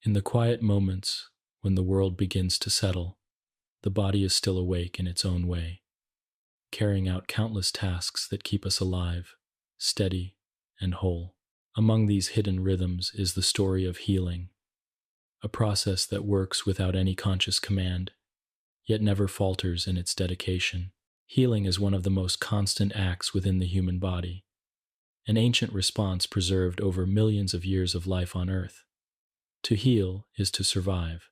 In the quiet moments when the world begins to settle, the body is still awake in its own way, carrying out countless tasks that keep us alive, steady, and whole. Among these hidden rhythms is the story of healing, a process that works without any conscious command, yet never falters in its dedication. Healing is one of the most constant acts within the human body, an ancient response preserved over millions of years of life on Earth. To heal is to survive,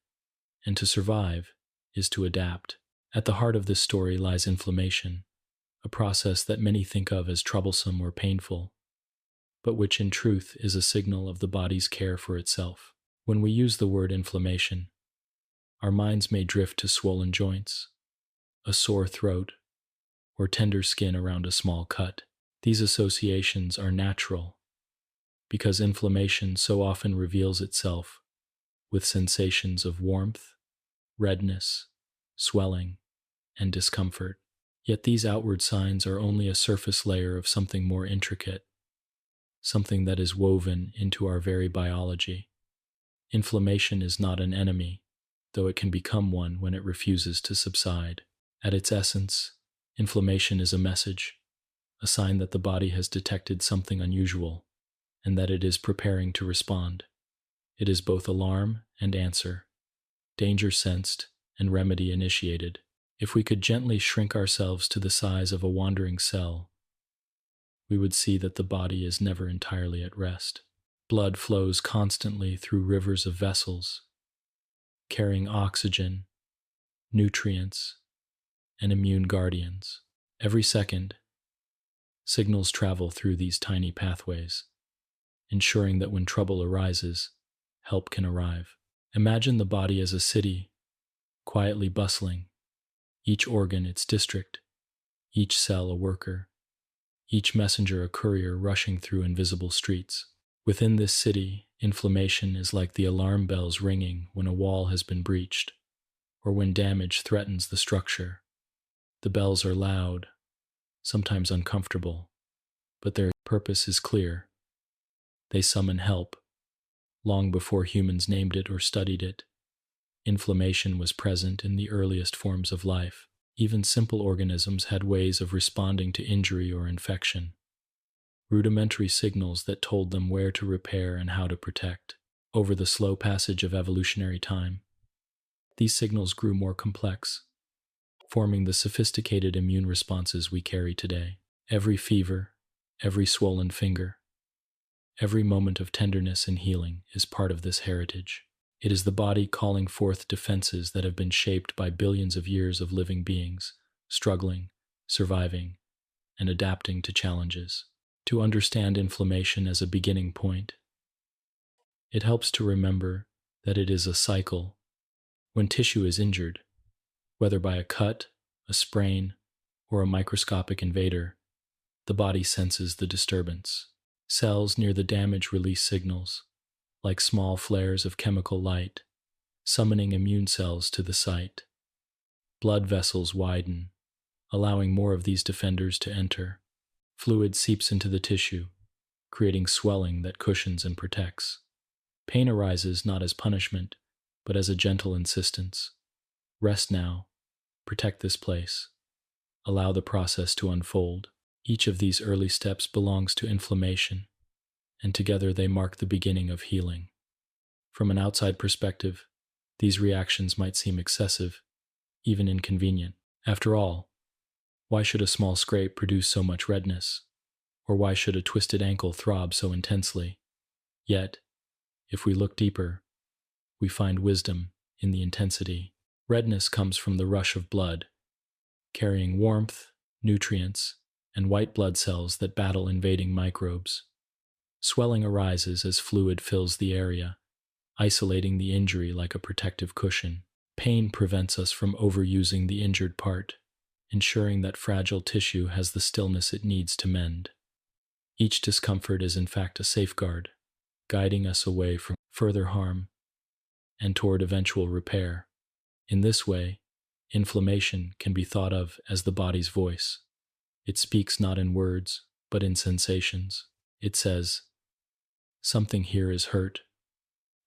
and to survive is to adapt. At the heart of this story lies inflammation, a process that many think of as troublesome or painful, but which in truth is a signal of the body's care for itself. When we use the word inflammation, our minds may drift to swollen joints, a sore throat, or tender skin around a small cut. These associations are natural because inflammation so often reveals itself with sensations of warmth, redness, swelling, and discomfort. Yet these outward signs are only a surface layer of something more intricate, something that is woven into our very biology. Inflammation is not an enemy, though it can become one when it refuses to subside. At its essence, inflammation is a message, a sign that the body has detected something unusual and that it is preparing to respond. It is both alarm and answer, danger sensed and remedy initiated. If we could gently shrink ourselves to the size of a wandering cell, we would see that the body is never entirely at rest. Blood flows constantly through rivers of vessels, carrying oxygen, nutrients, and immune guardians. Every second, signals travel through these tiny pathways, ensuring that when trouble arises, help can arrive. Imagine the body as a city, quietly bustling, each organ its district, each cell a worker, each messenger a courier rushing through invisible streets. Within this city, inflammation is like the alarm bells ringing when a wall has been breached, or when damage threatens the structure. The bells are loud, sometimes uncomfortable, but their purpose is clear. They summon help. Long before humans named it or studied it, inflammation was present in the earliest forms of life. Even simple organisms had ways of responding to injury or infection, rudimentary signals that told them where to repair and how to protect. Over the slow passage of evolutionary time, these signals grew more complex, forming the sophisticated immune responses we carry today. Every fever, every swollen finger, every moment of tenderness and healing is part of this heritage. It is the body calling forth defenses that have been shaped by billions of years of living beings, struggling, surviving, and adapting to challenges. To understand inflammation as a beginning point, it helps to remember that it is a cycle. When tissue is injured, whether by a cut, a sprain, or a microscopic invader, the body senses the disturbance. Cells near the damage release signals, like small flares of chemical light, summoning immune cells to the site. Blood vessels widen, allowing more of these defenders to enter. Fluid seeps into the tissue, creating swelling that cushions and protects. Pain arises not as punishment, but as a gentle insistence. Rest now, protect this place, allow the process to unfold. Each of these early steps belongs to inflammation, and together they mark the beginning of healing. From an outside perspective, these reactions might seem excessive, even inconvenient. After all, why should a small scrape produce so much redness? Or why should a twisted ankle throb so intensely? Yet, if we look deeper, we find wisdom in the intensity. Redness comes from the rush of blood, carrying warmth, nutrients, and white blood cells that battle invading microbes. Swelling arises as fluid fills the area, isolating the injury like a protective cushion. Pain prevents us from overusing the injured part, ensuring that fragile tissue has the stillness it needs to mend. Each discomfort is in fact a safeguard, guiding us away from further harm and toward eventual repair. In this way, inflammation can be thought of as the body's voice. It speaks not in words, but in sensations. It says, "Something here is hurt.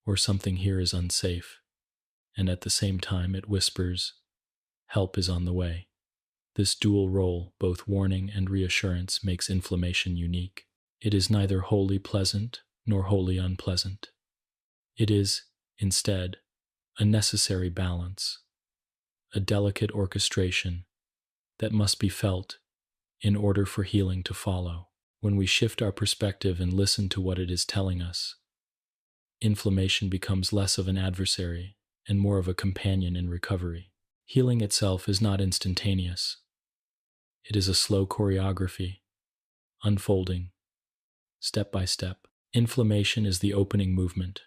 or something here is unsafe, and at the same time it whispers, help is on the way. This dual role, both warning and reassurance, makes inflammation unique. It is neither wholly pleasant nor wholly unpleasant. It is, instead, a necessary balance, a delicate orchestration that must be felt in order for healing to follow. When we shift our perspective and listen to what it is telling us, inflammation becomes less of an adversary and more of a companion in recovery. Healing itself is not instantaneous. It is a slow choreography, unfolding, step by step. Inflammation is the opening movement,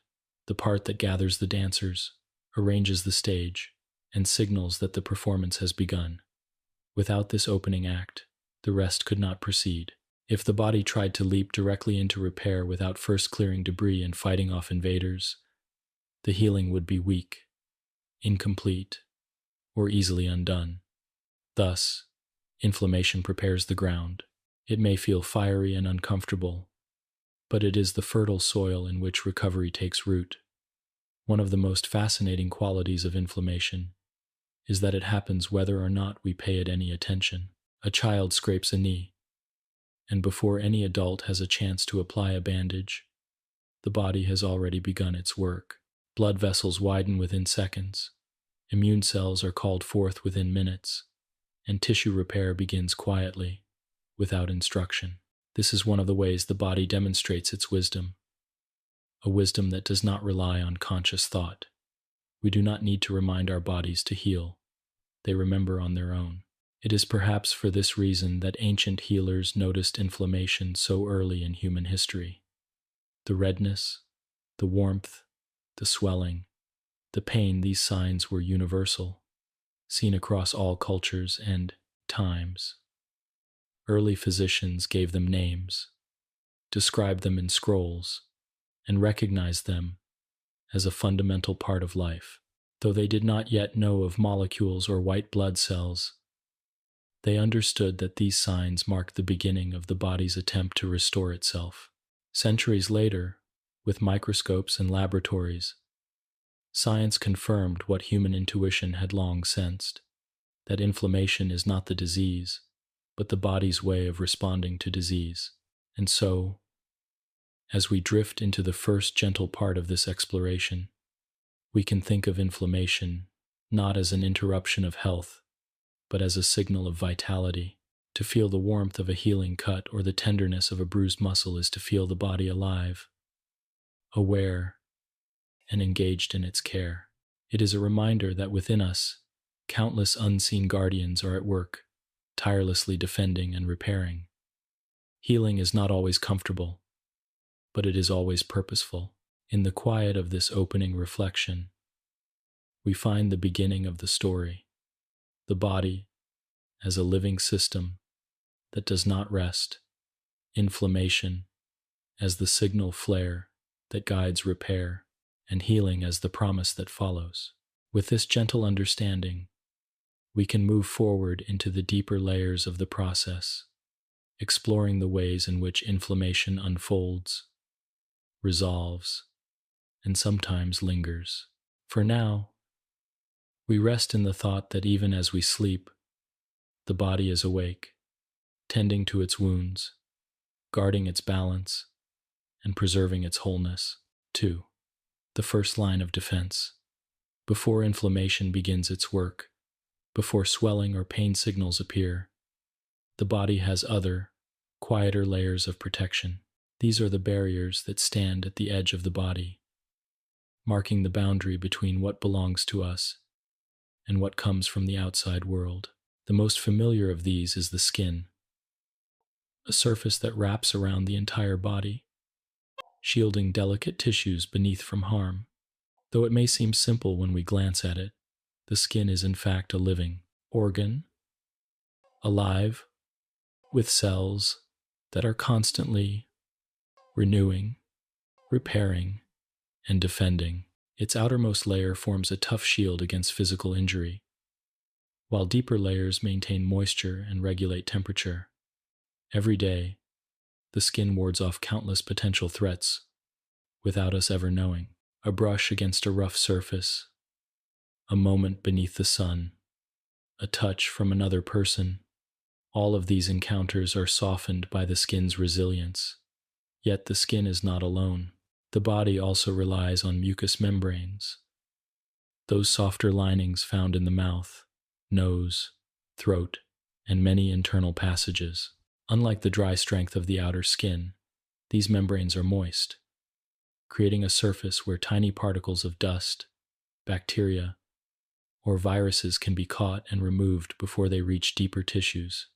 the part that gathers the dancers, arranges the stage, and signals that the performance has begun. Without this opening act, the rest could not proceed. If the body tried to leap directly into repair without first clearing debris and fighting off invaders, the healing would be weak, incomplete, or easily undone. Thus, inflammation prepares the ground. It may feel fiery and uncomfortable, but it is the fertile soil in which recovery takes root. One of the most fascinating qualities of inflammation is that it happens whether or not we pay it any attention. A child scrapes a knee, and before any adult has a chance to apply a bandage, the body has already begun its work. Blood vessels widen within seconds, immune cells are called forth within minutes, and tissue repair begins quietly, without instruction. This is one of the ways the body demonstrates its wisdom, a wisdom that does not rely on conscious thought. We do not need to remind our bodies to heal. They remember on their own. It is perhaps for this reason that ancient healers noticed inflammation so early in human history. The redness, the warmth, the swelling, the pain, these signs were universal, seen across all cultures and times. Early physicians gave them names, described them in scrolls, and recognized them as a fundamental part of life. Though they did not yet know of molecules or white blood cells, they understood that these signs marked the beginning of the body's attempt to restore itself. Centuries later, with microscopes and laboratories, science confirmed what human intuition had long sensed, that inflammation is not the disease, but the body's way of responding to disease. And so, as we drift into the first gentle part of this exploration, we can think of inflammation not as an interruption of health, but as a signal of vitality. To feel the warmth of a healing cut or the tenderness of a bruised muscle is to feel the body alive, aware, and engaged in its care. It is a reminder that within us, countless unseen guardians are at work, tirelessly defending and repairing. Healing is not always comfortable, but it is always purposeful. In the quiet of this opening reflection, we find the beginning of the story, the body as a living system that does not rest, inflammation as the signal flare that guides repair, and healing as the promise that follows. With this gentle understanding, we can move forward into the deeper layers of the process, exploring the ways in which inflammation unfolds, resolves, and sometimes lingers. For now, we rest in the thought that even as we sleep, the body is awake, tending to its wounds, guarding its balance, and preserving its wholeness. 2. The first line of defense. Before inflammation begins its work, before swelling or pain signals appear, the body has other, quieter layers of protection. These are the barriers that stand at the edge of the body, marking the boundary between what belongs to us and what comes from the outside world. The most familiar of these is the skin, a surface that wraps around the entire body, shielding delicate tissues beneath from harm. Though it may seem simple when we glance at it, the skin is in fact a living organ, alive, with cells that are constantly renewing, repairing, and defending. Its outermost layer forms a tough shield against physical injury, while deeper layers maintain moisture and regulate temperature. Every day, the skin wards off countless potential threats without us ever knowing. a brush against a rough surface, a moment beneath the sun, a touch from another person. All of these encounters are softened by the skin's resilience. Yet the skin is not alone. The body also relies on mucous membranes, those softer linings found in the mouth, nose, throat, and many internal passages. Unlike the dry strength of the outer skin, these membranes are moist, creating a surface where tiny particles of dust, bacteria, or viruses can be caught and removed before they reach deeper tissues.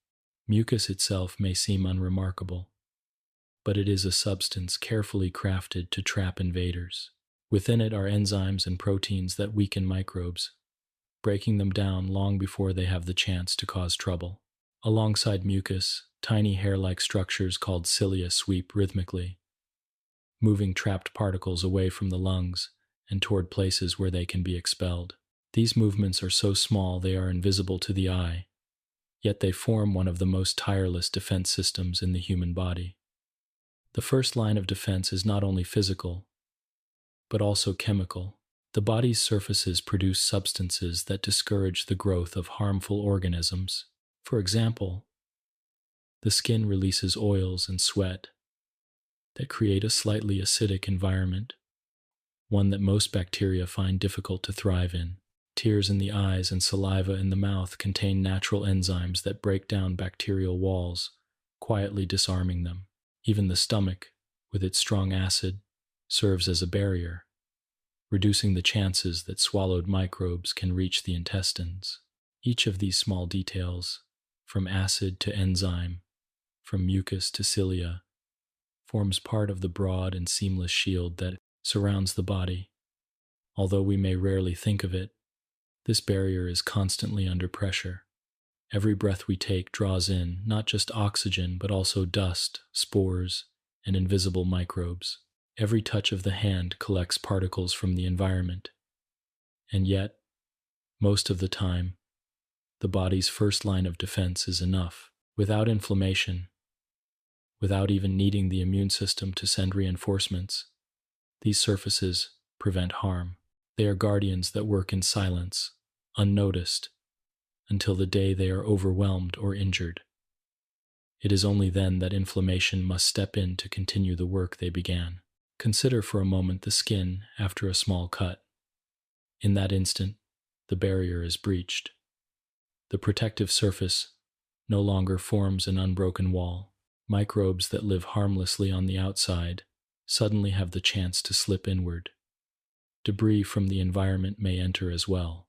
Mucus itself may seem unremarkable, but it is a substance carefully crafted to trap invaders. Within it are enzymes and proteins that weaken microbes, breaking them down long before they have the chance to cause trouble. Alongside mucus, tiny hair-like structures called cilia sweep rhythmically, moving trapped particles away from the lungs and toward places where they can be expelled. These movements are so small they are invisible to the eye, yet they form one of the most tireless defense systems in the human body. The first line of defense is not only physical, but also chemical. The body's surfaces produce substances that discourage the growth of harmful organisms. For example, the skin releases oils and sweat that create a slightly acidic environment, one that most bacteria find difficult to thrive in. Tears in the eyes and saliva in the mouth contain natural enzymes that break down bacterial walls, quietly disarming them. Even the stomach, with its strong acid, serves as a barrier, reducing the chances that swallowed microbes can reach the intestines. Each of these small details, from acid to enzyme, from mucus to cilia, forms part of the broad and seamless shield that surrounds the body. Although we may rarely think of it, this barrier is constantly under pressure. Every breath we take draws in not just oxygen, but also dust, spores, and invisible microbes. Every touch of the hand collects particles from the environment. And yet, most of the time, the body's first line of defense is enough. Without inflammation, without even needing the immune system to send reinforcements, these surfaces prevent harm. They are guardians that work in silence, unnoticed, until the day they are overwhelmed or injured. It is only then that inflammation must step in to continue the work they began. Consider for a moment the skin after a small cut. In that instant, the barrier is breached. The protective surface no longer forms an unbroken wall. Microbes that live harmlessly on the outside suddenly have the chance to slip inward. Debris from the environment may enter as well.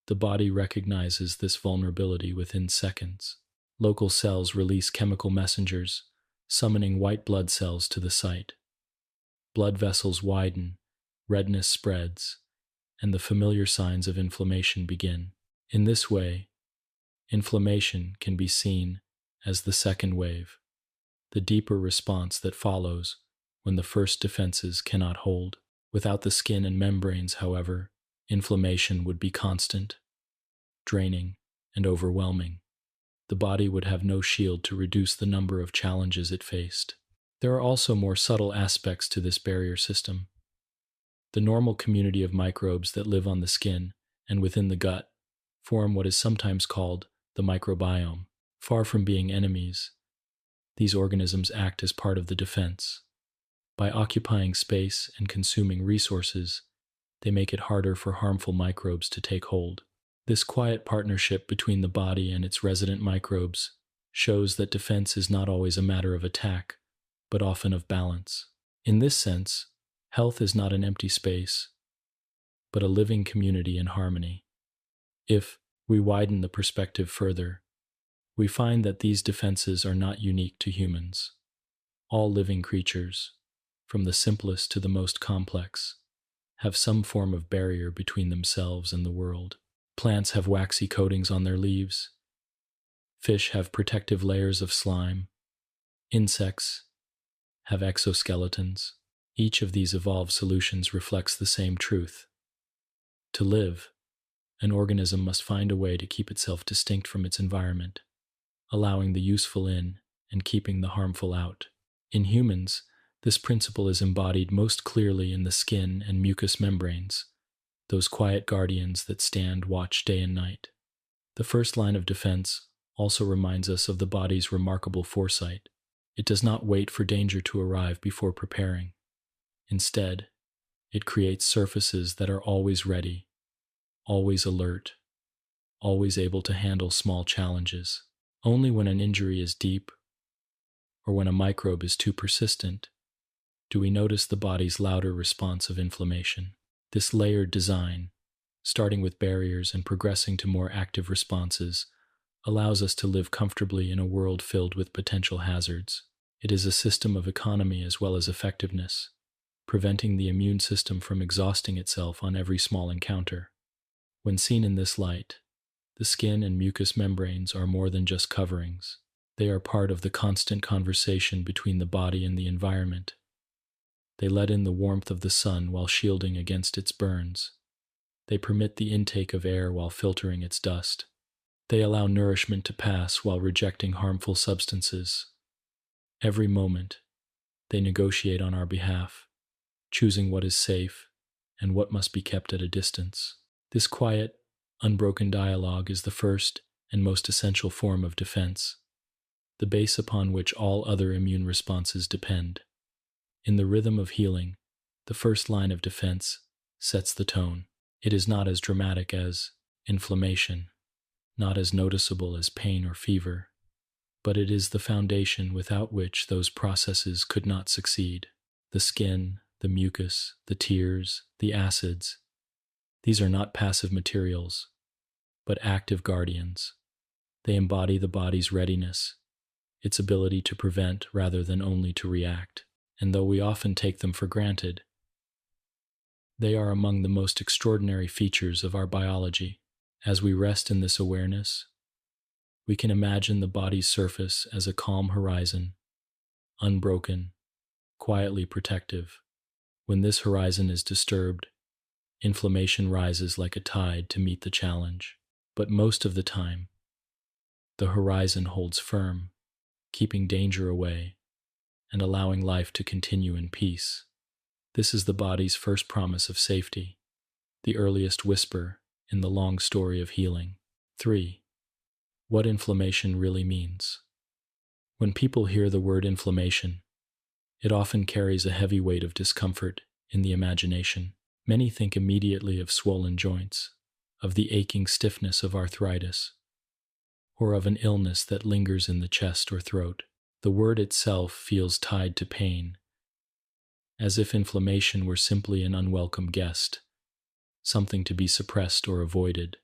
The body recognizes this vulnerability within seconds. Local cells release chemical messengers, summoning white blood cells to the site. Blood vessels widen, redness spreads, and the familiar signs of inflammation begin. In this way, inflammation can be seen as the second wave, the deeper response that follows when the first defenses cannot hold. Without the skin and membranes, however, inflammation would be constant, draining, and overwhelming. The body would have no shield to reduce the number of challenges it faced. There are also more subtle aspects to this barrier system. The normal community of microbes that live on the skin and within the gut form what is sometimes called the microbiome. Far from being enemies, these organisms act as part of the defense. By occupying space and consuming resources, they make it harder for harmful microbes to take hold. This quiet partnership between the body and its resident microbes shows that defense is not always a matter of attack, but often of balance. In this sense, health is not an empty space, but a living community in harmony. If we widen the perspective further, we find that these defenses are not unique to humans. All living creatures, from the simplest to the most complex, have some form of barrier between themselves and the world. Plants have waxy coatings on their leaves. Fish have protective layers of slime. Insects have exoskeletons. Each of these evolved solutions reflects the same truth. To live, an organism must find a way to keep itself distinct from its environment, allowing the useful in and keeping the harmful out. In humans, This principle is embodied most clearly in the skin and mucous membranes, those quiet guardians that stand watch day and night. The first line of defense also reminds us of the body's remarkable foresight. It does not wait for danger to arrive before preparing. Instead, it creates surfaces that are always ready, always alert, always able to handle small challenges. Only when an injury is deep or when a microbe is too persistent do we notice the body's louder response of inflammation. This layered design, starting with barriers and progressing to more active responses, allows us to live comfortably in a world filled with potential hazards. It is a system of economy as well as effectiveness, preventing the immune system from exhausting itself on every small encounter. When seen in this light, the skin and mucous membranes are more than just coverings. They are part of the constant conversation between the body and the environment. They let in the warmth of the sun while shielding against its burns. They permit the intake of air while filtering its dust. They allow nourishment to pass while rejecting harmful substances. Every moment, they negotiate on our behalf, choosing what is safe and what must be kept at a distance. This quiet, unbroken dialogue is the first and most essential form of defense, the base upon which all other immune responses depend. In the rhythm of healing, the first line of defense sets the tone. It is not as dramatic as inflammation, not as noticeable as pain or fever, but it is the foundation without which those processes could not succeed. The skin, the mucus, the tears, the acids, these are not passive materials, but active guardians. They embody the body's readiness, its ability to prevent rather than only to react. And though we often take them for granted, they are among the most extraordinary features of our biology. As we rest in this awareness, we can imagine the body's surface as a calm horizon, unbroken, quietly protective. When this horizon is disturbed, inflammation rises like a tide to meet the challenge. But most of the time, the horizon holds firm, keeping danger away and allowing life to continue in peace. This is the body's first promise of safety, the earliest whisper in the long story of healing. 3. What inflammation really means. When people hear the word inflammation, it often carries a heavy weight of discomfort in the imagination. Many think immediately of swollen joints, of the aching stiffness of arthritis, or of an illness that lingers in the chest or throat. The word itself feels tied to pain, as if inflammation were simply an unwelcome guest, something to be suppressed or avoided.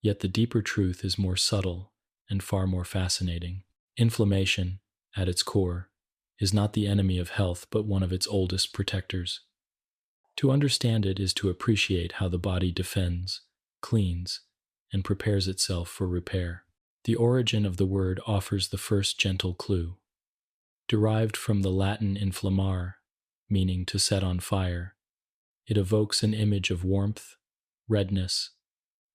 Yet the deeper truth is more subtle and far more fascinating. Inflammation, at its core, is not the enemy of health but one of its oldest protectors. To understand it is to appreciate how the body defends, cleans, and prepares itself for repair. The origin of the word offers the first gentle clue. Derived from the Latin inflammare, meaning to set on fire, it evokes an image of warmth, redness,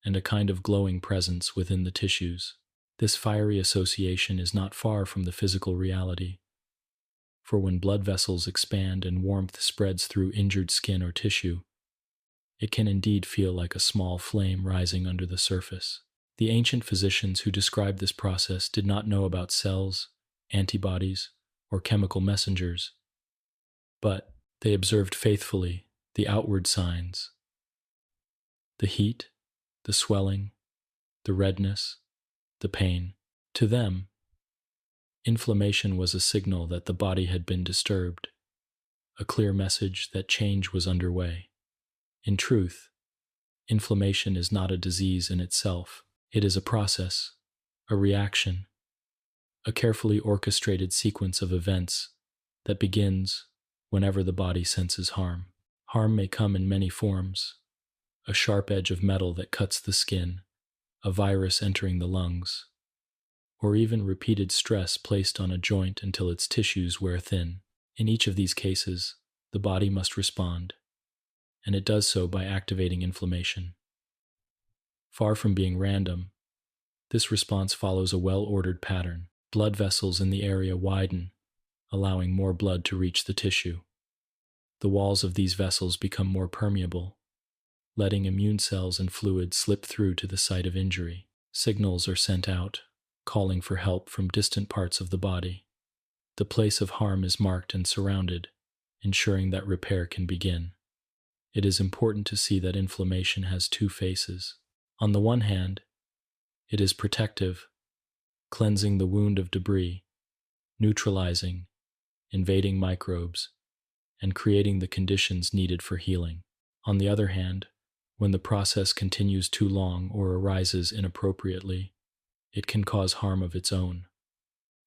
and a kind of glowing presence within the tissues. This fiery association is not far from the physical reality, for when blood vessels expand and warmth spreads through injured skin or tissue, it can indeed feel like a small flame rising under the surface. The ancient physicians who described this process did not know about cells, antibodies, or chemical messengers, but they observed faithfully the outward signs: the heat, the swelling, the redness, the pain. To them, inflammation was a signal that the body had been disturbed, a clear message that change was underway. In truth, inflammation is not a disease in itself. It is a process, a reaction, a carefully orchestrated sequence of events that begins whenever the body senses harm. Harm may come in many forms: a sharp edge of metal that cuts the skin, a virus entering the lungs, or even repeated stress placed on a joint until its tissues wear thin. In each of these cases, the body must respond, and it does so by activating inflammation. Far from being random, this response follows a well-ordered pattern. Blood vessels in the area widen, allowing more blood to reach the tissue. The walls of these vessels become more permeable, letting immune cells and fluids slip through to the site of injury. Signals are sent out, calling for help from distant parts of the body. The place of harm is marked and surrounded, ensuring that repair can begin. It is important to see that inflammation has two faces. On the one hand, it is protective, cleansing the wound of debris, neutralizing, invading microbes, and creating the conditions needed for healing. On the other hand, when the process continues too long or arises inappropriately, it can cause harm of its own.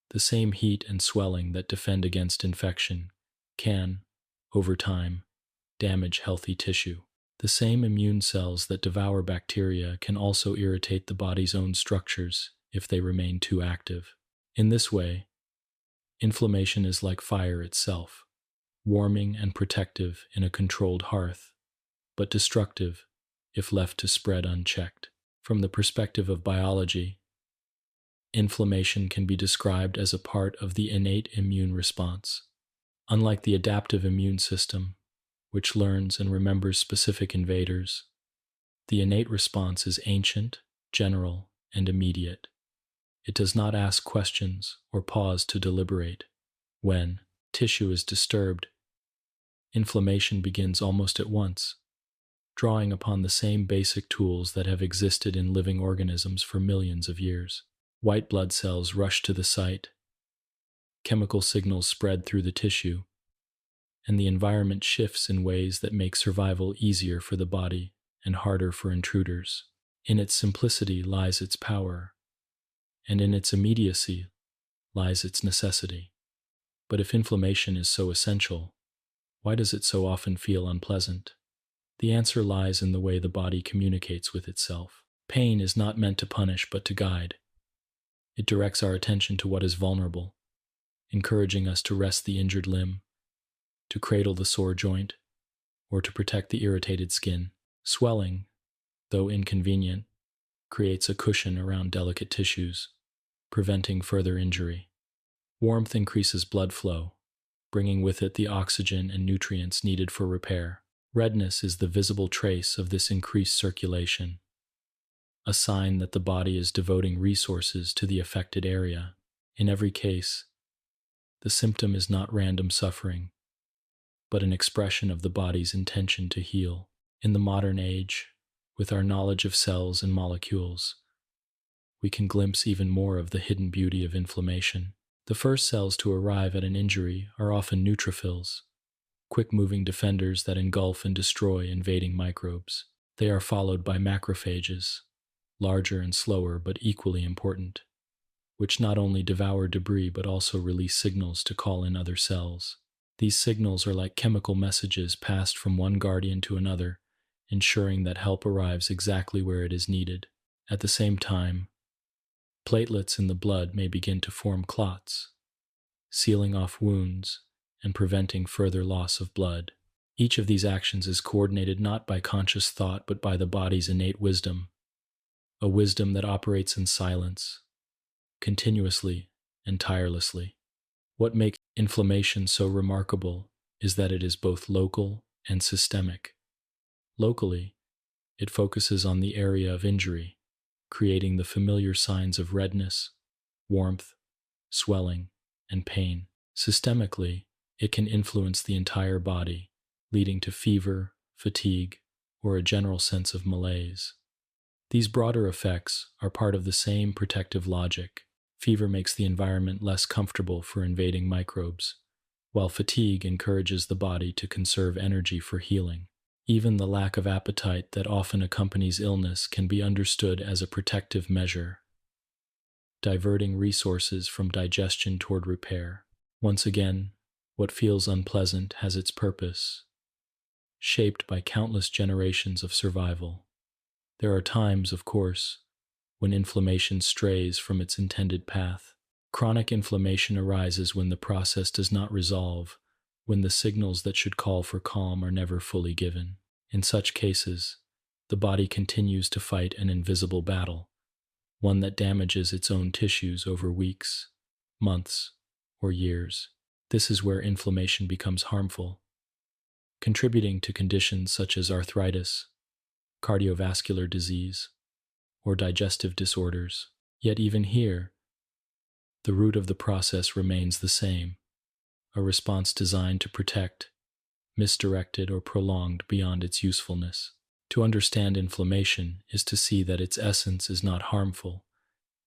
The same heat and swelling that defend against infection can, over time, damage healthy tissue. The same immune cells that devour bacteria can also irritate the body's own structures if they remain too active. In this way, inflammation is like fire itself, warming and protective in a controlled hearth, but destructive if left to spread unchecked. From the perspective of biology, inflammation can be described as a part of the innate immune response. Unlike the adaptive immune system, which learns and remembers specific invaders, the innate response is ancient, general, and immediate. It does not ask questions or pause to deliberate. When tissue is disturbed, inflammation begins almost at once, drawing upon the same basic tools that have existed in living organisms for millions of years. White blood cells rush to the site, chemical signals spread through the tissue, and the environment shifts in ways that make survival easier for the body and harder for intruders. In its simplicity lies its power, and in its immediacy lies its necessity. But if inflammation is so essential, why does it so often feel unpleasant? The answer lies in the way the body communicates with itself. Pain is not meant to punish but to guide. It directs our attention to what is vulnerable, encouraging us to rest the injured limb, to cradle the sore joint, or to protect the irritated skin. Swelling, though inconvenient, creates a cushion around delicate tissues, preventing further injury. Warmth increases blood flow, bringing with it the oxygen and nutrients needed for repair. Redness is the visible trace of this increased circulation, a sign that the body is devoting resources to the affected area. In every case, the symptom is not random suffering, but an expression of the body's intention to heal. In the modern age, with our knowledge of cells and molecules, we can glimpse even more of the hidden beauty of inflammation. The first cells to arrive at an injury are often neutrophils, quick-moving defenders that engulf and destroy invading microbes. They are followed by macrophages, larger and slower but equally important, which not only devour debris but also release signals to call in other cells. These signals are like chemical messages passed from one guardian to another, ensuring that help arrives exactly where it is needed. At the same time, platelets in the blood may begin to form clots, sealing off wounds and preventing further loss of blood. Each of these actions is coordinated not by conscious thought but by the body's innate wisdom, a wisdom that operates in silence, continuously and tirelessly. What makes inflammation so remarkable is that it is both local and systemic. Locally, it focuses on the area of injury, creating the familiar signs of redness, warmth, swelling, and pain. Systemically, it can influence the entire body, leading to fever, fatigue, or a general sense of malaise. These broader effects are part of the same protective logic. Fever makes the environment less comfortable for invading microbes, while fatigue encourages the body to conserve energy for healing. Even the lack of appetite that often accompanies illness can be understood as a protective measure, diverting resources from digestion toward repair. Once again, what feels unpleasant has its purpose, shaped by countless generations of survival. There are times, of course, when inflammation strays from its intended path. Chronic inflammation arises when the process does not resolve, when the signals that should call for calm are never fully given. In such cases, the body continues to fight an invisible battle, one that damages its own tissues over weeks, months, or years. This is where inflammation becomes harmful, contributing to conditions such as arthritis, cardiovascular disease, or digestive disorders. Yet even here, the root of the process remains the same, a response designed to protect, misdirected, or prolonged beyond its usefulness. To understand inflammation is to see that its essence is not harmful,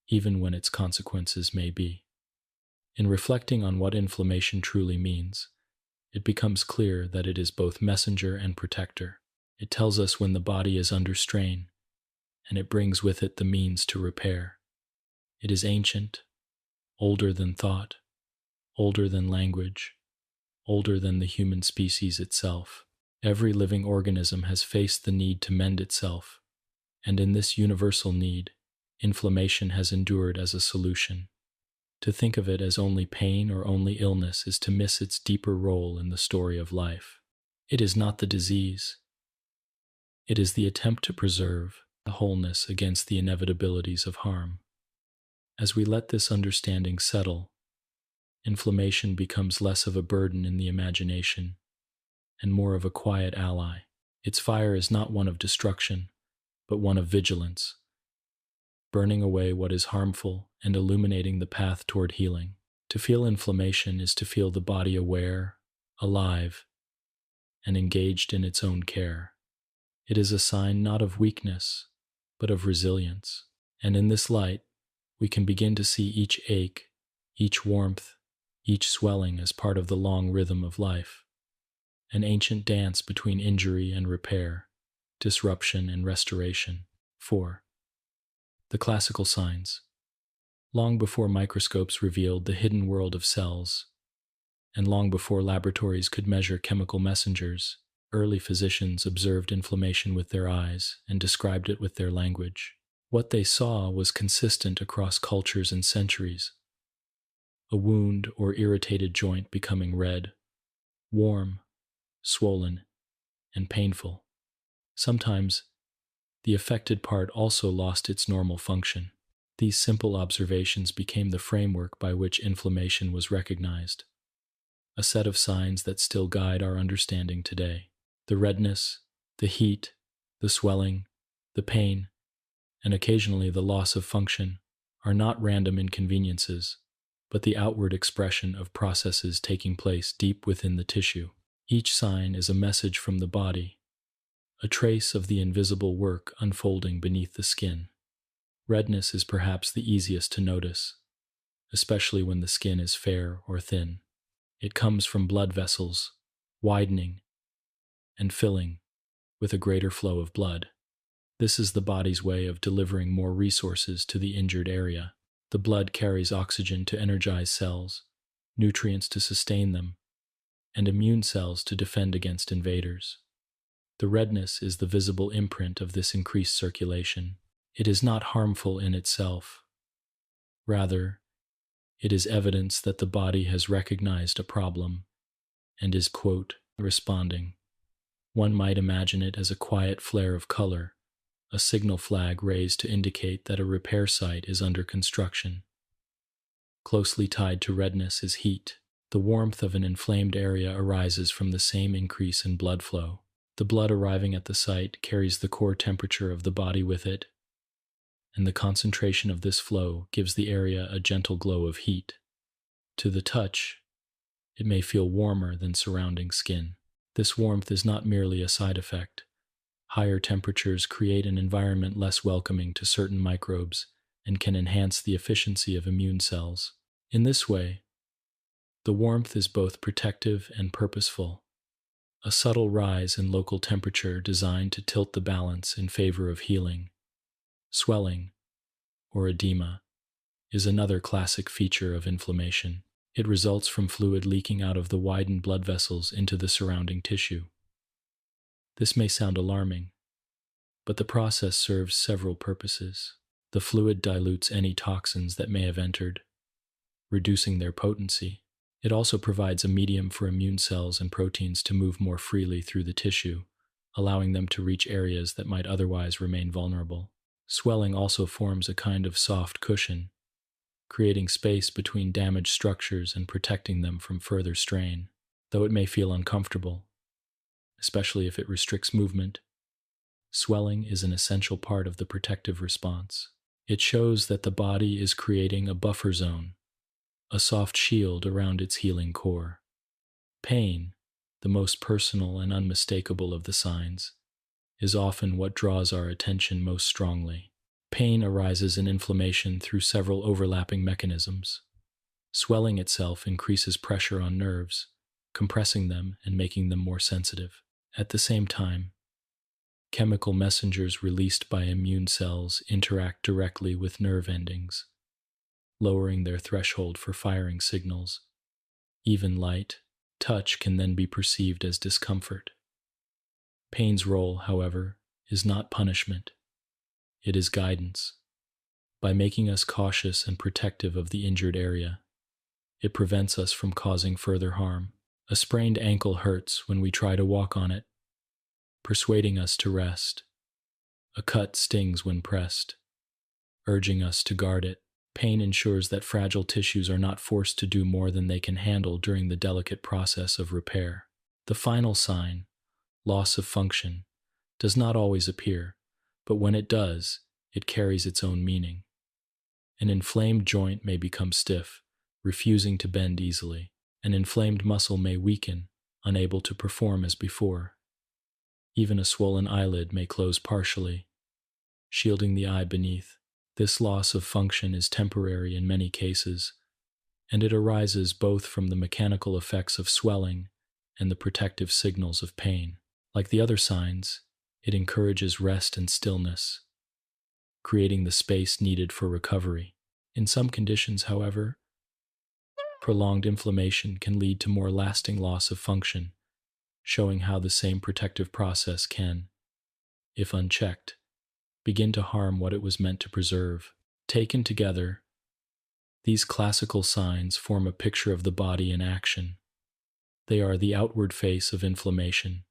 even when its consequences may be. In reflecting on what inflammation truly means, it becomes clear that it is both messenger and protector. It tells us when the body is under strain, and it brings with it the means to repair. It is ancient, older than thought, older than language, older than the human species itself. Every living organism has faced the need to mend itself, and in this universal need, inflammation has endured as a solution. To think of it as only pain or only illness is to miss its deeper role in the story of life. It is not the disease. It is the attempt to preserve the wholeness against the inevitabilities of harm. As we let this understanding settle, inflammation becomes less of a burden in the imagination and more of a quiet ally. Its fire is not one of destruction, but one of vigilance, burning away what is harmful and illuminating the path toward healing. To feel inflammation is to feel the body aware, alive, and engaged in its own care. It is a sign not of weakness, but of resilience. And in this light, we can begin to see each ache, each warmth, each swelling as part of the long rhythm of life, an ancient dance between injury and repair, disruption and restoration. 4. The classical signs. Long before microscopes revealed the hidden world of cells, and long before laboratories could measure chemical messengers, early physicians observed inflammation with their eyes and described it with their language. What they saw was consistent across cultures and centuries. A wound or irritated joint becoming red, warm, swollen, and painful. Sometimes, the affected part also lost its normal function. These simple observations became the framework by which inflammation was recognized, a set of signs that still guide our understanding today. The redness, the heat, the swelling, the pain, and occasionally the loss of function are not random inconveniences, but the outward expression of processes taking place deep within the tissue. Each sign is a message from the body, a trace of the invisible work unfolding beneath the skin. Redness is perhaps the easiest to notice, especially when the skin is fair or thin. It comes from blood vessels, widening and filling with a greater flow of blood. This is the body's way of delivering more resources to the injured area. The blood carries oxygen to energize cells, nutrients to sustain them, and immune cells to defend against invaders. The redness is the visible imprint of this increased circulation. It is not harmful in itself. Rather, it is evidence that the body has recognized a problem and is, quote, responding. One might imagine it as a quiet flare of color, a signal flag raised to indicate that a repair site is under construction. Closely tied to redness is heat. The warmth of an inflamed area arises from the same increase in blood flow. The blood arriving at the site carries the core temperature of the body with it, and the concentration of this flow gives the area a gentle glow of heat. To the touch, it may feel warmer than surrounding skin. This warmth is not merely a side effect. Higher temperatures create an environment less welcoming to certain microbes and can enhance the efficiency of immune cells. In this way, the warmth is both protective and purposeful, a subtle rise in local temperature designed to tilt the balance in favor of healing. Swelling, or edema, is another classic feature of inflammation. It results from fluid leaking out of the widened blood vessels into the surrounding tissue. This may sound alarming, but the process serves several purposes. The fluid dilutes any toxins that may have entered, reducing their potency. It also provides a medium for immune cells and proteins to move more freely through the tissue, allowing them to reach areas that might otherwise remain vulnerable. Swelling also forms a kind of soft cushion, creating space between damaged structures and protecting them from further strain. Though it may feel uncomfortable, especially if it restricts movement, swelling is an essential part of the protective response. It shows that the body is creating a buffer zone, a soft shield around its healing core. Pain, the most personal and unmistakable of the signs, is often what draws our attention most strongly. Pain arises in inflammation through several overlapping mechanisms. Swelling itself increases pressure on nerves, compressing them and making them more sensitive. At the same time, chemical messengers released by immune cells interact directly with nerve endings, lowering their threshold for firing signals. Even light touch can then be perceived as discomfort. Pain's role, however, is not punishment. It is guidance. By making us cautious and protective of the injured area, it prevents us from causing further harm. A sprained ankle hurts when we try to walk on it, persuading us to rest. A cut stings when pressed, urging us to guard it. Pain ensures that fragile tissues are not forced to do more than they can handle during the delicate process of repair. The final sign, loss of function, does not always appear, but when it does, it carries its own meaning. An inflamed joint may become stiff, refusing to bend easily. An inflamed muscle may weaken, unable to perform as before. Even a swollen eyelid may close partially, shielding the eye beneath. This loss of function is temporary in many cases, and it arises both from the mechanical effects of swelling and the protective signals of pain. Like the other signs, it encourages rest and stillness, creating the space needed for recovery. In some conditions, however, prolonged inflammation can lead to more lasting loss of function, showing how the same protective process can, if unchecked, begin to harm what it was meant to preserve. Taken together, these classical signs form a picture of the body in action. They are the outward face of inflammation,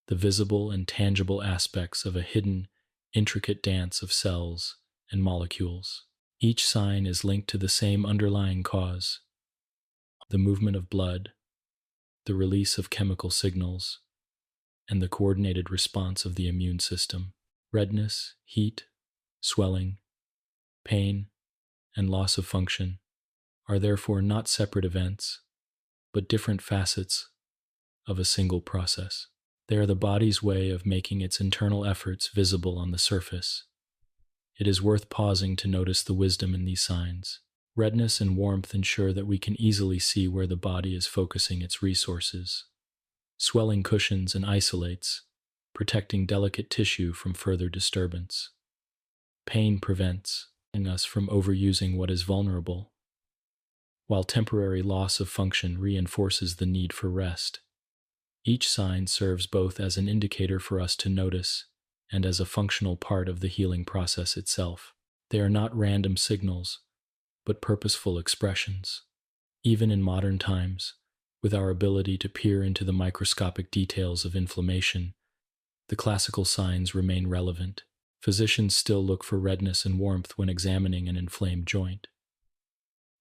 the visible and tangible aspects of a hidden, intricate dance of cells and molecules. Each sign is linked to the same underlying cause: the movement of blood, the release of chemical signals, and the coordinated response of the immune system. Redness, heat, swelling, pain, and loss of function are therefore not separate events, but different facets of a single process. They are the body's way of making its internal efforts visible on the surface. It is worth pausing to notice the wisdom in these signs. Redness and warmth ensure that we can easily see where the body is focusing its resources. Swelling cushions and isolates, protecting delicate tissue from further disturbance. Pain prevents us from overusing what is vulnerable, while temporary loss of function reinforces the need for rest. Each sign serves both as an indicator for us to notice and as a functional part of the healing process itself. They are not random signals, but purposeful expressions. Even in modern times, with our ability to peer into the microscopic details of inflammation, the classical signs remain relevant. Physicians still look for redness and warmth when examining an inflamed joint.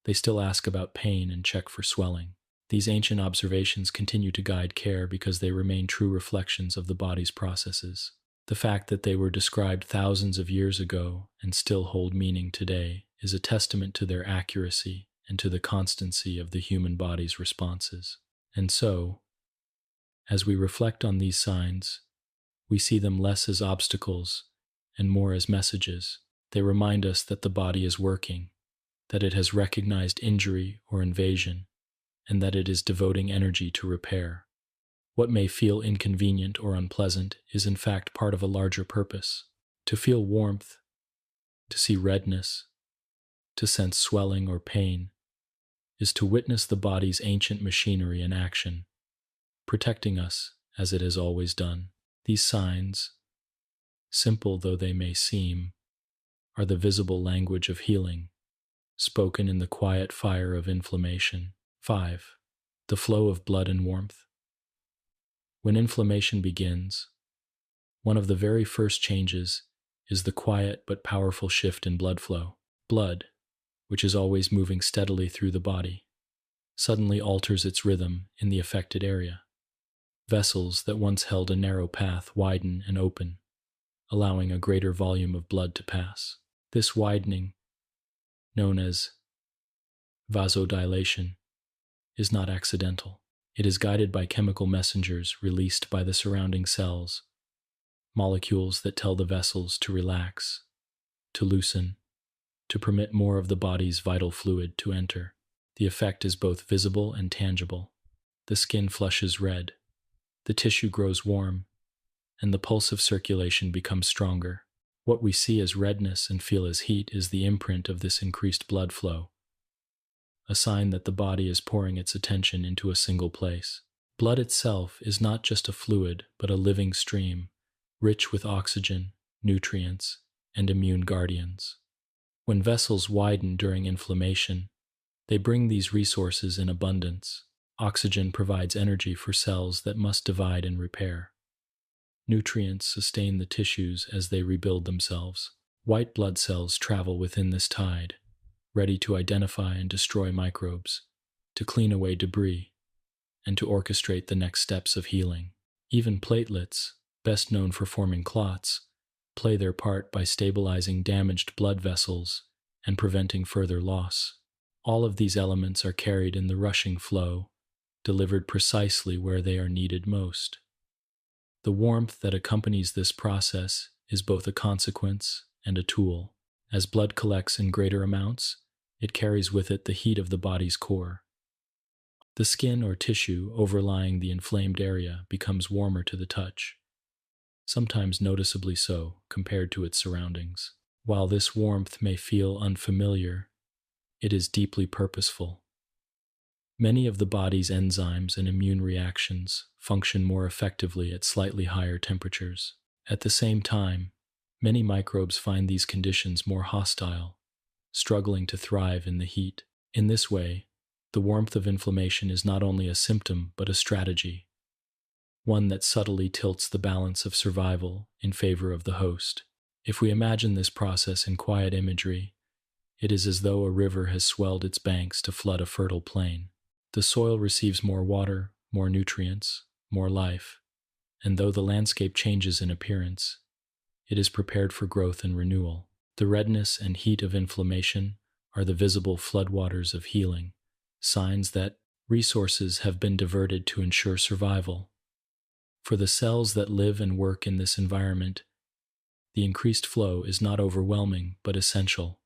They still ask about pain and check for swelling. These ancient observations continue to guide care because they remain true reflections of the body's processes. The fact that they were described thousands of years ago and still hold meaning today is a testament to their accuracy and to the constancy of the human body's responses. And so, as we reflect on these signs, we see them less as obstacles and more as messages. They remind us that the body is working, that it has recognized injury or invasion, and that it is devoting energy to repair. What may feel inconvenient or unpleasant is in fact part of a larger purpose. To feel warmth, to see redness, to sense swelling or pain, is to witness the body's ancient machinery in action, protecting us as it has always done. These signs, simple though they may seem, are the visible language of healing, spoken in the quiet fire of inflammation. 5. The flow of blood and warmth. When inflammation begins, one of the very first changes is the quiet but powerful shift in blood flow. Blood, which is always moving steadily through the body, suddenly alters its rhythm in the affected area. Vessels that once held a narrow path widen and open, allowing a greater volume of blood to pass. This widening, known as vasodilation, is not accidental. It is guided by chemical messengers released by the surrounding cells, molecules that tell the vessels to relax, to loosen, to permit more of the body's vital fluid to enter. The effect is both visible and tangible. The skin flushes red, the tissue grows warm, and the pulse of circulation becomes stronger. What we see as redness and feel as heat is the imprint of this increased blood flow, a sign that the body is pouring its attention into a single place. Blood itself is not just a fluid, but a living stream, rich with oxygen, nutrients, and immune guardians. When vessels widen during inflammation, they bring these resources in abundance. Oxygen provides energy for cells that must divide and repair. Nutrients sustain the tissues as they rebuild themselves. White blood cells travel within this tide, ready to identify and destroy microbes, to clean away debris, and to orchestrate the next steps of healing. Even platelets, best known for forming clots, play their part by stabilizing damaged blood vessels and preventing further loss. All of these elements are carried in the rushing flow, delivered precisely where they are needed most. The warmth that accompanies this process is both a consequence and a tool. As blood collects in greater amounts, it carries with it the heat of the body's core. The skin or tissue overlying the inflamed area becomes warmer to the touch, sometimes noticeably so compared to its surroundings. While this warmth may feel unfamiliar, it is deeply purposeful. Many of the body's enzymes and immune reactions function more effectively at slightly higher temperatures. At the same time, many microbes find these conditions more hostile, struggling to thrive in the heat. In this way, the warmth of inflammation is not only a symptom but a strategy, one that subtly tilts the balance of survival in favor of the host. If we imagine this process in quiet imagery, it is as though a river has swelled its banks to flood a fertile plain. The soil receives more water, more nutrients, more life, and though the landscape changes in appearance, it is prepared for growth and renewal. The redness and heat of inflammation are the visible floodwaters of healing, signs that resources have been diverted to ensure survival. For the cells that live and work in this environment, the increased flow is not overwhelming but essential,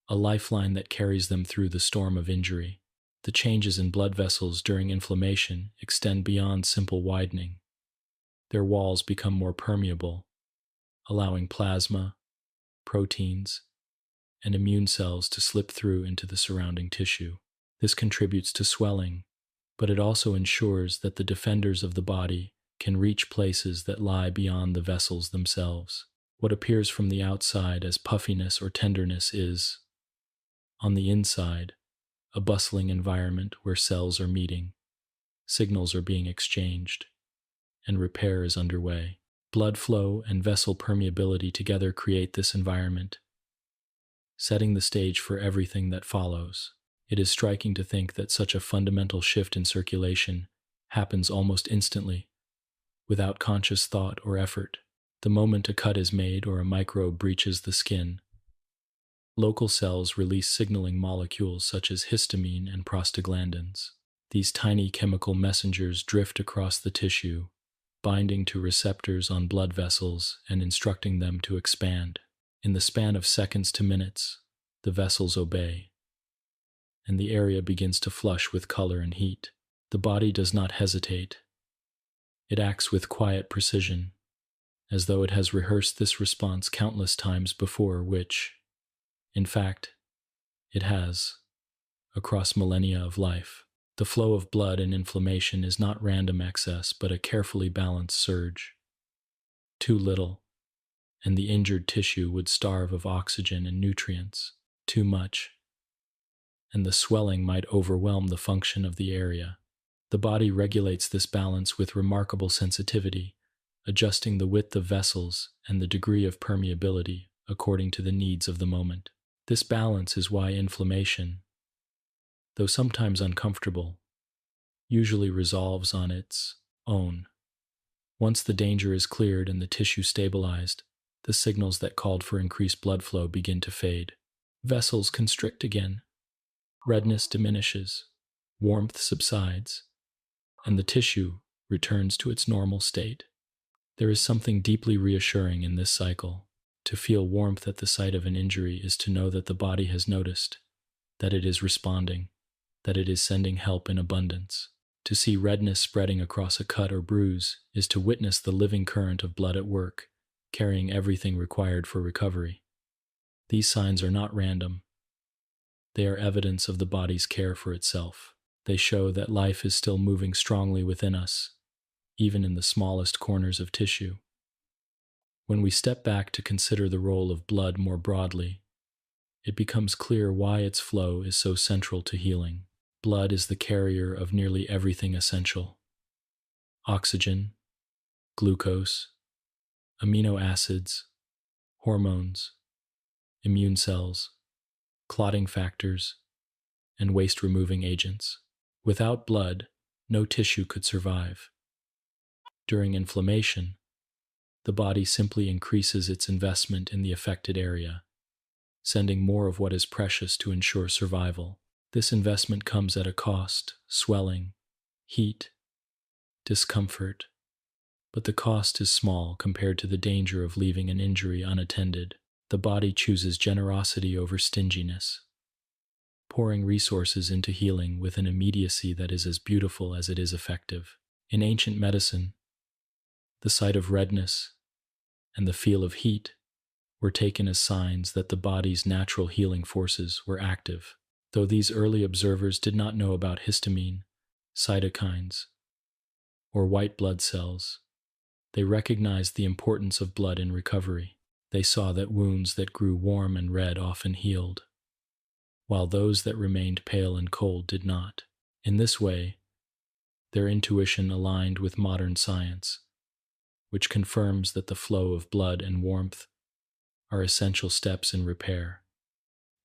a lifeline that carries them through the storm of injury. The changes in blood vessels during inflammation extend beyond simple widening. Their walls become more permeable, allowing plasma, proteins, and immune cells to slip through into the surrounding tissue. This contributes to swelling, but it also ensures that the defenders of the body can reach places that lie beyond the vessels themselves. What appears from the outside as puffiness or tenderness is, on the inside, a bustling environment where cells are meeting, signals are being exchanged, and repair is underway. Blood flow and vessel permeability together create this environment, setting the stage for everything that follows. It is striking to think that such a fundamental shift in circulation happens almost instantly, without conscious thought or effort. The moment a cut is made or a microbe breaches the skin, local cells release signaling molecules such as histamine and prostaglandins. These tiny chemical messengers drift across the tissue, binding to receptors on blood vessels and instructing them to expand. In the span of seconds to minutes, the vessels obey, and the area begins to flush with color and heat. The body does not hesitate. It acts with quiet precision, as though it has rehearsed this response countless times before, which, in fact, it has, across millennia of life. The flow of blood and inflammation is not random excess, but a carefully balanced surge. Too little, and the injured tissue would starve of oxygen and nutrients. Too much, and the swelling might overwhelm the function of the area. The body regulates this balance with remarkable sensitivity, adjusting the width of vessels and the degree of permeability according to the needs of the moment. This balance is why inflammation, though sometimes uncomfortable, usually resolves on its own. Once the danger is cleared and the tissue stabilized, the signals that called for increased blood flow begin to fade. Vessels constrict again, redness diminishes, warmth subsides, and the tissue returns to its normal state. There is something deeply reassuring in this cycle. To feel warmth at the site of an injury is to know that the body has noticed, that it is responding, that it is sending help in abundance. To see redness spreading across a cut or bruise is to witness the living current of blood at work, carrying everything required for recovery. These signs are not random. They are evidence of the body's care for itself. They show that life is still moving strongly within us, even in the smallest corners of tissue. When we step back to consider the role of blood more broadly, it becomes clear why its flow is so central to healing. Blood is the carrier of nearly everything essential: oxygen, glucose, amino acids, hormones, immune cells, clotting factors, and waste-removing agents. Without blood, no tissue could survive. During inflammation, the body simply increases its investment in the affected area, sending more of what is precious to ensure survival. This investment comes at a cost: swelling, heat, discomfort, but the cost is small compared to the danger of leaving an injury unattended. The body chooses generosity over stinginess, pouring resources into healing with an immediacy that is as beautiful as it is effective. In ancient medicine, the sight of redness and the feel of heat were taken as signs that the body's natural healing forces were active. Though these early observers did not know about histamine, cytokines, or white blood cells, they recognized the importance of blood in recovery. They saw that wounds that grew warm and red often healed, while those that remained pale and cold did not. In this way, their intuition aligned with modern science, which confirms that the flow of blood and warmth are essential steps in repair.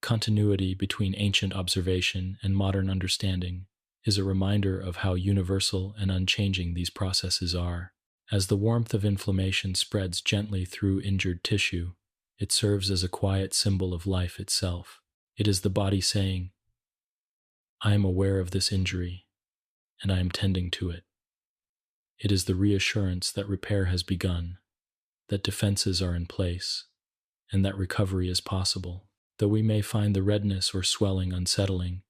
Continuity between ancient observation and modern understanding is a reminder of how universal and unchanging these processes are. As the warmth of inflammation spreads gently through injured tissue, it serves as a quiet symbol of life itself. It is the body saying, "I am aware of this injury, and I am tending to it." It is the reassurance that repair has begun, that defenses are in place, and that recovery is possible. Though we may find the redness or swelling unsettling,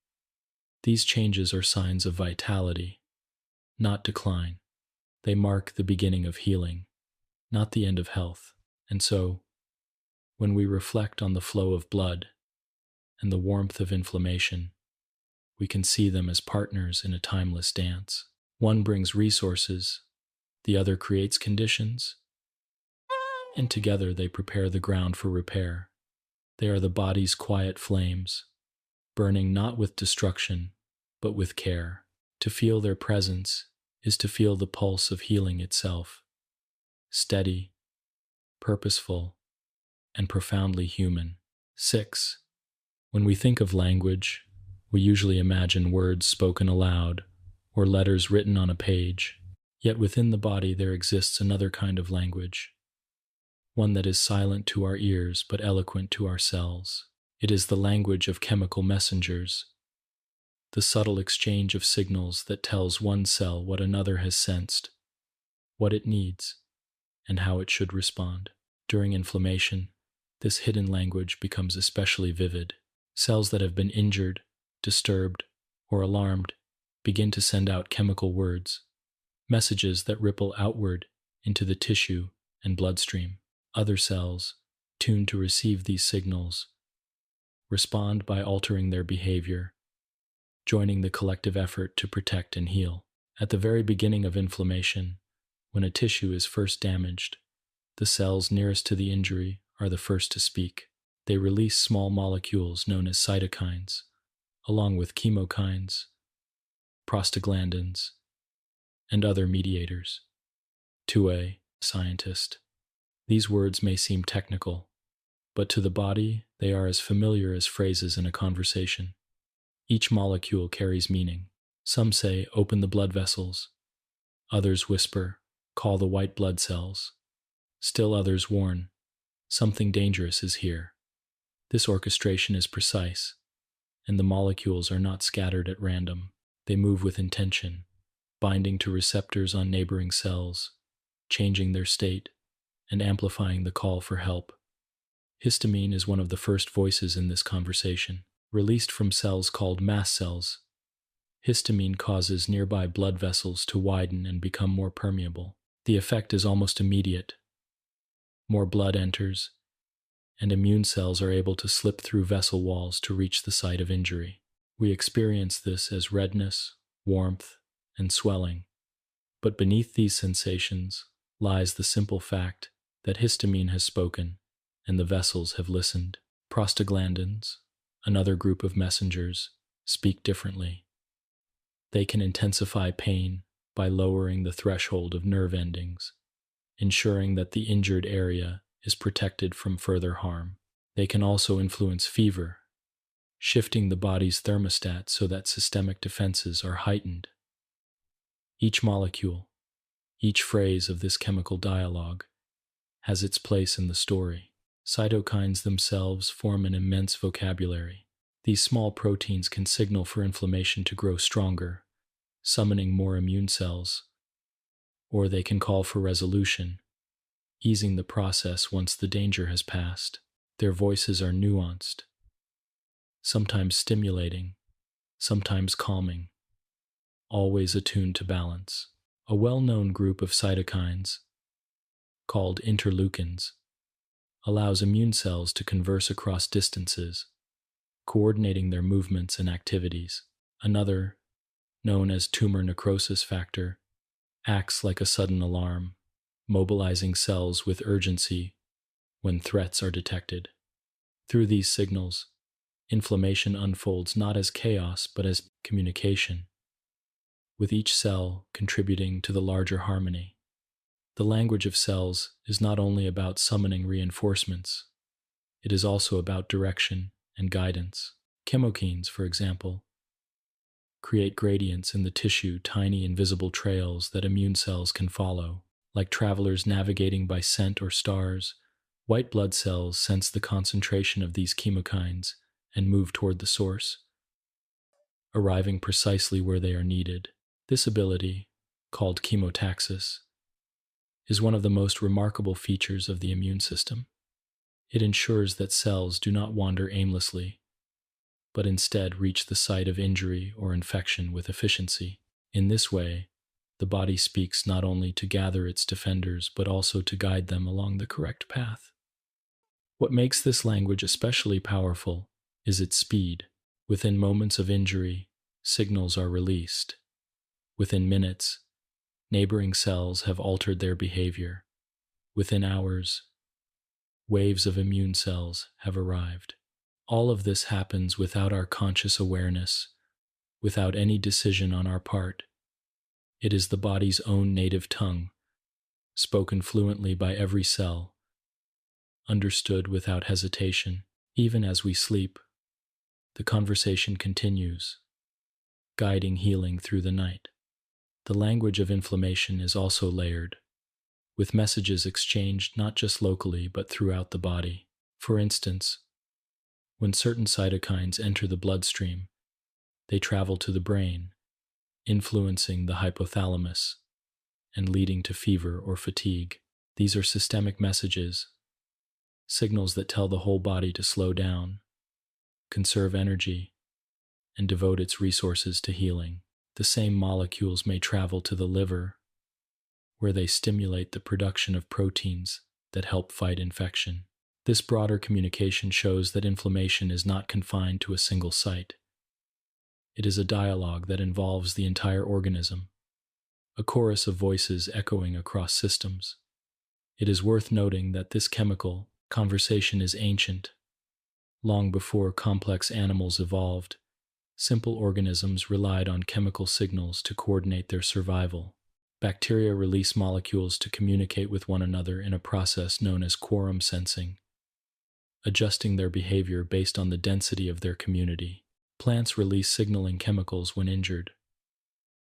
these changes are signs of vitality, not decline. They mark the beginning of healing, not the end of health. And so, when we reflect on the flow of blood and the warmth of inflammation, we can see them as partners in a timeless dance. One brings resources, the other creates conditions, and together they prepare the ground for repair. They are the body's quiet flames, burning not with destruction, but with care. To feel their presence is to feel the pulse of healing itself, steady, purposeful, and profoundly human. 6. When we think of language, we usually imagine words spoken aloud or letters written on a page. Yet within the body there exists another kind of language, one that is silent to our ears but eloquent to our cells. It is the language of chemical messengers, the subtle exchange of signals that tells one cell what another has sensed, what it needs, and how it should respond. During inflammation, this hidden language becomes especially vivid. Cells that have been injured, disturbed, or alarmed begin to send out chemical words, messages that ripple outward into the tissue and bloodstream. Other cells, tuned to receive these signals, respond by altering their behavior, joining the collective effort to protect and heal. At the very beginning of inflammation, when a tissue is first damaged, the cells nearest to the injury are the first to speak. They release small molecules known as cytokines, along with chemokines, prostaglandins, and other mediators. To a scientist, these words may seem technical, but to the body, they are as familiar as phrases in a conversation. Each molecule carries meaning. Some say, open the blood vessels. Others whisper, call the white blood cells. Still others warn, something dangerous is here. This orchestration is precise, and the molecules are not scattered at random. They move with intention, binding to receptors on neighboring cells, changing their state, and amplifying the call for help. Histamine is one of the first voices in this conversation. Released from cells called mast cells, histamine causes nearby blood vessels to widen and become more permeable. The effect is almost immediate. More blood enters, and immune cells are able to slip through vessel walls to reach the site of injury. We experience this as redness, warmth, and swelling. But beneath these sensations lies the simple fact that histamine has spoken and the vessels have listened. Prostaglandins, another group of messengers, speak differently. They can intensify pain by lowering the threshold of nerve endings, ensuring that the injured area is protected from further harm. They can also influence fever, shifting the body's thermostat so that systemic defenses are heightened. Each molecule, each phrase of this chemical dialogue has its place in the story. Cytokines themselves form an immense vocabulary. These small proteins can signal for inflammation to grow stronger, summoning more immune cells, or they can call for resolution, easing the process once the danger has passed. Their voices are nuanced, sometimes stimulating, sometimes calming, always attuned to balance. A well-known group of cytokines, called interleukins, allows immune cells to converse across distances, coordinating their movements and activities. Another, known as tumor necrosis factor, acts like a sudden alarm, mobilizing cells with urgency when threats are detected. Through these signals, inflammation unfolds not as chaos but as communication, with each cell contributing to the larger harmony. The language of cells is not only about summoning reinforcements, it is also about direction and guidance. Chemokines, for example, create gradients in the tissue, tiny invisible trails that immune cells can follow. Like travelers navigating by scent or stars, white blood cells sense the concentration of these chemokines and move toward the source, arriving precisely where they are needed. This ability, called chemotaxis, is one of the most remarkable features of the immune system. It ensures that cells do not wander aimlessly, but instead reach the site of injury or infection with efficiency. In this way, the body speaks not only to gather its defenders, but also to guide them along the correct path. What makes this language especially powerful is its speed. Within moments of injury, signals are released. Within minutes, neighboring cells have altered their behavior. Within hours, waves of immune cells have arrived. All of this happens without our conscious awareness, without any decision on our part. It is the body's own native tongue, spoken fluently by every cell, understood without hesitation. Even as we sleep, the conversation continues, guiding healing through the night. The language of inflammation is also layered, with messages exchanged not just locally but throughout the body. For instance, when certain cytokines enter the bloodstream, they travel to the brain, influencing the hypothalamus and leading to fever or fatigue. These are systemic messages, signals that tell the whole body to slow down, conserve energy, and devote its resources to healing. The same molecules may travel to the liver, where they stimulate the production of proteins that help fight infection. This broader communication shows that inflammation is not confined to a single site. It is a dialogue that involves the entire organism, a chorus of voices echoing across systems. It is worth noting that this chemical conversation is ancient. Long before complex animals evolved, simple organisms relied on chemical signals to coordinate their survival. Bacteria release molecules to communicate with one another in a process known as quorum sensing. adjusting their behavior based on the density of their community. Plants release signaling chemicals when injured,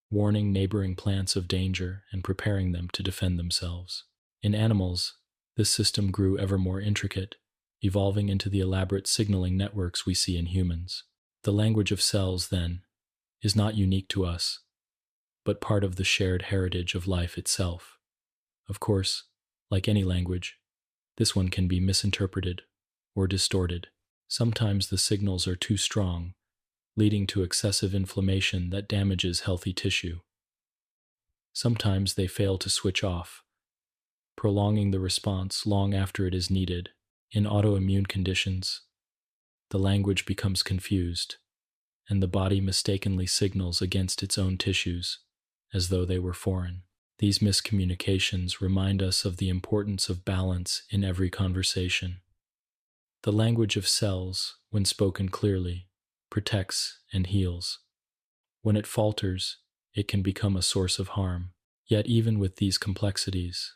warning neighboring plants of danger and preparing them to defend themselves. In animals, this system grew ever more intricate, evolving into the elaborate signaling networks we see in humans. The language of cells, then, is not unique to us, but part of the shared heritage of life itself. Of course, like any language, this one can be misinterpreted or distorted. Sometimes the signals are too strong, leading to excessive inflammation that damages healthy tissue. Sometimes they fail to switch off, prolonging the response long after it is needed. In autoimmune conditions, the language becomes confused, and the body mistakenly signals against its own tissues, as though they were foreign. These miscommunications remind us of the importance of balance in every conversation. The language of cells, when spoken clearly, protects and heals. When it falters, it can become a source of harm. Yet even with these complexities,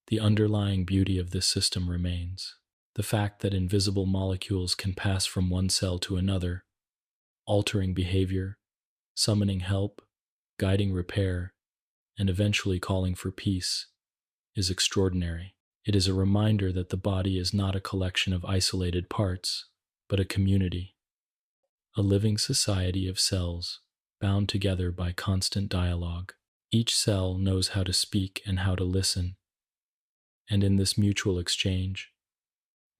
the underlying beauty of this system remains. The fact that invisible molecules can pass from one cell to another, altering behavior, summoning help, guiding repair, and eventually calling for peace, is extraordinary. It is a reminder that the body is not a collection of isolated parts, but a community, a living society of cells, bound together by constant dialogue. Each cell knows how to speak and how to listen, and in this mutual exchange,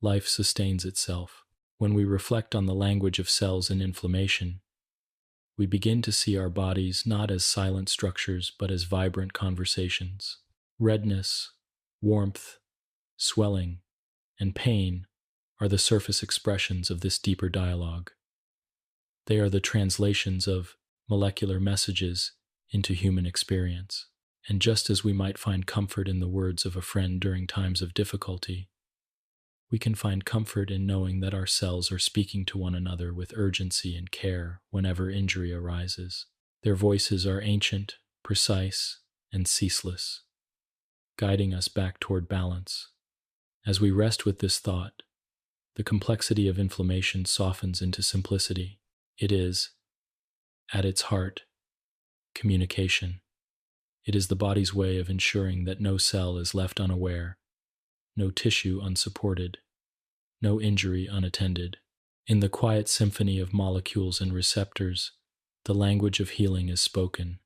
life sustains itself. When we reflect on the language of cells and inflammation, we begin to see our bodies not as silent structures but as vibrant conversations. Redness, warmth, swelling, and pain are the surface expressions of this deeper dialogue. They are the translations of molecular messages into human experience. And just as we might find comfort in the words of a friend during times of difficulty, we can find comfort in knowing that our cells are speaking to one another with urgency and care whenever injury arises. Their voices are ancient, precise, and ceaseless, guiding us back toward balance. As we rest with this thought, the complexity of inflammation softens into simplicity. It is, at its heart, communication. It is the body's way of ensuring that no cell is left unaware, no tissue unsupported, no injury unattended. In the quiet symphony of molecules and receptors, the language of healing is spoken,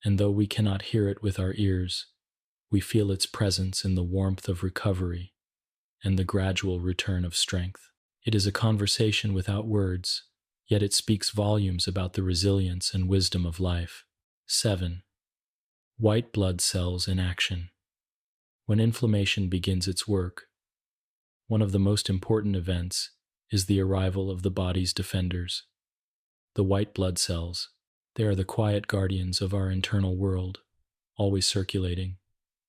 and though we cannot hear it with our ears, we feel its presence in the warmth of recovery and the gradual return of strength. It is a conversation without words, yet it speaks volumes about the resilience and wisdom of life. 7. White blood cells in action. When inflammation begins its work, one of the most important events is the arrival of the body's defenders. The white blood cells, they are the quiet guardians of our internal world, always circulating,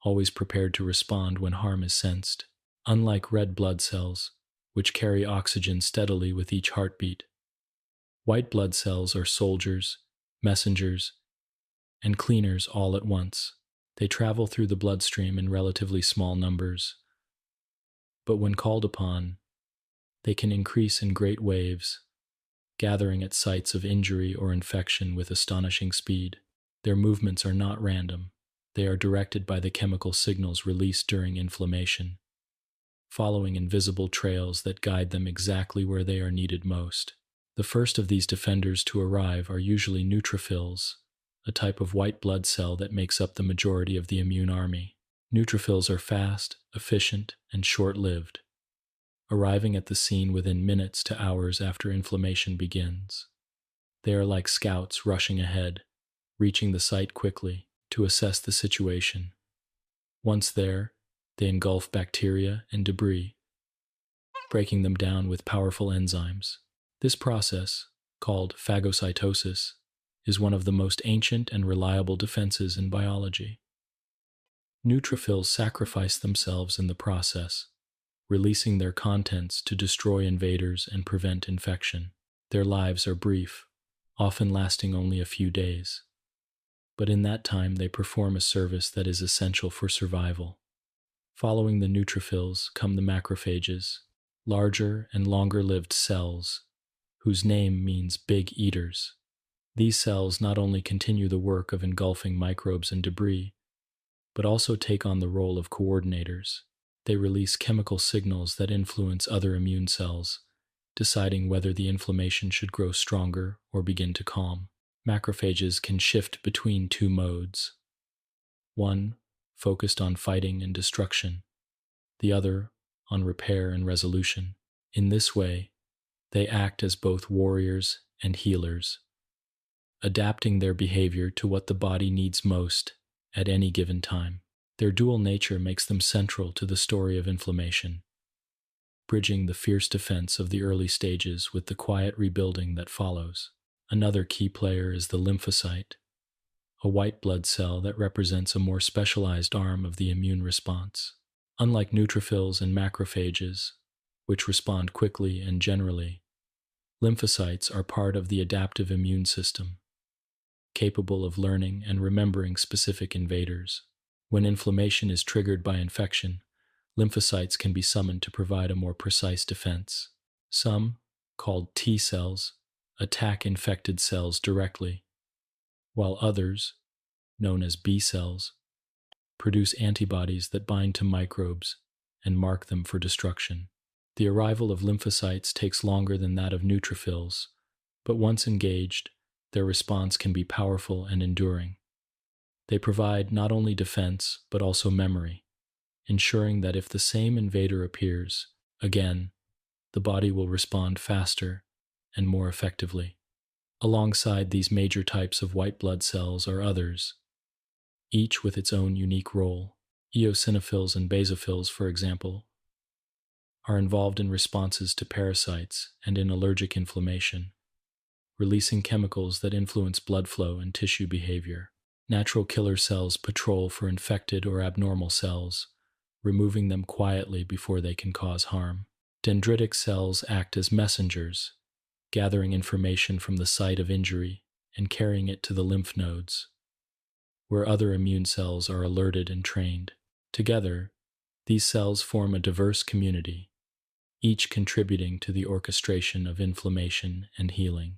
always prepared to respond when harm is sensed. Unlike red blood cells, which carry oxygen steadily with each heartbeat, white blood cells are soldiers, messengers, and cleaners all at once. They travel through the bloodstream in relatively small numbers, but when called upon, they can increase in great waves, gathering at sites of injury or infection with astonishing speed. Their movements are not random. They are directed by the chemical signals released during inflammation, following invisible trails that guide them exactly where they are needed most. The first of these defenders to arrive are usually neutrophils, a type of white blood cell that makes up the majority of the immune army. Neutrophils are fast, efficient, and short-lived, arriving at the scene within minutes to hours after inflammation begins. They are like scouts rushing ahead, reaching the site quickly to assess the situation. Once there, they engulf bacteria and debris, breaking them down with powerful enzymes. This process, called phagocytosis, is one of the most ancient and reliable defenses in biology. Neutrophils sacrifice themselves in the process, releasing their contents to destroy invaders and prevent infection. Their lives are brief, often lasting only a few days. But in that time they perform a service that is essential for survival. Following the neutrophils come the macrophages. larger and longer-lived cells, whose name means big eaters. These cells not only continue the work of engulfing microbes and debris, but also take on the role of coordinators. They release chemical signals that influence other immune cells, deciding whether the inflammation should grow stronger or begin to calm. Macrophages can shift between two modes: one focused on fighting and destruction, the other on repair and resolution. In this way, they act as both warriors and healers, adapting their behavior to what the body needs most at any given time. Their dual nature makes them central to the story of inflammation, bridging the fierce defense of the early stages with the quiet rebuilding that follows. Another key player is the lymphocyte, a white blood cell that represents a more specialized arm of the immune response. Unlike neutrophils and macrophages, which respond quickly and generally, lymphocytes are part of the adaptive immune system, capable of learning and remembering specific invaders. When inflammation is triggered by infection, lymphocytes can be summoned to provide a more precise defense. Some, called T cells, attack infected cells directly, while others, known as B cells, produce antibodies that bind to microbes and mark them for destruction. The arrival of lymphocytes takes longer than that of neutrophils, but once engaged, their response can be powerful and enduring. They provide not only defense, but also memory, ensuring that if the same invader appears again, the body will respond faster and more effectively. Alongside these major types of white blood cells are others, each with its own unique role. Eosinophils and basophils, for example, are involved in responses to parasites and in allergic inflammation, releasing chemicals that influence blood flow and tissue behavior. Natural killer cells patrol for infected or abnormal cells, removing them quietly before they can cause harm. Dendritic cells act as messengers, gathering information from the site of injury and carrying it to the lymph nodes, where other immune cells are alerted and trained. Together, these cells form a diverse community, each contributing to the orchestration of inflammation and healing.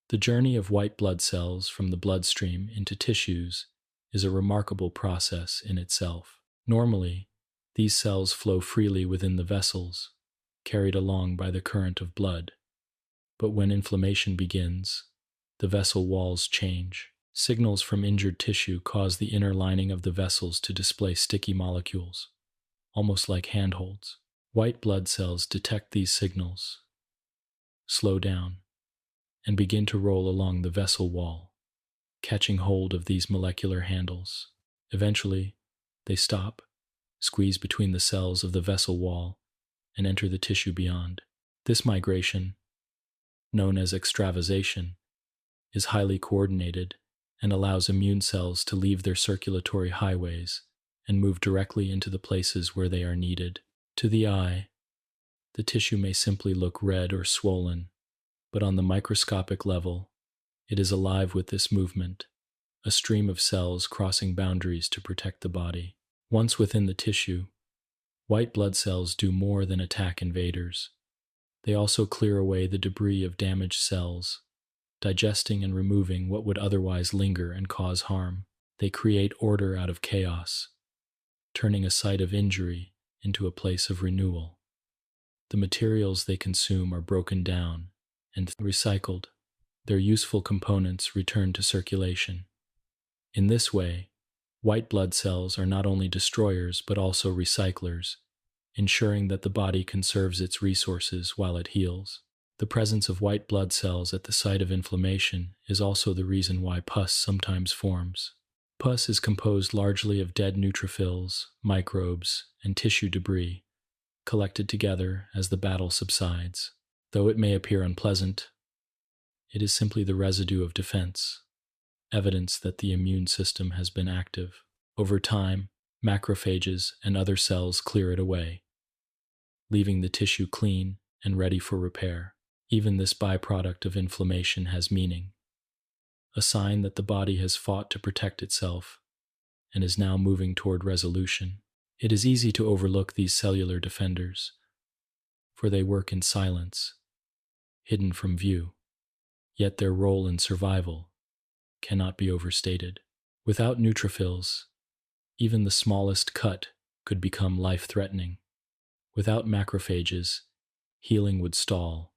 The journey of white blood cells from the bloodstream into tissues is a remarkable process in itself. Normally, these cells flow freely within the vessels, carried along by the current of blood. But when inflammation begins, the vessel walls change. Signals from injured tissue cause the inner lining of the vessels to display sticky molecules, almost like handholds. White blood cells detect these signals, slow down, and begin to roll along the vessel wall, catching hold of these molecular handles. Eventually, they stop, squeeze between the cells of the vessel wall, and enter the tissue beyond. This migration, known as extravasation, is highly coordinated and allows immune cells to leave their circulatory highways and move directly into the places where they are needed. To the eye, the tissue may simply look red or swollen, but on the microscopic level, it is alive with this movement, a stream of cells crossing boundaries to protect the body. Once within the tissue, white blood cells do more than attack invaders. They also clear away the debris of damaged cells, digesting and removing what would otherwise linger and cause harm. They create order out of chaos, turning a site of injury into a place of renewal. The materials they consume are broken down and recycled. Their useful components return to circulation. In this way, white blood cells are not only destroyers but also recyclers, ensuring that the body conserves its resources while it heals. The presence of white blood cells at the site of inflammation is also the reason why pus sometimes forms. Pus is composed largely of dead neutrophils, microbes, and tissue debris, collected together as the battle subsides. Though it may appear unpleasant, it is simply the residue of defense, evidence that the immune system has been active. Over time, macrophages and other cells clear it away, leaving the tissue clean and ready for repair. Even this byproduct of inflammation has meaning, a sign that the body has fought to protect itself and is now moving toward resolution. It is easy to overlook these cellular defenders, for they work in silence, hidden from view. Yet their role in survival cannot be overstated. Without neutrophils, even the smallest cut could become life-threatening. Without macrophages, healing would stall,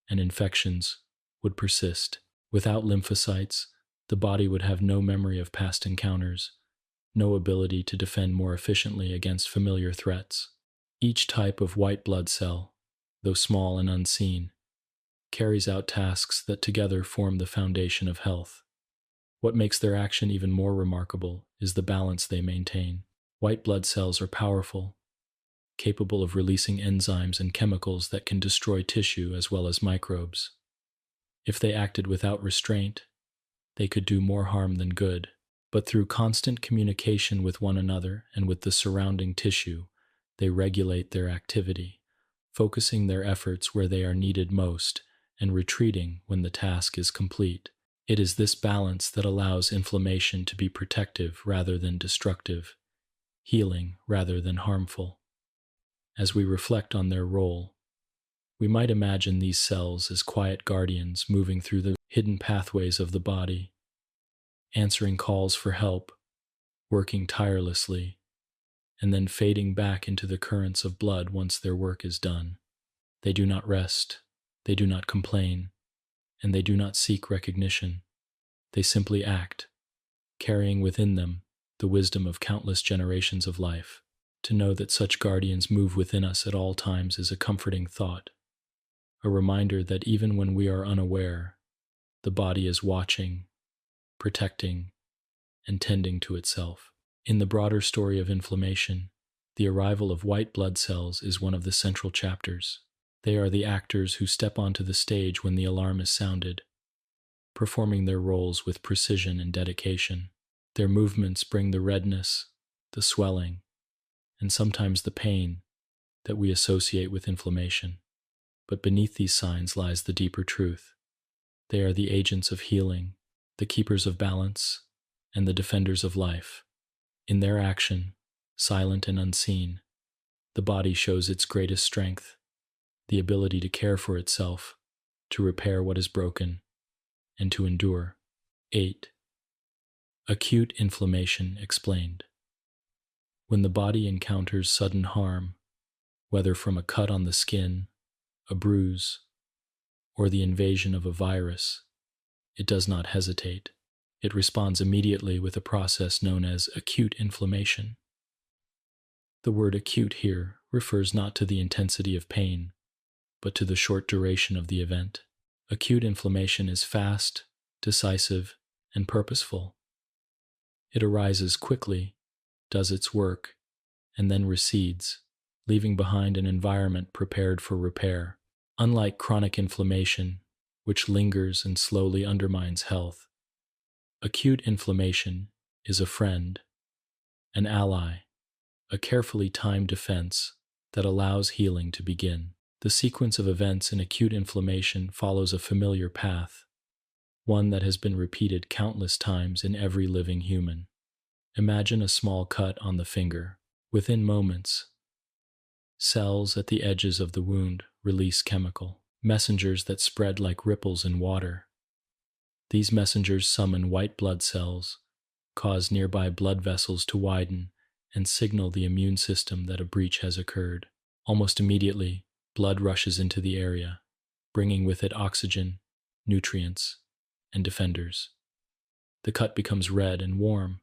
and infections would persist. Without lymphocytes, the body would have no memory of past encounters, no ability to defend more efficiently against familiar threats. Each type of white blood cell, though small and unseen, carries out tasks that together form the foundation of health. What makes their action even more remarkable is the balance they maintain. White blood cells are powerful, capable of releasing enzymes and chemicals that can destroy tissue as well as microbes. If they acted without restraint, they could do more harm than good. But through constant communication with one another and with the surrounding tissue, they regulate their activity, focusing their efforts where they are needed most and retreating when the task is complete. It is this balance that allows inflammation to be protective rather than destructive, healing rather than harmful. As we reflect on their role, we might imagine these cells as quiet guardians moving through the hidden pathways of the body, answering calls for help, working tirelessly, and then fading back into the currents of blood once their work is done. They do not rest, they do not complain, and they do not seek recognition. They simply act, carrying within them the wisdom of countless generations of life. To know that such guardians move within us at all times is a comforting thought, a reminder that even when we are unaware, the body is watching, protecting, and tending to itself. In the broader story of inflammation, the arrival of white blood cells is one of the central chapters. They are the actors who step onto the stage when the alarm is sounded, performing their roles with precision and dedication. Their movements bring the redness, the swelling, and sometimes the pain that we associate with inflammation. But beneath these signs lies the deeper truth. They are the agents of healing, the keepers of balance, and the defenders of life. In their action, silent and unseen, the body shows its greatest strength, the ability to care for itself, to repair what is broken, and to endure. 8. Acute inflammation explained. When the body encounters sudden harm, whether from a cut on the skin, a bruise, or the invasion of a virus, it does not hesitate. It responds immediately with a process known as acute inflammation. The word acute here refers not to the intensity of pain, but to the short duration of the event. Acute inflammation is fast, decisive, and purposeful. It arises quickly, does its work, and then recedes, leaving behind an environment prepared for repair. Unlike chronic inflammation, which lingers and slowly undermines health, acute inflammation is a friend, an ally, a carefully timed defense that allows healing to begin. The sequence of events in acute inflammation follows a familiar path, one that has been repeated countless times in every living human. Imagine a small cut on the finger. Within moments, cells at the edges of the wound release chemical messengers that spread like ripples in water. These messengers summon white blood cells, cause nearby blood vessels to widen, and signal the immune system that a breach has occurred. Almost immediately, blood rushes into the area, bringing with it oxygen, nutrients, and defenders. The cut becomes red and warm,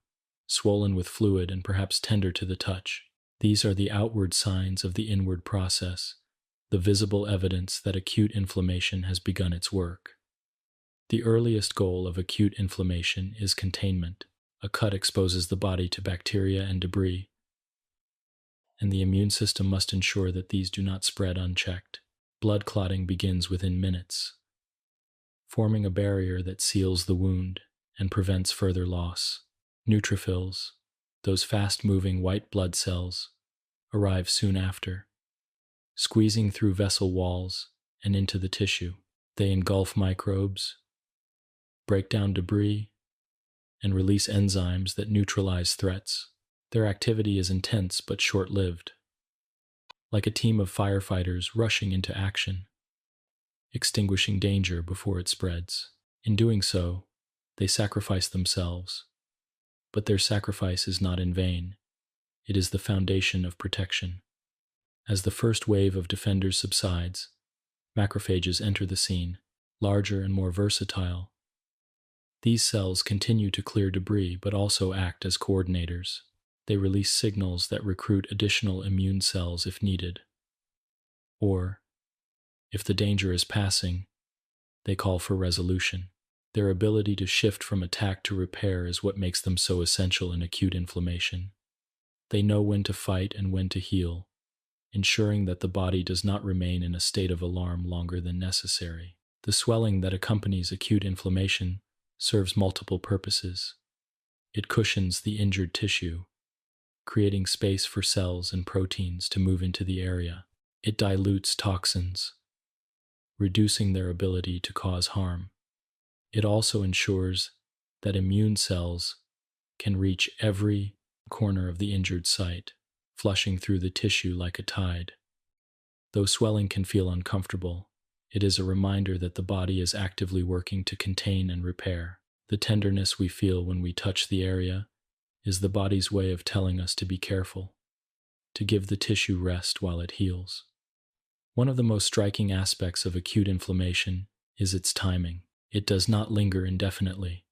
swollen with fluid and perhaps tender to the touch. These are the outward signs of the inward process, the visible evidence that acute inflammation has begun its work. The earliest goal of acute inflammation is containment. A cut exposes the body to bacteria and debris, and the immune system must ensure that these do not spread unchecked. Blood clotting begins within minutes, forming a barrier that seals the wound and prevents further loss. Neutrophils, those fast-moving white blood cells, arrive soon after, squeezing through vessel walls and into the tissue. They engulf microbes, break down debris, and release enzymes that neutralize threats. Their activity is intense but short-lived. like a team of firefighters rushing into action, extinguishing danger before it spreads. In doing so, they sacrifice themselves, but their sacrifice is not in vain. It is the foundation of protection. As the first wave of defenders subsides, macrophages enter the scene, larger and more versatile. These cells continue to clear debris but also act as coordinators. They release signals that recruit additional immune cells if needed. Or, if the danger is passing, they call for resolution. Their ability to shift from attack to repair is what makes them so essential in acute inflammation. They know when to fight and when to heal, ensuring that the body does not remain in a state of alarm longer than necessary. The swelling that accompanies acute inflammation serves multiple purposes. It cushions the injured tissue, creating space for cells and proteins to move into the area. It dilutes toxins, reducing their ability to cause harm. It also ensures that immune cells can reach every corner of the injured site, flushing through the tissue like a tide. Though swelling can feel uncomfortable, it is a reminder that the body is actively working to contain and repair. The tenderness we feel when we touch the area is the body's way of telling us to be careful, to give the tissue rest while it heals. One of the most striking aspects of acute inflammation is its timing. It does not linger indefinitely.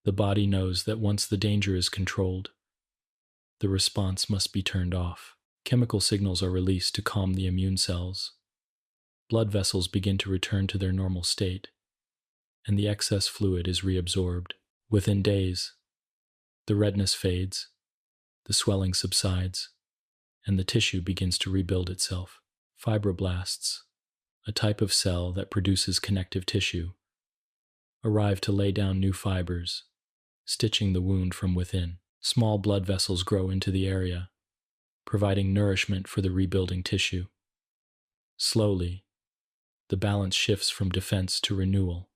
The body knows that once the danger is controlled, the response must be turned off. Chemical signals are released to calm the immune cells. Blood vessels begin to return to their normal state, and the excess fluid is reabsorbed. Within days, the redness fades, the swelling subsides, and the tissue begins to rebuild itself. Fibroblasts, a type of cell that produces connective tissue, arrive to lay down new fibers, stitching the wound from within. Small blood vessels grow into the area, providing nourishment for the rebuilding tissue. Slowly, the balance shifts from defense to renewal.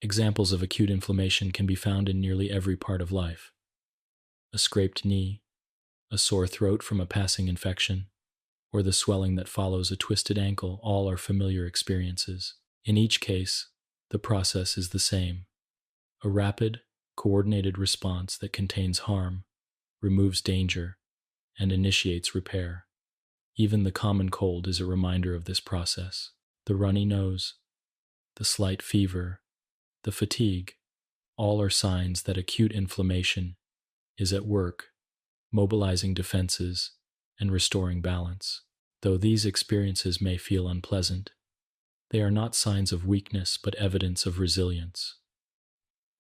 Examples of acute inflammation can be found in nearly every part of life. A scraped knee, a sore throat from a passing infection, or the swelling that follows a twisted ankle, all are familiar experiences. In each case, the process is the same: a rapid, coordinated response that contains harm, removes danger, and initiates repair. Even the common cold is a reminder of this process. The runny nose, the slight fever, the fatigue, all are signs that acute inflammation is at work, mobilizing defenses and restoring balance. Though these experiences may feel unpleasant, they are not signs of weakness but evidence of resilience.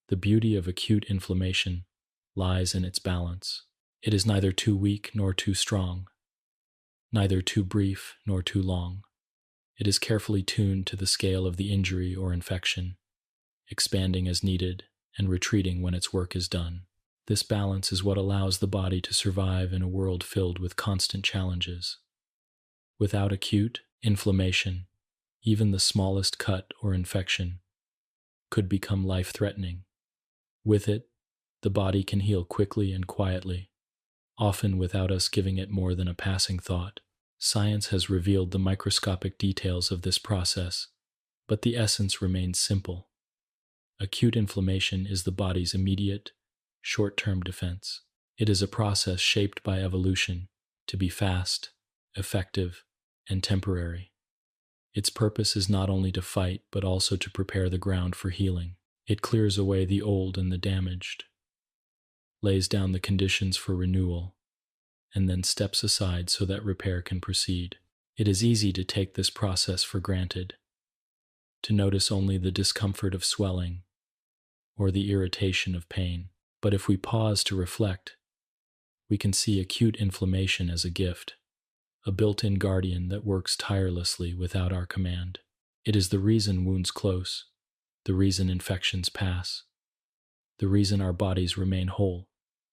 The beauty of acute inflammation lies in its balance. It is neither too weak nor too strong, neither too brief nor too long. It is carefully tuned to the scale of the injury or infection, expanding as needed and retreating when its work is done. This balance is what allows the body to survive in a world filled with constant challenges. Without acute inflammation, even the smallest cut or infection could become life-threatening. With it, the body can heal quickly and quietly, often without us giving it more than a passing thought. Science has revealed the microscopic details of this process, but the essence remains simple. Acute inflammation is the body's immediate, short-term defense. It is a process shaped by evolution to be fast, effective, and temporary. Its purpose is not only to fight, but also to prepare the ground for healing. It clears away the old and the damaged, lays down the conditions for renewal, and then steps aside so that repair can proceed. It is easy to take this process for granted, to notice only the discomfort of swelling or the irritation of pain. But if we pause to reflect, we can see acute inflammation as a gift, a built-in guardian that works tirelessly without our command. It is the reason wounds close, the reason infections pass, the reason our bodies remain whole,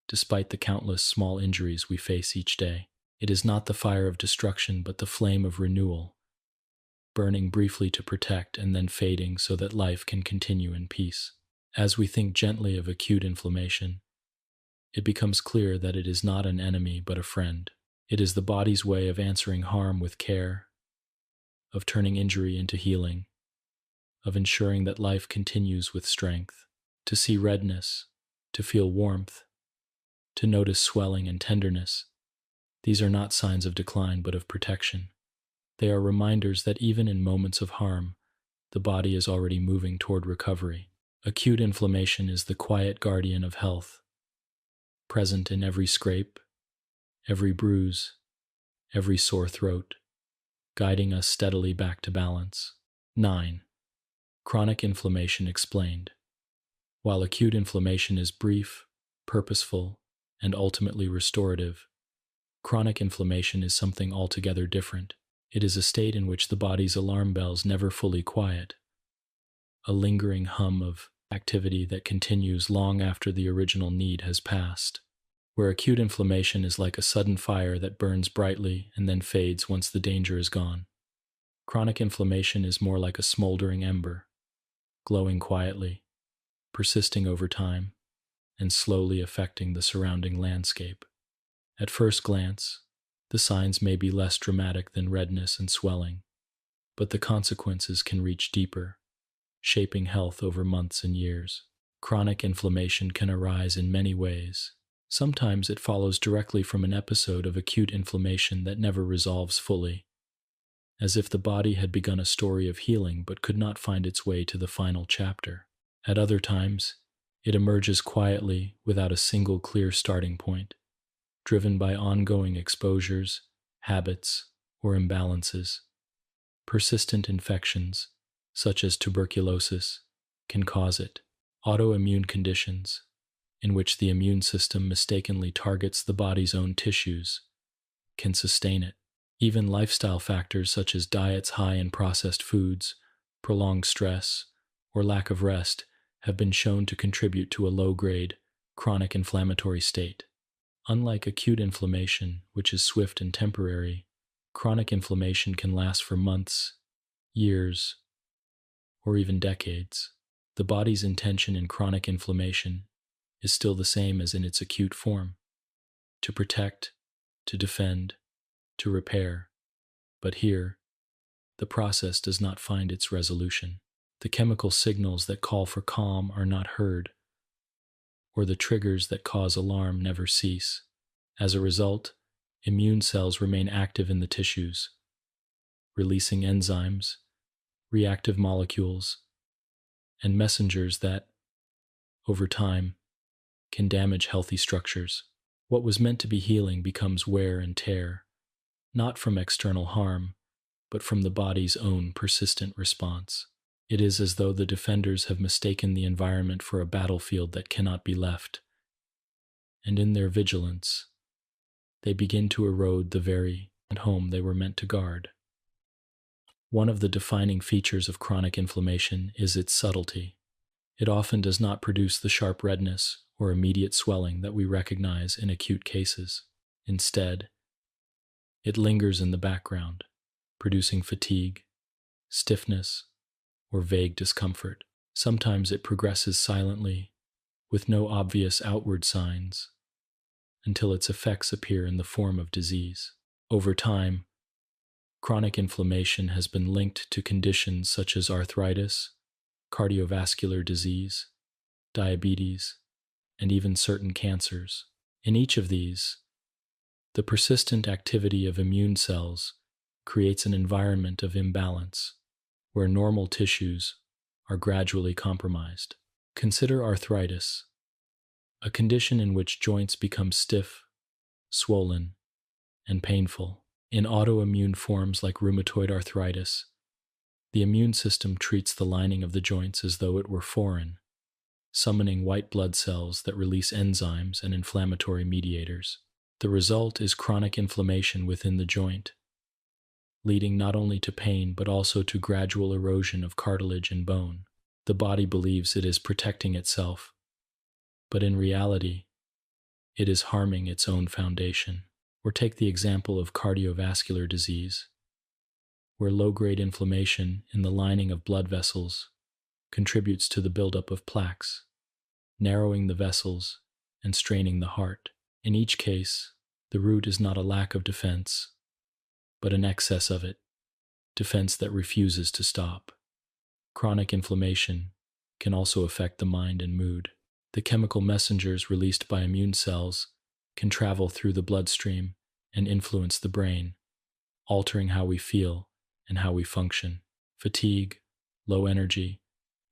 despite the countless small injuries we face each day. It is not the fire of destruction, but the flame of renewal, burning briefly to protect and then fading so that life can continue in peace. As we think gently of acute inflammation, it becomes clear that it is not an enemy but a friend. It is the body's way of answering harm with care, of turning injury into healing, of ensuring that life continues with strength. To see redness, to feel warmth, to notice swelling and tenderness, these are not signs of decline but of protection. They are reminders that even in moments of harm, the body is already moving toward recovery. Acute inflammation is the quiet guardian of health, present in every scrape, every bruise, every sore throat, guiding us steadily back to balance. 9. Chronic inflammation explained. While acute inflammation is brief, purposeful, and ultimately restorative, chronic inflammation is something altogether different. It is a state in which the body's alarm bells never fully quiet, a lingering hum of activity that continues long after the original need has passed. Where acute inflammation is like a sudden fire that burns brightly and then fades once the danger is gone, chronic inflammation is more like a smoldering ember, glowing quietly, persisting over time, and slowly affecting the surrounding landscape. At first glance, the signs may be less dramatic than redness and swelling, but the consequences can reach deeper, shaping health over months and years. Chronic inflammation can arise in many ways. Sometimes it follows directly from an episode of acute inflammation that never resolves fully, as if the body had begun a story of healing but could not find its way to the final chapter. At other times, it emerges quietly without a single clear starting point, driven by ongoing exposures, habits, or imbalances. Persistent infections, such as tuberculosis, can cause it. Autoimmune conditions, in which the immune system mistakenly targets the body's own tissues, can sustain it. Even lifestyle factors such as diets high in processed foods, prolonged stress, or lack of rest have been shown to contribute to a low-grade, chronic inflammatory state. Unlike acute inflammation, which is swift and temporary, chronic inflammation can last for months, years, or even decades. The body's intention in chronic inflammation is still the same as in its acute form: to protect, to defend, to repair. But here, the process does not find its resolution. The chemical signals that call for calm are not heard, or the triggers that cause alarm never cease. As a result, immune cells remain active in the tissues, releasing enzymes, reactive molecules, and messengers that, over time, can damage healthy structures. What was meant to be healing becomes wear and tear, not from external harm, but from the body's own persistent response. It is as though the defenders have mistaken the environment for a battlefield that cannot be left, and in their vigilance, they begin to erode the very home they were meant to guard. One of the defining features of chronic inflammation is its subtlety. It often does not produce the sharp redness or immediate swelling that we recognize in acute cases. Instead, it lingers in the background, producing fatigue, stiffness, or vague discomfort. Sometimes it progresses silently, with no obvious outward signs, until its effects appear in the form of disease. Over time, chronic inflammation has been linked to conditions such as arthritis, cardiovascular disease, diabetes, and even certain cancers. In each of these, the persistent activity of immune cells creates an environment of imbalance where normal tissues are gradually compromised. Consider arthritis, a condition in which joints become stiff, swollen, and painful. In autoimmune forms like rheumatoid arthritis, the immune system treats the lining of the joints as though it were foreign, summoning white blood cells that release enzymes and inflammatory mediators. The result is chronic inflammation within the joint, leading not only to pain but also to gradual erosion of cartilage and bone. The body believes it is protecting itself, but in reality, it is harming its own foundation. Or take the example of cardiovascular disease, where low-grade inflammation in the lining of blood vessels contributes to the buildup of plaques, narrowing the vessels and straining the heart. In each case, The root is not a lack of defense, but an excess of it, defense that refuses to stop. Chronic inflammation can also affect the mind and mood. The chemical messengers released by immune cells can travel through the bloodstream and influence the brain, altering how we feel and how we function. Fatigue, low energy,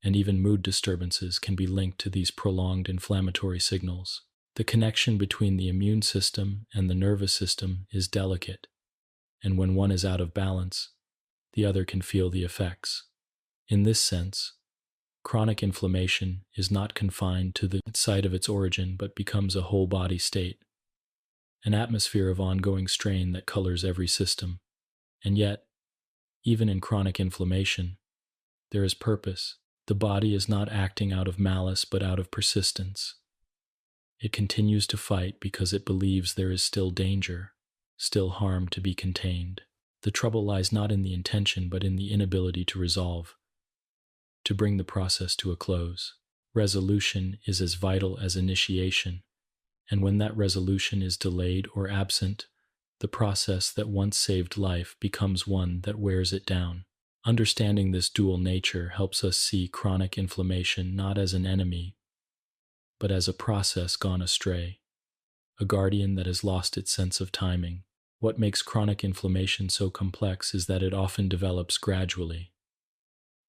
and even mood disturbances can be linked to these prolonged inflammatory signals. The connection between the immune system and the nervous system is delicate, and when one is out of balance, the other can feel the effects. In this sense, chronic inflammation is not confined to the site of its origin but becomes a whole body state, an atmosphere of ongoing strain that colors every system. And yet, even in chronic inflammation, there is purpose. The body is not acting out of malice but out of persistence. It continues to fight because it believes there is still danger, still harm to be contained. The trouble lies not in the intention but in the inability to resolve, to bring the process to a close. Resolution is as vital as initiation, and when that resolution is delayed or absent, the process that once saved life becomes one that wears it down. Understanding this dual nature helps us see chronic inflammation not as an enemy, but as a process gone astray, a guardian that has lost its sense of timing. What makes chronic inflammation so complex is that it often develops gradually.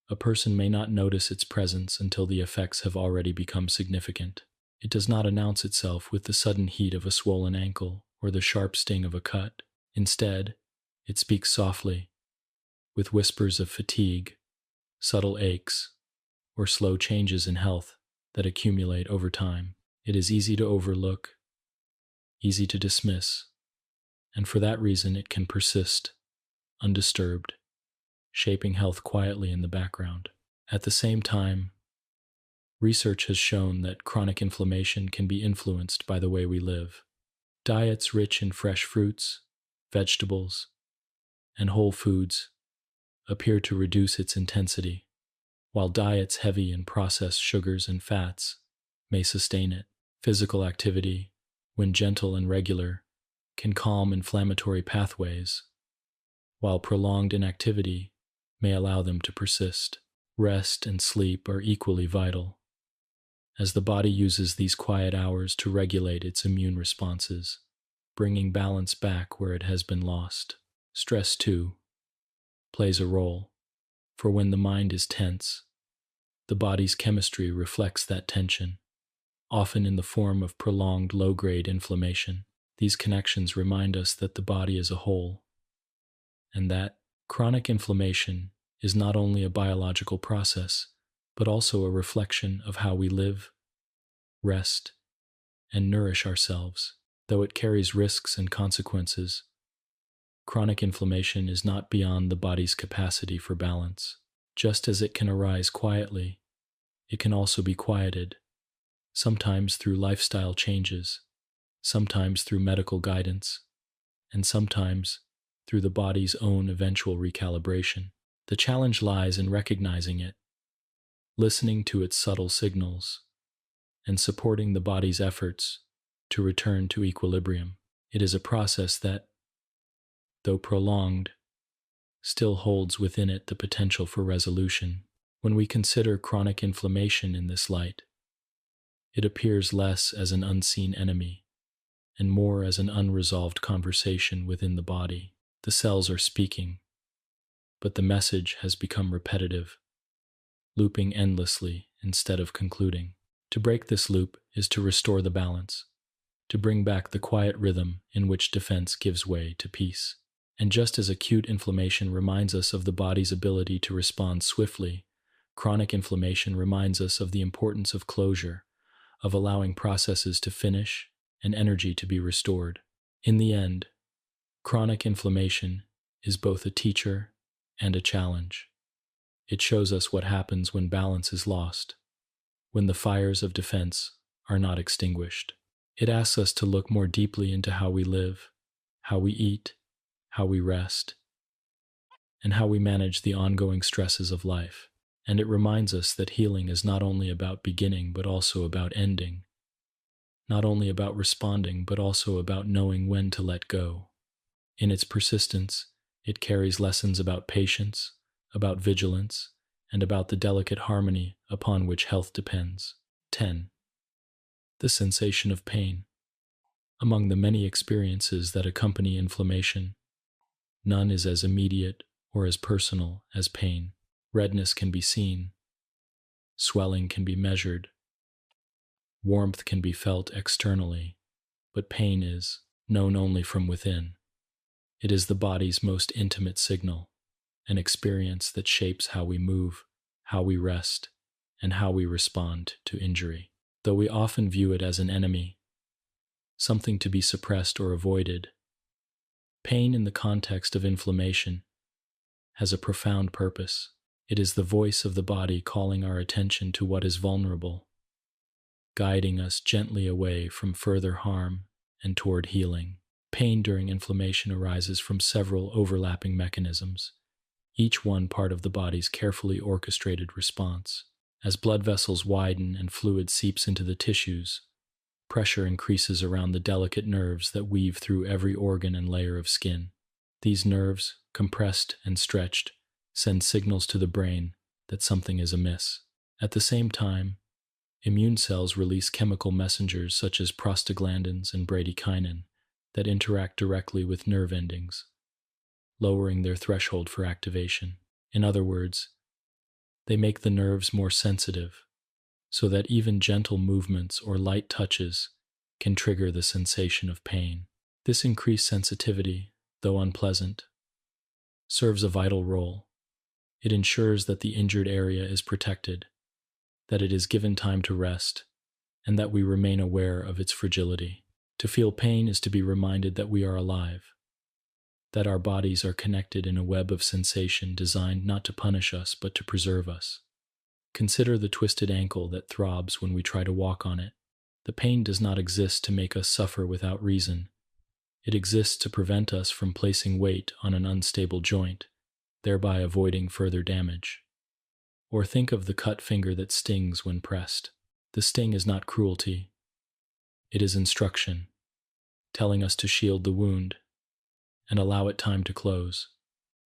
A person may not notice its presence until the effects have already become significant. It does not announce itself with the sudden heat of a swollen ankle or the sharp sting of a cut. Instead, it speaks softly, with whispers of fatigue, subtle aches, or slow changes in health that accumulate over time. It is easy to overlook, easy to dismiss, and for that reason it can persist, undisturbed, shaping health quietly in the background. At the same time, research has shown that chronic inflammation can be influenced by the way we live. Diets rich in fresh fruits, vegetables, and whole foods appear to reduce its intensity, while diets heavy in processed sugars and fats may sustain it. Physical activity, when gentle and regular, can calm inflammatory pathways, while prolonged inactivity may allow them to persist. Rest and sleep are equally vital, as the body uses these quiet hours to regulate its immune responses, bringing balance back where it has been lost. Stress, too, plays a role, for when the mind is tense, the body's chemistry reflects that tension, often in the form of prolonged low-grade inflammation. These connections remind us that the body is a whole, and that chronic inflammation is not only a biological process, but also a reflection of how we live, rest, and nourish ourselves. Though it carries risks and consequences, chronic inflammation is not beyond the body's capacity for balance. Just as it can arise quietly, it can also be quieted, sometimes through lifestyle changes, sometimes through medical guidance, and sometimes through the body's own eventual recalibration. The challenge lies in recognizing it, listening to its subtle signals, and supporting the body's efforts to return to equilibrium. It is a process that, though prolonged, still holds within it the potential for resolution. When we consider chronic inflammation in this light, it appears less as an unseen enemy and more as an unresolved conversation within the body. The cells are speaking, but the message has become repetitive, looping endlessly instead of concluding. To break this loop is to restore the balance, to bring back the quiet rhythm in which defense gives way to peace. And just as acute inflammation reminds us of the body's ability to respond swiftly, chronic inflammation reminds us of the importance of closure, of allowing processes to finish and energy to be restored. In the end, chronic inflammation is both a teacher and a challenge. It shows us what happens when balance is lost, when the fires of defense are not extinguished. It asks us to look more deeply into how we live, how we eat, how we rest, and how we manage the ongoing stresses of life. And it reminds us that healing is not only about beginning but also about ending, not only about responding, but also about knowing when to let go. In its persistence, it carries lessons about patience, about vigilance, and about the delicate harmony upon which health depends. 10. The sensation of pain. Among the many experiences that accompany inflammation, none is as immediate or as personal as pain. Redness can be seen, swelling can be measured, warmth can be felt externally, but pain is known only from within. It is the body's most intimate signal, an experience that shapes how we move, how we rest, and how we respond to injury. Though we often view it as an enemy, something to be suppressed or avoided, pain in the context of inflammation has a profound purpose. It is the voice of the body calling our attention to what is vulnerable, guiding us gently away from further harm and toward healing. Pain during inflammation arises from several overlapping mechanisms, each one part of the body's carefully orchestrated response. As blood vessels widen and fluid seeps into the tissues, pressure increases around the delicate nerves that weave through every organ and layer of skin. These nerves, compressed and stretched, send signals to the brain that something is amiss. At the same time, immune cells release chemical messengers such as prostaglandins and bradykinin that interact directly with nerve endings, lowering their threshold for activation. In other words, they make the nerves more sensitive, so that even gentle movements or light touches can trigger the sensation of pain. This increased sensitivity, though unpleasant, serves a vital role. It ensures that the injured area is protected, that it is given time to rest, and that we remain aware of its fragility. To feel pain is to be reminded that we are alive, that our bodies are connected in a web of sensation designed not to punish us but to preserve us. Consider the twisted ankle that throbs when we try to walk on it. The pain does not exist to make us suffer without reason. It exists to prevent us from placing weight on an unstable joint, thereby avoiding further damage. Or think of the cut finger that stings when pressed. The sting is not cruelty. It is instruction, telling us to shield the wound and allow it time to close.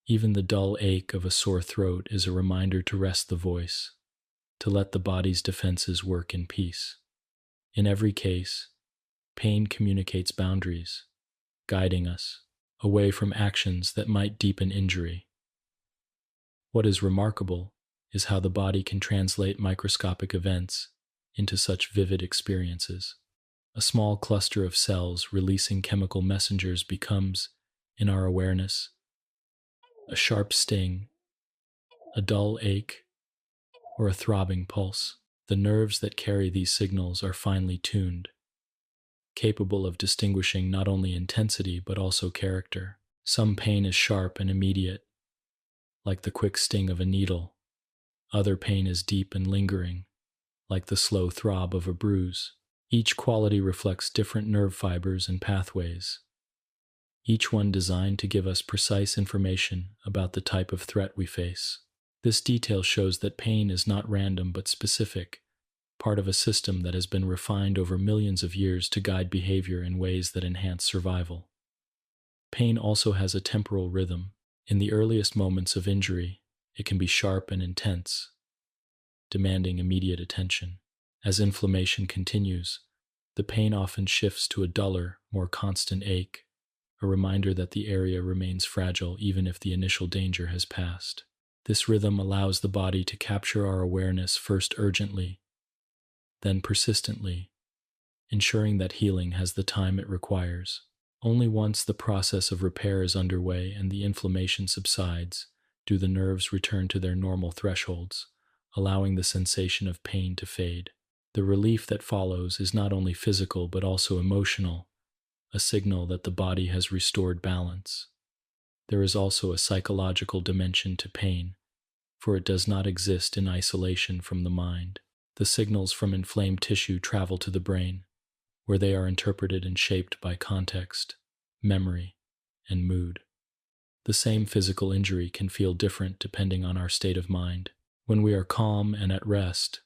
Even the dull ache of a sore throat is a reminder to rest the voice, to let the body's defenses work in peace. In every case, pain communicates boundaries, guiding us away from actions that might deepen injury. What is remarkable is how the body can translate microscopic events into such vivid experiences. A small cluster of cells releasing chemical messengers becomes, in our awareness, a sharp sting, a dull ache, or a throbbing pulse. The nerves that carry these signals are finely tuned, capable of distinguishing not only intensity but also character. Some pain is sharp and immediate, like the quick sting of a needle. Other pain is deep and lingering, like the slow throb of a bruise. Each quality reflects different nerve fibers and pathways, each one designed to give us precise information about the type of threat we face. This detail shows that pain is not random but specific, part of a system that has been refined over millions of years to guide behavior in ways that enhance survival. Pain also has a temporal rhythm. In the earliest moments of injury, it can be sharp and intense, demanding immediate attention. As inflammation continues, the pain often shifts to a duller, more constant ache, a reminder that the area remains fragile even if the initial danger has passed. This rhythm allows the body to capture our awareness first urgently, then persistently, ensuring that healing has the time it requires. Only once the process of repair is underway and the inflammation subsides do the nerves return to their normal thresholds, allowing the sensation of pain to fade. The relief that follows is not only physical but also emotional, a signal that the body has restored balance. There is also a psychological dimension to pain, for it does not exist in isolation from the mind. The signals from inflamed tissue travel to the brain, where they are interpreted and shaped by context, memory, and mood. The same physical injury can feel different depending on our state of mind. When we are calm and at rest,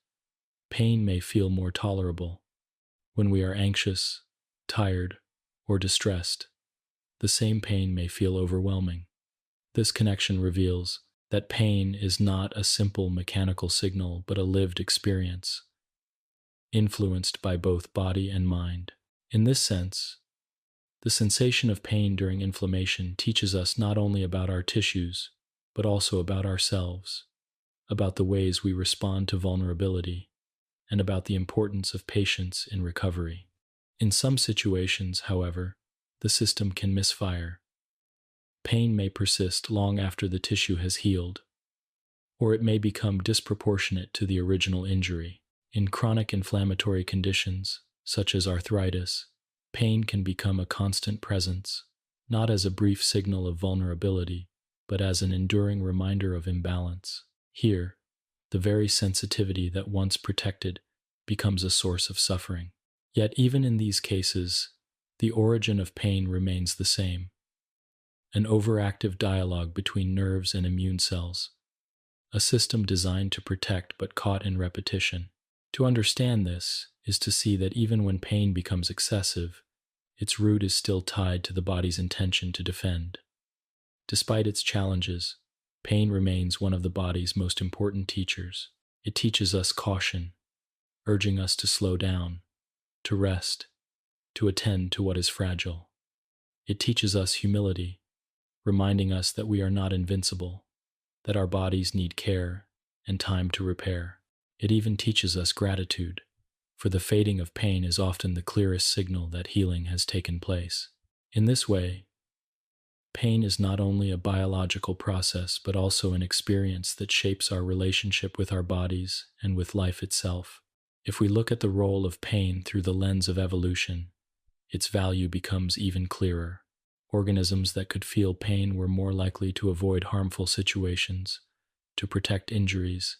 pain may feel more tolerable. When we are anxious, tired, or distressed, the same pain may feel overwhelming. This connection reveals that pain is not a simple mechanical signal but a lived experience, influenced by both body and mind. In this sense, the sensation of pain during inflammation teaches us not only about our tissues, but also about ourselves, about the ways we respond to vulnerability, and about the importance of patience in recovery. In some situations, however, the system can misfire. Pain may persist long after the tissue has healed, or it may become disproportionate to the original injury. In chronic inflammatory conditions, such as arthritis, pain can become a constant presence, not as a brief signal of vulnerability, but as an enduring reminder of imbalance. Here, the very sensitivity that once protected becomes a source of suffering. Yet even in these cases, the origin of pain remains the same: an overactive dialogue between nerves and immune cells, a system designed to protect but caught in repetition. To understand this is to see that even when pain becomes excessive, its root is still tied to the body's intention to defend. Despite its challenges, pain remains one of the body's most important teachers. It teaches us caution, urging us to slow down, to rest, to attend to what is fragile. It teaches us humility, reminding us that we are not invincible, that our bodies need care and time to repair. It even teaches us gratitude, for the fading of pain is often the clearest signal that healing has taken place. In this way, pain is not only a biological process but also an experience that shapes our relationship with our bodies and with life itself. If we look at the role of pain through the lens of evolution, its value becomes even clearer. Organisms that could feel pain were more likely to avoid harmful situations, to protect injuries,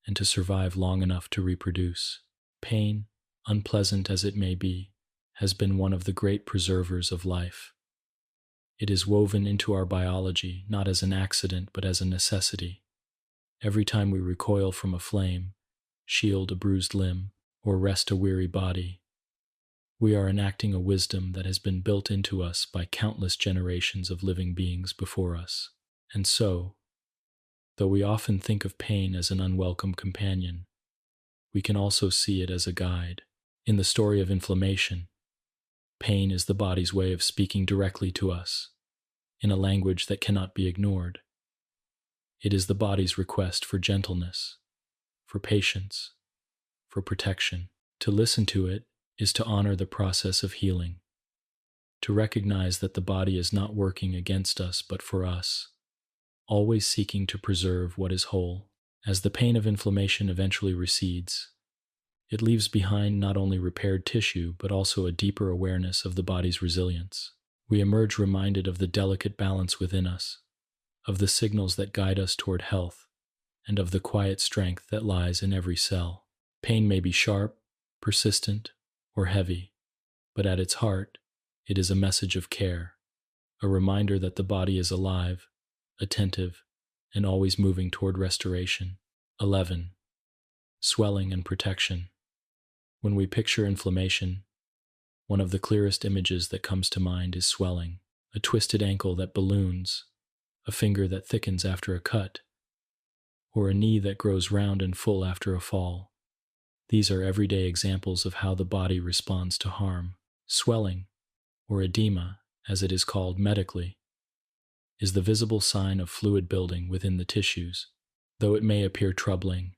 and to survive long enough to reproduce. Pain, unpleasant as it may be, has been one of the great preservers of life. It is woven into our biology not as an accident but as a necessity. Every time we recoil from a flame, shield a bruised limb, or rest a weary body, we are enacting a wisdom that has been built into us by countless generations of living beings before us. And so, though we often think of pain as an unwelcome companion, we can also see it as a guide. In the story of inflammation, pain is the body's way of speaking directly to us, in a language that cannot be ignored. It is the body's request for gentleness, for patience, for protection. To listen to it is to honor the process of healing, to recognize that the body is not working against us but for us, always seeking to preserve what is whole. As the pain of inflammation eventually recedes, it leaves behind not only repaired tissue but also a deeper awareness of the body's resilience. We emerge reminded of the delicate balance within us, of the signals that guide us toward health, and of the quiet strength that lies in every cell. Pain may be sharp, persistent, or heavy, but at its heart, it is a message of care, a reminder that the body is alive, attentive, and always moving toward restoration. 11. Swelling and protection. When we picture inflammation, one of the clearest images that comes to mind is swelling, a twisted ankle that balloons, a finger that thickens after a cut, or a knee that grows round and full after a fall. These are everyday examples of how the body responds to harm. Swelling, or edema, as it is called medically, is the visible sign of fluid building within the tissues. Though it may appear troubling,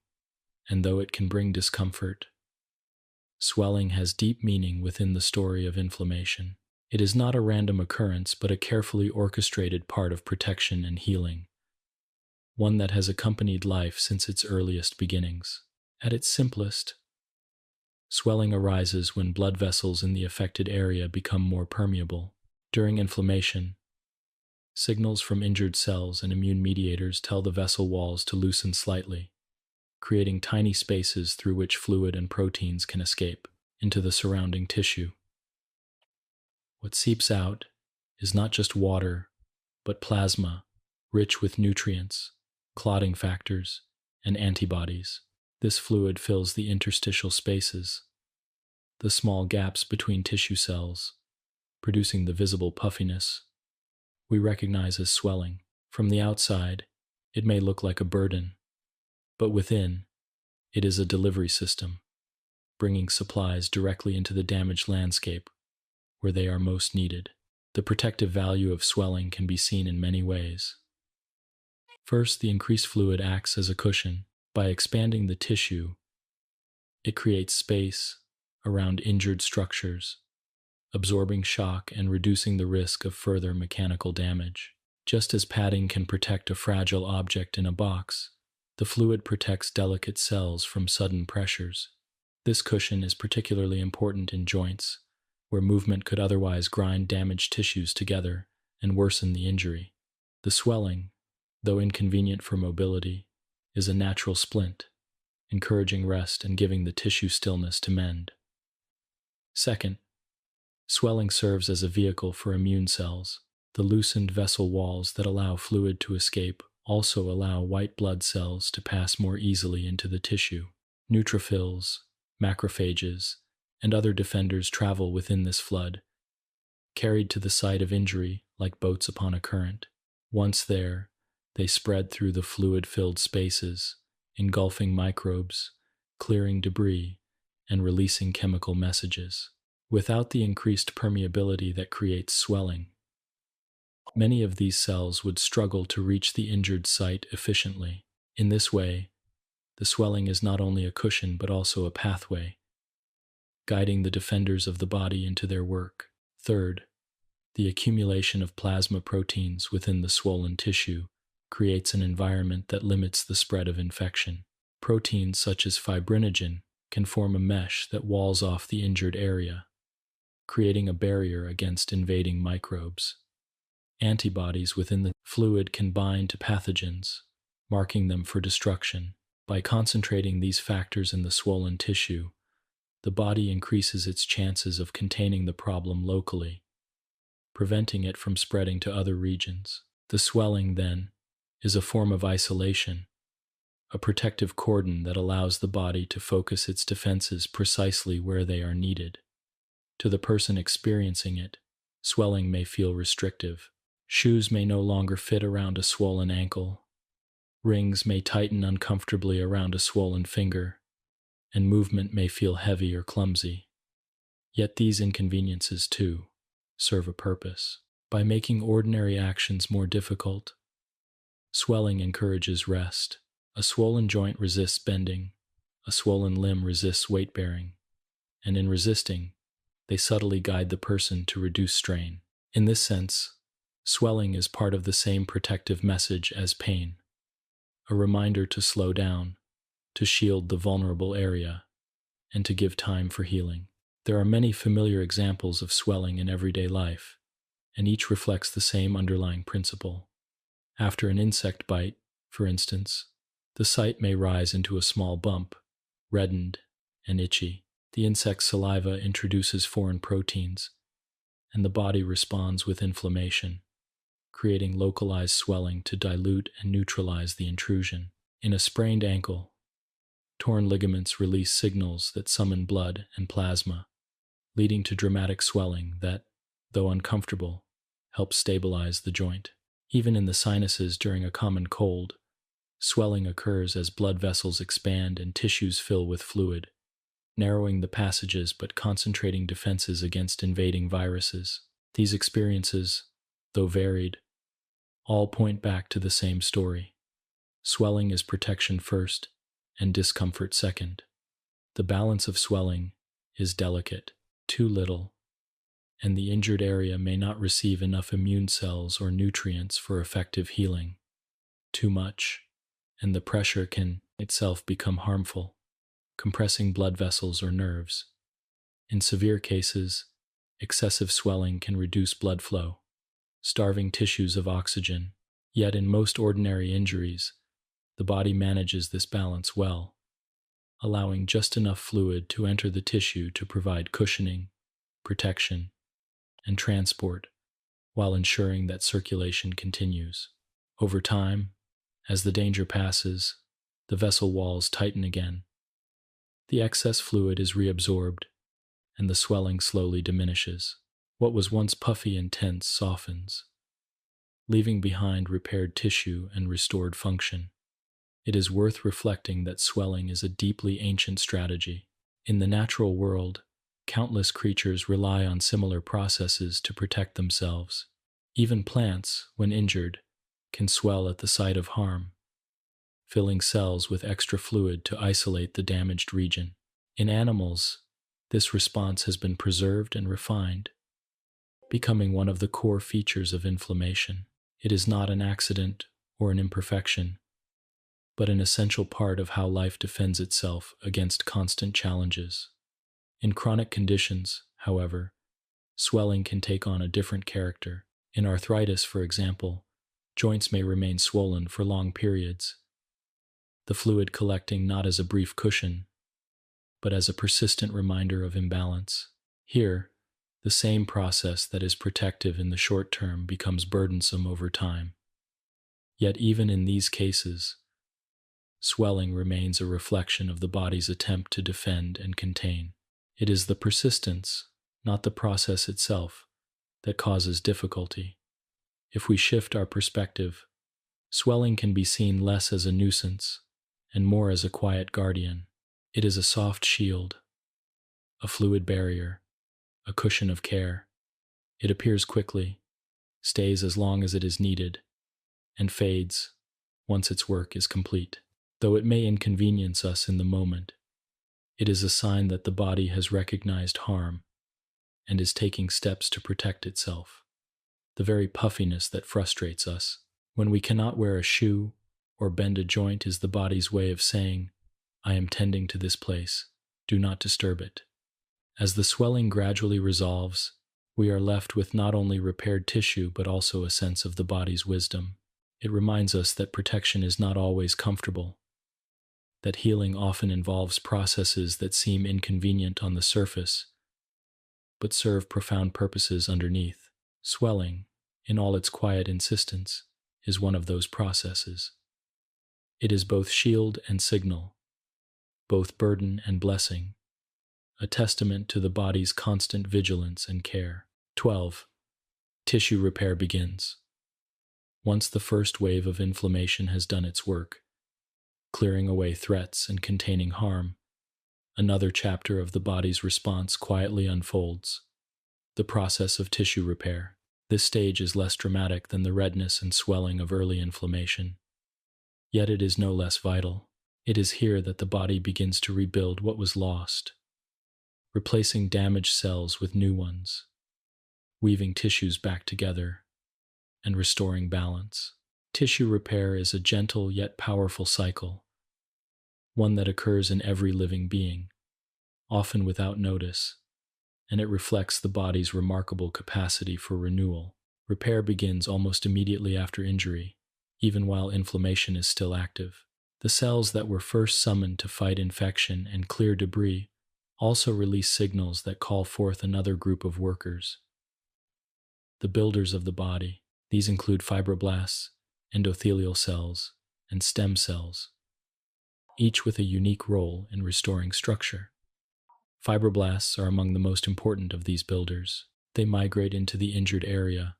and though it can bring discomfort, swelling has deep meaning within the story of inflammation. It is not a random occurrence, but a carefully orchestrated part of protection and healing, one that has accompanied life since its earliest beginnings. At its simplest, swelling arises when blood vessels in the affected area become more permeable. During inflammation, signals from injured cells and immune mediators tell the vessel walls to loosen slightly, creating tiny spaces through which fluid and proteins can escape into the surrounding tissue. What seeps out is not just water, but plasma, rich with nutrients, clotting factors, and antibodies. This fluid fills the interstitial spaces, the small gaps between tissue cells, producing the visible puffiness we recognize as swelling. From the outside, it may look like a burden, but within, it is a delivery system, bringing supplies directly into the damaged landscape where they are most needed. The protective value of swelling can be seen in many ways. First, the increased fluid acts as a cushion. By expanding the tissue, it creates space around injured structures, absorbing shock and reducing the risk of further mechanical damage. Just as padding can protect a fragile object in a box, the fluid protects delicate cells from sudden pressures. This cushion is particularly important in joints, where movement could otherwise grind damaged tissues together and worsen the injury. The swelling, though inconvenient for mobility, is a natural splint, encouraging rest and giving the tissue stillness to mend. Second, swelling serves as a vehicle for immune cells. The loosened vessel walls that allow fluid to escape also allow white blood cells to pass more easily into the tissue. Neutrophils, macrophages, and other defenders travel within this flood, carried to the site of injury like boats upon a current. Once there, they spread through the fluid-filled spaces, engulfing microbes, clearing debris, and releasing chemical messages. Without the increased permeability that creates swelling, many of these cells would struggle to reach the injured site efficiently. In this way, the swelling is not only a cushion but also a pathway, guiding the defenders of the body into their work. Third, the accumulation of plasma proteins within the swollen tissue creates an environment that limits the spread of infection. Proteins such as fibrinogen can form a mesh that walls off the injured area, creating a barrier against invading microbes. Antibodies within the fluid can bind to pathogens, marking them for destruction. By concentrating these factors in the swollen tissue, the body increases its chances of containing the problem locally, preventing it from spreading to other regions. The swelling, then, is a form of isolation, a protective cordon that allows the body to focus its defenses precisely where they are needed. To the person experiencing it, swelling may feel restrictive. Shoes may no longer fit around a swollen ankle. Rings may tighten uncomfortably around a swollen finger, and movement may feel heavy or clumsy. Yet these inconveniences, too, serve a purpose. By making ordinary actions more difficult, swelling encourages rest. A swollen joint resists bending, a swollen limb resists weight-bearing, and in resisting, they subtly guide the person to reduce strain. In this sense, swelling is part of the same protective message as pain, a reminder to slow down, to shield the vulnerable area, and to give time for healing. There are many familiar examples of swelling in everyday life, and each reflects the same underlying principle. After an insect bite, for instance, the site may rise into a small bump, reddened and itchy. The insect's saliva introduces foreign proteins, and the body responds with inflammation, creating localized swelling to dilute and neutralize the intrusion. In a sprained ankle, torn ligaments release signals that summon blood and plasma, leading to dramatic swelling that, though uncomfortable, helps stabilize the joint. Even in the sinuses during a common cold, swelling occurs as blood vessels expand and tissues fill with fluid, narrowing the passages but concentrating defenses against invading viruses. These experiences, though varied, all point back to the same story. Swelling is protection first and discomfort second. The balance of swelling is delicate. Too little, and the injured area may not receive enough immune cells or nutrients for effective healing. Too much, and the pressure can itself become harmful, compressing blood vessels or nerves. In severe cases, excessive swelling can reduce blood flow, starving tissues of oxygen. Yet in most ordinary injuries, the body manages this balance well, allowing just enough fluid to enter the tissue to provide cushioning, protection, and transport, while ensuring that circulation continues. Over time, as the danger passes, the vessel walls tighten again. The excess fluid is reabsorbed, and the swelling slowly diminishes. What was once puffy and tense softens, leaving behind repaired tissue and restored function. It is worth reflecting that swelling is a deeply ancient strategy. In the natural world, countless creatures rely on similar processes to protect themselves. Even plants, when injured, can swell at the sight of harm, filling cells with extra fluid to isolate the damaged region. In animals, this response has been preserved and refined, becoming one of the core features of inflammation. It is not an accident or an imperfection, but an essential part of how life defends itself against constant challenges. In chronic conditions, however, swelling can take on a different character. In arthritis, for example, joints may remain swollen for long periods, the fluid collecting not as a brief cushion, but as a persistent reminder of imbalance. Here, the same process that is protective in the short term becomes burdensome over time. Yet even in these cases, swelling remains a reflection of the body's attempt to defend and contain. It is the persistence, not the process itself, that causes difficulty. If we shift our perspective, swelling can be seen less as a nuisance and more as a quiet guardian. It is a soft shield, a fluid barrier, a cushion of care. It appears quickly, stays as long as it is needed, and fades once its work is complete. Though it may inconvenience us in the moment, it is a sign that the body has recognized harm and is taking steps to protect itself. The very puffiness that frustrates us, when we cannot wear a shoe or bend a joint, is the body's way of saying, I am tending to this place, do not disturb it. As the swelling gradually resolves, we are left with not only repaired tissue but also a sense of the body's wisdom. It reminds us that protection is not always comfortable, that healing often involves processes that seem inconvenient on the surface, but serve profound purposes underneath. Swelling, in all its quiet insistence, is one of those processes. It is both shield and signal, both burden and blessing, a testament to the body's constant vigilance and care. 12. Tissue repair begins. Once the first wave of inflammation has done its work, clearing away threats and containing harm, another chapter of the body's response quietly unfolds. The process of tissue repair. This stage is less dramatic than the redness and swelling of early inflammation. Yet it is no less vital. It is here that the body begins to rebuild what was lost, replacing damaged cells with new ones, weaving tissues back together, and restoring balance. Tissue repair is a gentle yet powerful cycle, one that occurs in every living being, often without notice, and it reflects the body's remarkable capacity for renewal. Repair begins almost immediately after injury, even while inflammation is still active. The cells that were first summoned to fight infection and clear debris also release signals that call forth another group of workers, the builders of the body. These include fibroblasts, endothelial cells, and stem cells, each with a unique role in restoring structure. Fibroblasts are among the most important of these builders. They migrate into the injured area,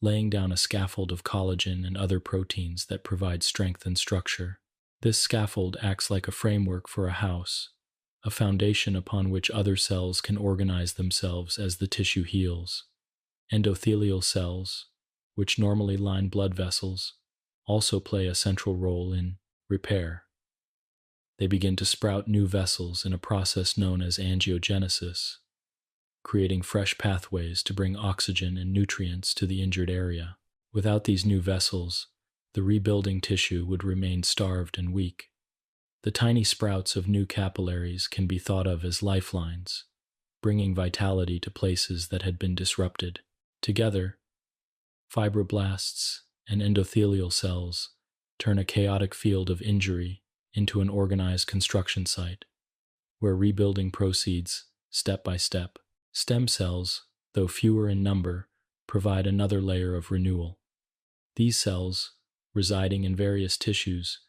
laying down a scaffold of collagen and other proteins that provide strength and structure. This scaffold acts like a framework for a house, a foundation upon which other cells can organize themselves as the tissue heals. Endothelial cells, which normally line blood vessels, also play a central role in repair. They begin to sprout new vessels in a process known as angiogenesis, creating fresh pathways to bring oxygen and nutrients to the injured area. Without these new vessels, the rebuilding tissue would remain starved and weak. The tiny sprouts of new capillaries can be thought of as lifelines, bringing vitality to places that had been disrupted. Together, fibroblasts and endothelial cells turn a chaotic field of injury into an organized construction site, where rebuilding proceeds step by step. Stem cells, though fewer in number, provide another layer of renewal. These cells, residing in various tissues,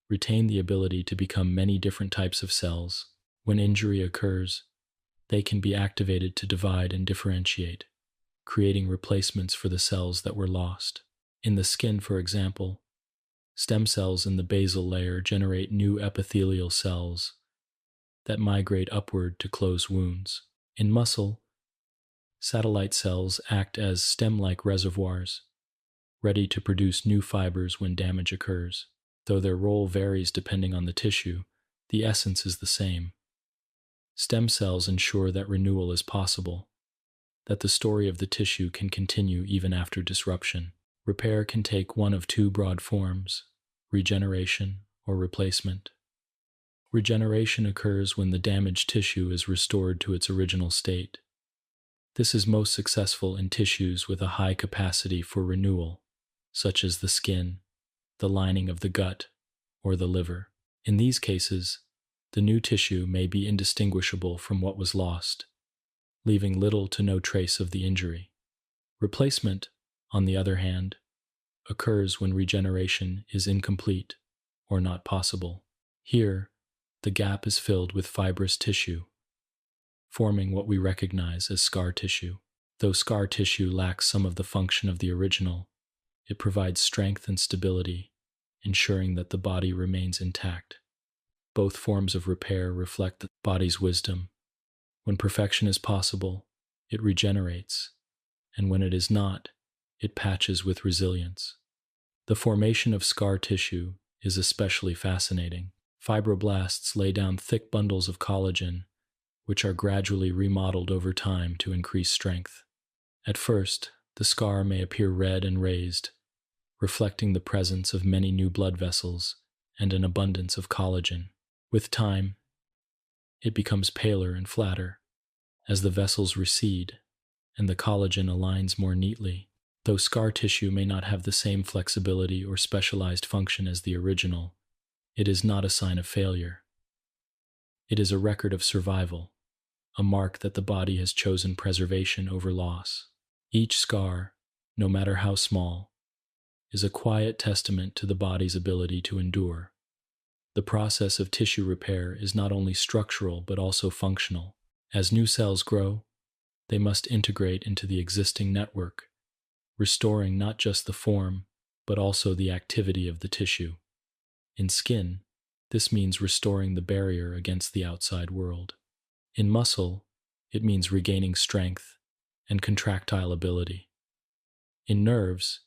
retain the ability to become many different types of cells. When injury occurs, They can be activated to divide and differentiate, creating replacements for the cells that were lost. In the skin, for example, stem cells in the basal layer generate new epithelial cells that migrate upward to close wounds. In muscle, satellite cells act as stem-like reservoirs, ready to produce new fibers when damage occurs. Though their role varies depending on the tissue, the essence is the same. Stem cells ensure that renewal is possible, that the story of the tissue can continue even after disruption. Repair can take one of two broad forms: regeneration or replacement. Regeneration occurs when the damaged tissue is restored to its original state. This is most successful in tissues with a high capacity for renewal, such as the skin, the lining of the gut, or the liver. In these cases, the new tissue may be indistinguishable from what was lost, leaving little to no trace of the injury. Replacement, on the other hand, occurs when regeneration is incomplete or not possible. Here, the gap is filled with fibrous tissue, forming what we recognize as scar tissue. Though scar tissue lacks some of the function of the original, it provides strength and stability, ensuring that the body remains intact. Both forms of repair reflect the body's wisdom. When perfection is possible, it regenerates, and when it is not, it patches with resilience. The formation of scar tissue is especially fascinating. Fibroblasts lay down thick bundles of collagen, which are gradually remodeled over time to increase strength. At first, the scar may appear red and raised, reflecting the presence of many new blood vessels and an abundance of collagen. With time, it becomes paler and flatter as the vessels recede and the collagen aligns more neatly. Though scar tissue may not have the same flexibility or specialized function as the original, it is not a sign of failure. It is a record of survival, a mark that the body has chosen preservation over loss. Each scar, no matter how small, is a quiet testament to the body's ability to endure. The process of tissue repair is not only structural but also functional. As new cells grow, they must integrate into the existing network, restoring not just the form, but also the activity of the tissue. In skin, this means restoring the barrier against the outside world. In muscle, it means regaining strength and contractile ability. In nerves,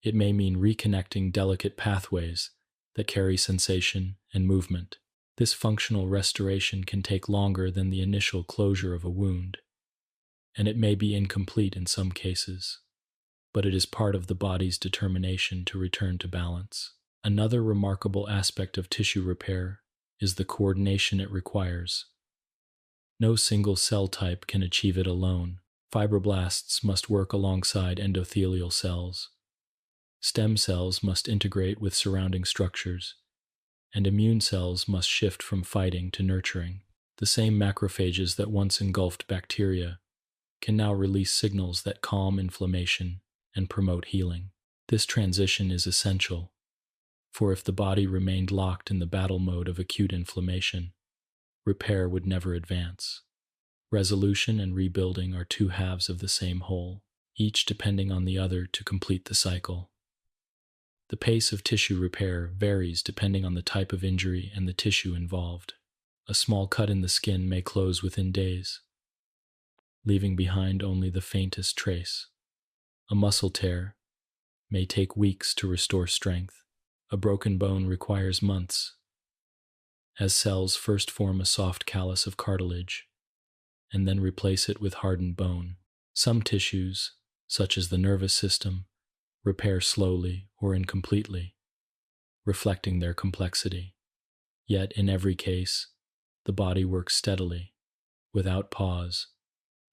it may mean reconnecting delicate pathways that carry sensation and movement. This functional restoration can take longer than the initial closure of a wound, and it may be incomplete in some cases, but it is part of the body's determination to return to balance. Another remarkable aspect of tissue repair is the coordination it requires. No single cell type can achieve it alone. Fibroblasts must work alongside endothelial cells. Stem cells must integrate with surrounding structures, and immune cells must shift from fighting to nurturing. The same macrophages that once engulfed bacteria can now release signals that calm inflammation and promote healing. This transition is essential, for if the body remained locked in the battle mode of acute inflammation, repair would never advance. Resolution and rebuilding are two halves of the same whole, each depending on the other to complete the cycle. The pace of tissue repair varies depending on the type of injury and the tissue involved. A small cut in the skin may close within days, leaving behind only the faintest trace. A muscle tear may take weeks to restore strength. A broken bone requires months, as cells first form a soft callus of cartilage and then replace it with hardened bone. Some tissues, such as the nervous system, repair slowly or incompletely, reflecting their complexity. Yet, in every case, the body works steadily, without pause,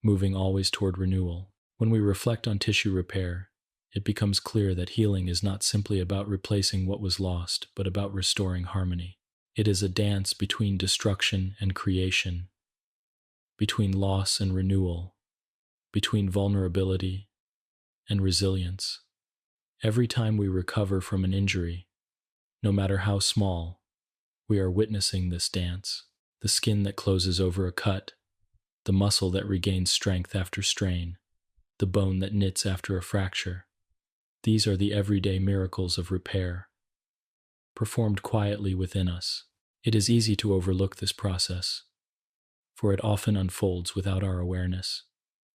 moving always toward renewal. When we reflect on tissue repair, it becomes clear that healing is not simply about replacing what was lost, but about restoring harmony. It is a dance between destruction and creation, between loss and renewal, between vulnerability and resilience. Every time we recover from an injury, no matter how small, we are witnessing this dance. The skin that closes over a cut, the muscle that regains strength after strain, the bone that knits after a fracture. These are the everyday miracles of repair, performed quietly within us. It is easy to overlook this process, for it often unfolds without our awareness.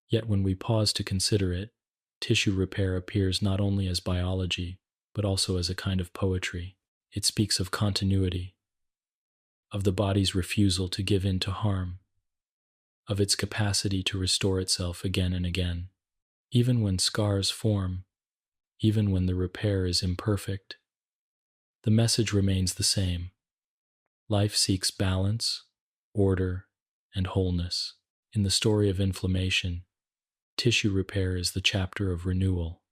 Yet when we pause to consider it, tissue repair appears not only as biology, but also as a kind of poetry. It speaks of continuity, of the body's refusal to give in to harm, of its capacity to restore itself again and again. Even when scars form, even when the repair is imperfect, the message remains the same. Life seeks balance, order, and wholeness. In the story of inflammation, tissue repair is the chapter of renewal,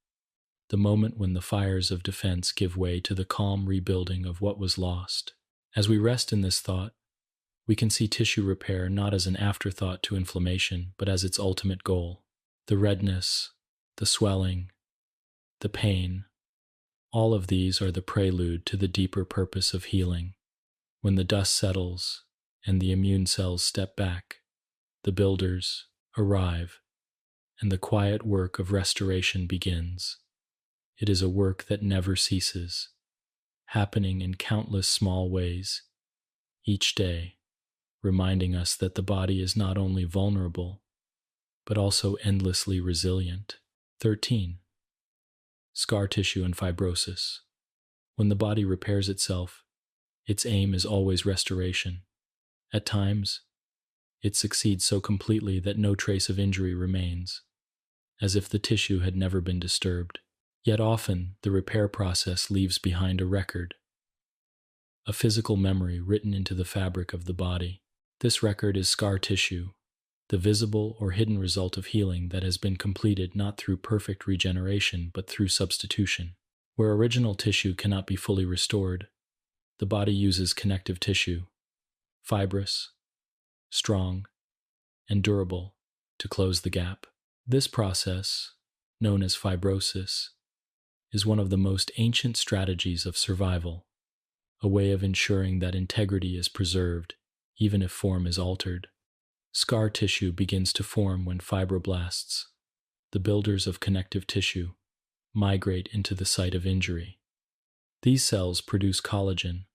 the moment when the fires of defense give way to the calm rebuilding of what was lost. As we rest in this thought, we can see tissue repair not as an afterthought to inflammation, but as its ultimate goal. The redness, the swelling, the pain, all of these are the prelude to the deeper purpose of healing. When the dust settles and the immune cells step back, the builders arrive, and the quiet work of restoration begins. It is a work that never ceases, happening in countless small ways, each day, reminding us that the body is not only vulnerable, but also endlessly resilient. 13. Scar tissue and fibrosis. When the body repairs itself, its aim is always restoration. At times, it succeeds so completely that no trace of injury remains, as if the tissue had never been disturbed. Yet often, the repair process leaves behind a record, a physical memory written into the fabric of the body. This record is scar tissue, the visible or hidden result of healing that has been completed not through perfect regeneration but through substitution. Where original tissue cannot be fully restored, the body uses connective tissue, fibrous, strong, and durable, to close the gap. This process, known as fibrosis, is one of the most ancient strategies of survival, a way of ensuring that integrity is preserved even if form is altered. Scar tissue begins to form when fibroblasts, the builders of connective tissue, migrate into the site of injury. These cells produce collagen,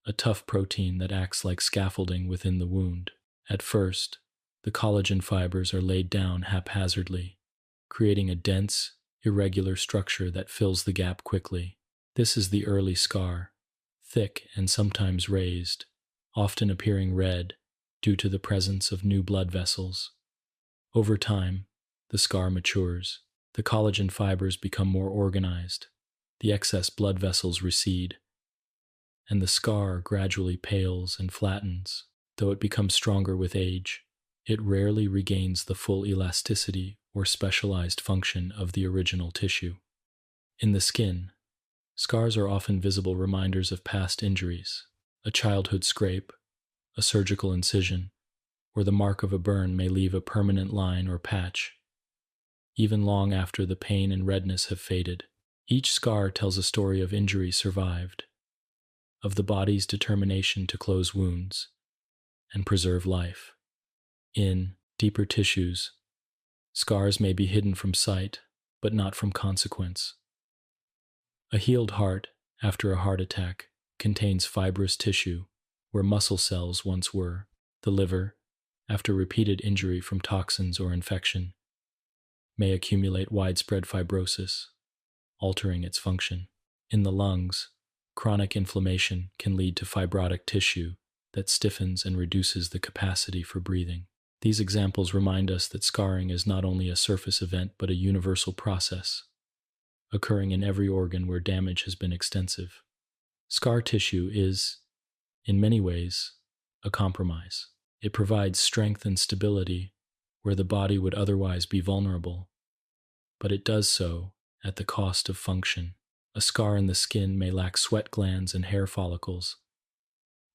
a tough protein that acts like scaffolding within the wound. At first, the collagen fibers are laid down haphazardly, creating a dense, irregular structure that fills the gap quickly. This is the early scar, thick and sometimes raised, often appearing red due to the presence of new blood vessels. Over time, the scar matures. The collagen fibers become more organized, the excess blood vessels recede, and the scar gradually pales and flattens. Though it becomes stronger with age, it rarely regains the full elasticity or specialized function of the original tissue. In the skin, scars are often visible reminders of past injuries. A childhood scrape, a surgical incision, or the mark of a burn may leave a permanent line or patch, even long after the pain and redness have faded. Each scar tells a story of injury survived, of the body's determination to close wounds and preserve life. In deeper tissues, scars may be hidden from sight, but not from consequence. A healed heart, after a heart attack, contains fibrous tissue where muscle cells once were. The liver, after repeated injury from toxins or infection, may accumulate widespread fibrosis, altering its function. In the lungs, chronic inflammation can lead to fibrotic tissue that stiffens and reduces the capacity for breathing. These examples remind us that scarring is not only a surface event but a universal process, occurring in every organ where damage has been extensive. Scar tissue is, in many ways, a compromise. It provides strength and stability where the body would otherwise be vulnerable, but it does so at the cost of function. A scar in the skin may lack sweat glands and hair follicles,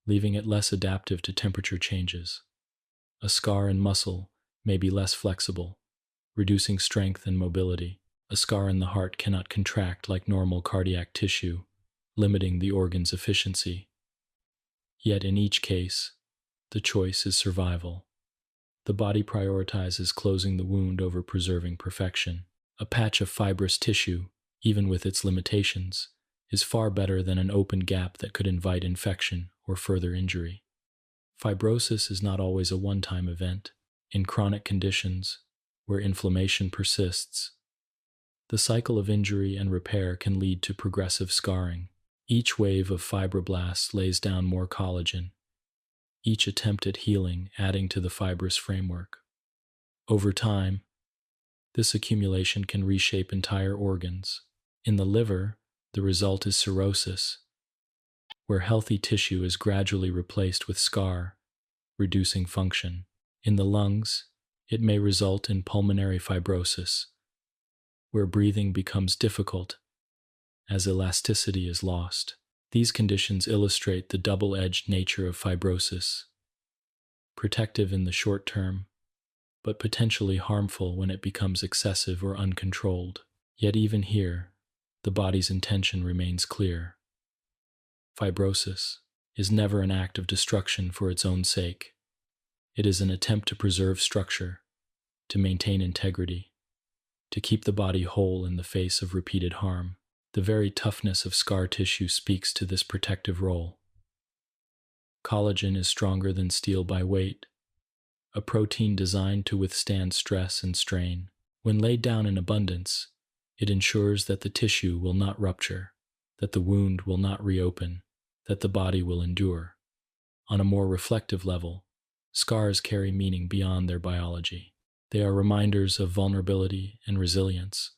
leaving it less adaptive to temperature changes. A scar in muscle may be less flexible, reducing strength and mobility. A scar in the heart cannot contract like normal cardiac tissue, limiting the organ's efficiency. Yet in each case, the choice is survival. The body prioritizes closing the wound over preserving perfection. A patch of fibrous tissue, even with its limitations, is far better than an open gap that could invite infection or further injury. Fibrosis is not always a one-time event. In chronic conditions, where inflammation persists, the cycle of injury and repair can lead to progressive scarring. Each wave of fibroblasts lays down more collagen, each attempt at healing adding to the fibrous framework. Over time, this accumulation can reshape entire organs. In the liver, the result is cirrhosis, where healthy tissue is gradually replaced with scar, reducing function. In the lungs, it may result in pulmonary fibrosis, where breathing becomes difficult as elasticity is lost. These conditions illustrate the double-edged nature of fibrosis, protective in the short term, but potentially harmful when it becomes excessive or uncontrolled. Yet even here, the body's intention remains clear. Fibrosis is never an act of destruction for its own sake. It is an attempt to preserve structure, to maintain integrity, to keep the body whole in the face of repeated harm. The very toughness of scar tissue speaks to this protective role. Collagen is stronger than steel by weight, a protein designed to withstand stress and strain. When laid down in abundance, it ensures that the tissue will not rupture, that the wound will not reopen, that the body will endure. On a more reflective level, scars carry meaning beyond their biology. They are reminders of vulnerability and resilience,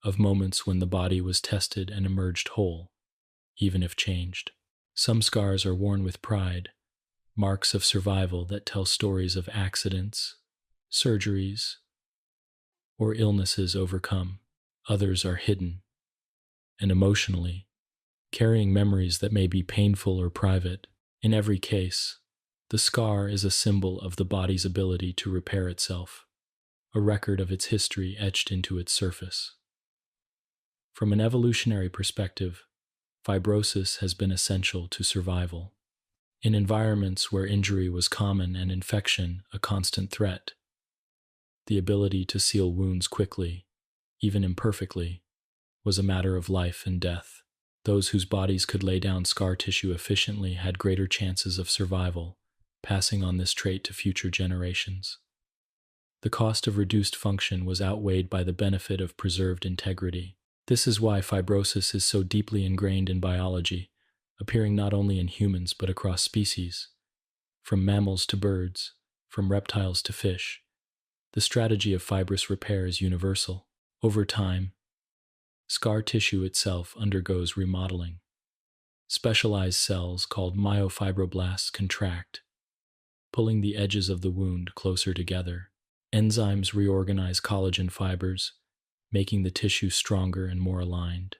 of moments when the body was tested and emerged whole, even if changed. Some scars are worn with pride, marks of survival that tell stories of accidents, surgeries, or illnesses overcome. Others are hidden, and emotionally, carrying memories that may be painful or private. In every case, the scar is a symbol of the body's ability to repair itself, a record of its history etched into its surface. From an evolutionary perspective, fibrosis has been essential to survival. In environments where injury was common and infection a constant threat, the ability to seal wounds quickly, even imperfectly, was a matter of life and death. Those whose bodies could lay down scar tissue efficiently had greater chances of survival, passing on this trait to future generations. The cost of reduced function was outweighed by the benefit of preserved integrity. This is why fibrosis is so deeply ingrained in biology, appearing not only in humans but across species. From mammals to birds, from reptiles to fish, the strategy of fibrous repair is universal. Over time, scar tissue itself undergoes remodeling. Specialized cells called myofibroblasts contract, pulling the edges of the wound closer together. Enzymes reorganize collagen fibers, making the tissue stronger and more aligned.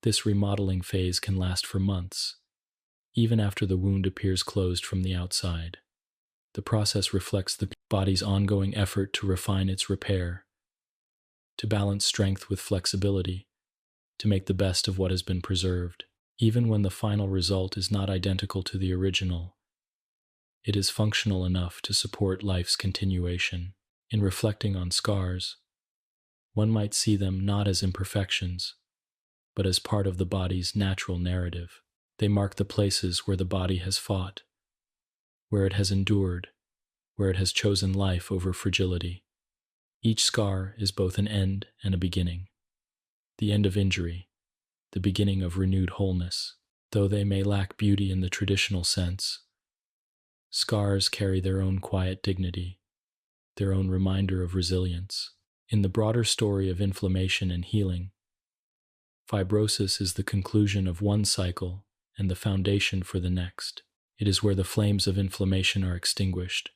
This remodeling phase can last for months, even after the wound appears closed from the outside. The process reflects the body's ongoing effort to refine its repair, to balance strength with flexibility, to make the best of what has been preserved. Even when the final result is not identical to the original, it is functional enough to support life's continuation. In reflecting on scars, one might see them not as imperfections, but as part of the body's natural narrative. They mark the places where the body has fought, where it has endured, where it has chosen life over fragility. Each scar is both an end and a beginning. The end of injury, the beginning of renewed wholeness. Though they may lack beauty in the traditional sense, scars carry their own quiet dignity, their own reminder of resilience. In the broader story of inflammation and healing, fibrosis is the conclusion of one cycle and the foundation for the next. It is where the flames of inflammation are extinguished,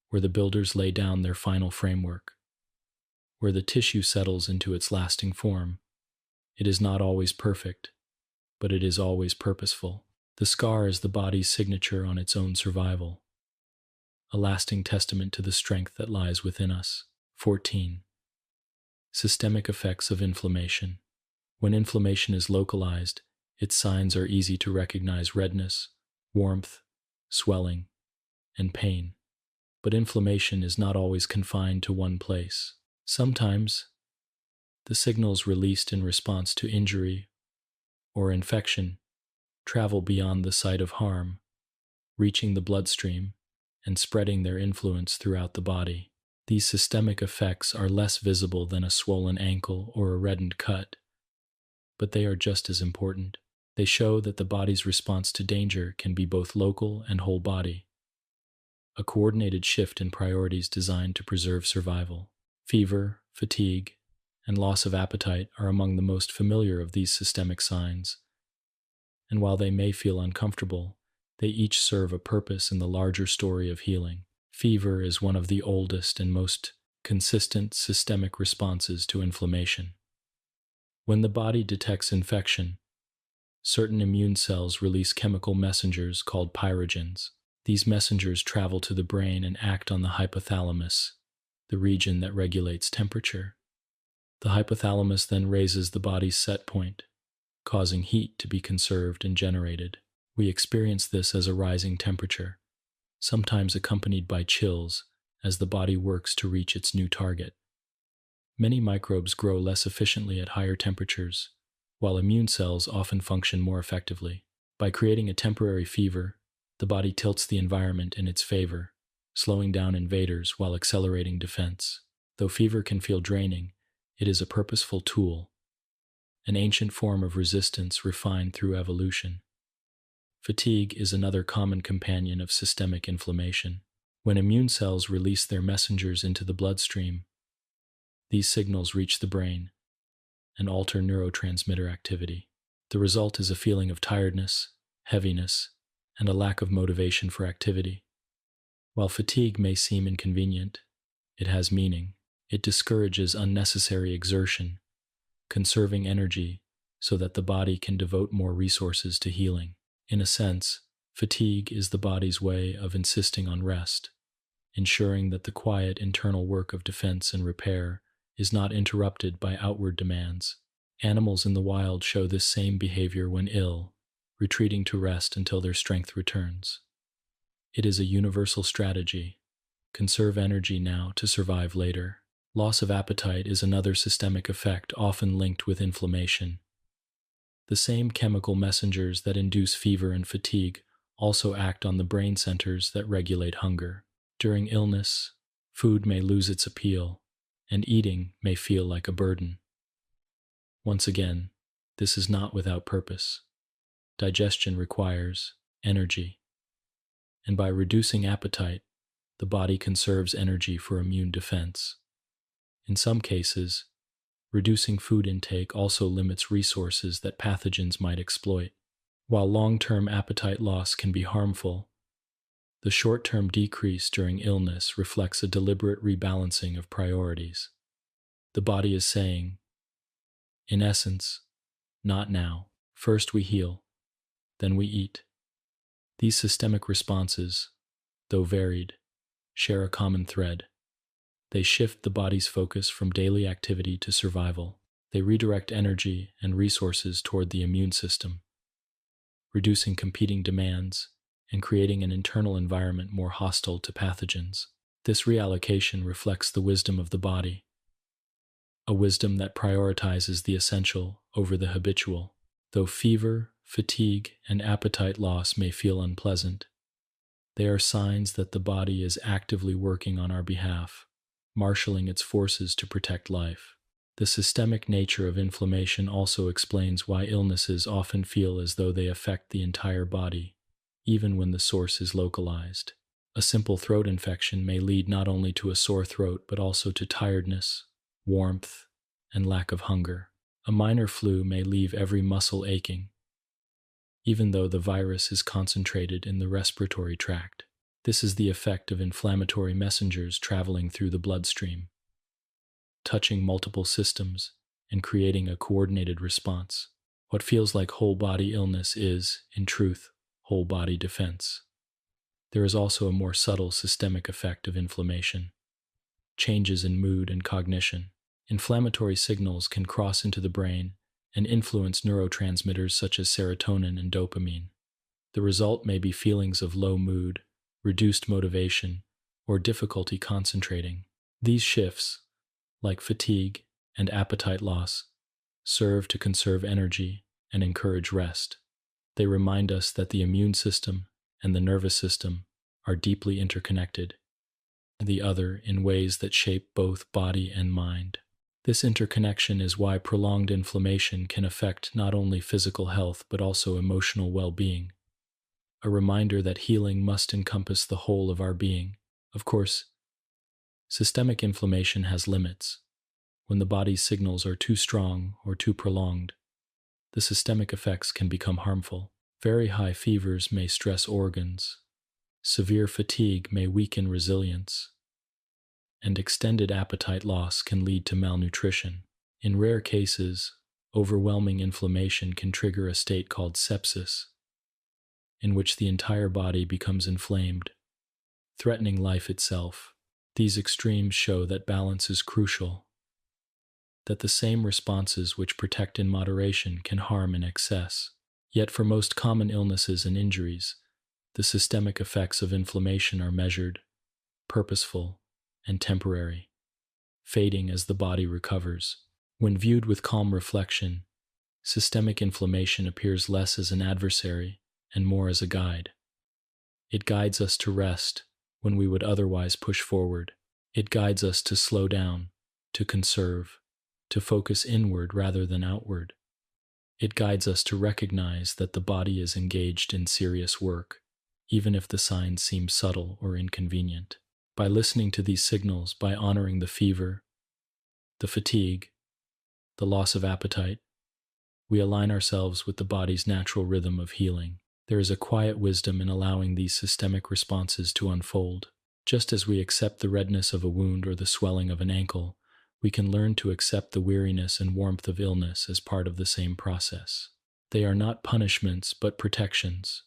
where the builders lay down their final framework, where the tissue settles into its lasting form. It is not always perfect, but it is always purposeful. The scar is the body's signature on its own survival, a lasting testament to the strength that lies within us. 14. Systemic effects of inflammation. When inflammation is localized, its signs are easy to recognize: redness, warmth, swelling, and pain. But inflammation is not always confined to one place. Sometimes, the signals released in response to injury or infection travel beyond the site of harm, reaching the bloodstream and spreading their influence throughout the body. These systemic effects are less visible than a swollen ankle or a reddened cut, but they are just as important. They show that the body's response to danger can be both local and whole body, a coordinated shift in priorities designed to preserve survival. Fever, fatigue, and loss of appetite are among the most familiar of these systemic signs, and while they may feel uncomfortable, they each serve a purpose in the larger story of healing. Fever is one of the oldest and most consistent systemic responses to inflammation. When the body detects infection, certain immune cells release chemical messengers called pyrogens. These messengers travel to the brain and act on the hypothalamus, the region that regulates temperature. The hypothalamus then raises the body's set point, causing heat to be conserved and generated. We experience this as a rising temperature, sometimes accompanied by chills as the body works to reach its new target. Many microbes grow less efficiently at higher temperatures, while immune cells often function more effectively. By creating a temporary fever, the body tilts the environment in its favor, slowing down invaders while accelerating defense. Though fever can feel draining, it is a purposeful tool, an ancient form of resistance refined through evolution. Fatigue is another common companion of systemic inflammation. When immune cells release their messengers into the bloodstream, these signals reach the brain and alter neurotransmitter activity. The result is a feeling of tiredness, heaviness, and a lack of motivation for activity. While fatigue may seem inconvenient, it has meaning. It discourages unnecessary exertion, conserving energy so that the body can devote more resources to healing. In a sense, fatigue is the body's way of insisting on rest, ensuring that the quiet internal work of defense and repair is not interrupted by outward demands. Animals in the wild show this same behavior when ill, retreating to rest until their strength returns. It is a universal strategy. Conserve energy now to survive later. Loss of appetite is another systemic effect often linked with inflammation. The same chemical messengers that induce fever and fatigue also act on the brain centers that regulate hunger. During illness, food may lose its appeal, and eating may feel like a burden. Once again, this is not without purpose. Digestion requires energy, and by reducing appetite, the body conserves energy for immune defense. In some cases, reducing food intake also limits resources that pathogens might exploit. While long-term appetite loss can be harmful, the short-term decrease during illness reflects a deliberate rebalancing of priorities. The body is saying, in essence, not now. First we heal, then we eat. These systemic responses, though varied, share a common thread. They shift the body's focus from daily activity to survival. They redirect energy and resources toward the immune system, reducing competing demands and creating an internal environment more hostile to pathogens. This reallocation reflects the wisdom of the body, a wisdom that prioritizes the essential over the habitual. Though fever, fatigue, and appetite loss may feel unpleasant, they are signs that the body is actively working on our behalf, marshaling its forces to protect life. The systemic nature of inflammation also explains why illnesses often feel as though they affect the entire body, even when the source is localized. A simple throat infection may lead not only to a sore throat but also to tiredness, warmth, and lack of hunger. A minor flu may leave every muscle aching, even though the virus is concentrated in the respiratory tract. This is the effect of inflammatory messengers traveling through the bloodstream, touching multiple systems and creating a coordinated response. What feels like whole-body illness is, in truth, whole-body defense. There is also a more subtle systemic effect of inflammation: changes in mood and cognition. Inflammatory signals can cross into the brain and influence neurotransmitters such as serotonin and dopamine. The result may be feelings of low mood, reduced motivation, or difficulty concentrating. These shifts, like fatigue and appetite loss, serve to conserve energy and encourage rest. They remind us that the immune system and the nervous system are deeply interconnected, the other in ways that shape both body and mind. This interconnection is why prolonged inflammation can affect not only physical health but also emotional well-being, a reminder that healing must encompass the whole of our being. Of course, systemic inflammation has limits. When the body's signals are too strong or too prolonged, the systemic effects can become harmful. Very high fevers may stress organs, severe fatigue may weaken resilience, and extended appetite loss can lead to malnutrition. In rare cases, overwhelming inflammation can trigger a state called sepsis, in which the entire body becomes inflamed, threatening life itself. These extremes show that balance is crucial, that the same responses which protect in moderation can harm in excess. Yet for most common illnesses and injuries, the systemic effects of inflammation are measured, purposeful, and temporary, fading as the body recovers. When viewed with calm reflection, systemic inflammation appears less as an adversary and more as a guide. It guides us to rest when we would otherwise push forward. It guides us to slow down, to conserve, to focus inward rather than outward. It guides us to recognize that the body is engaged in serious work, even if the signs seem subtle or inconvenient. By listening to these signals, by honoring the fever, the fatigue, the loss of appetite, we align ourselves with the body's natural rhythm of healing. There is a quiet wisdom in allowing these systemic responses to unfold. Just as we accept the redness of a wound or the swelling of an ankle, we can learn to accept the weariness and warmth of illness as part of the same process. They are not punishments but protections,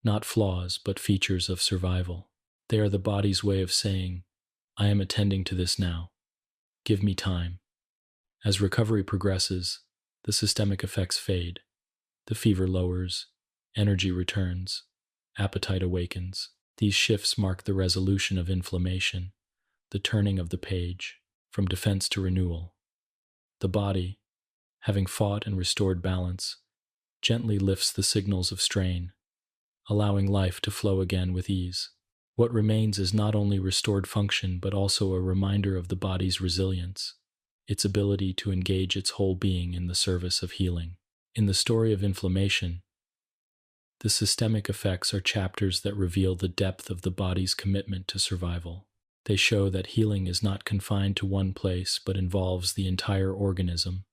not flaws but features of survival. They are the body's way of saying, I am attending to this now. Give me time. As recovery progresses, the systemic effects fade. The fever lowers, energy returns, appetite awakens. These shifts mark the resolution of inflammation, the turning of the page, from defense to renewal. The body, having fought and restored balance, gently lifts the signals of strain, allowing life to flow again with ease. What remains is not only restored function but also a reminder of the body's resilience, its ability to engage its whole being in the service of healing. In the story of inflammation, the systemic effects are chapters that reveal the depth of the body's commitment to survival. They show that healing is not confined to one place but involves the entire organism,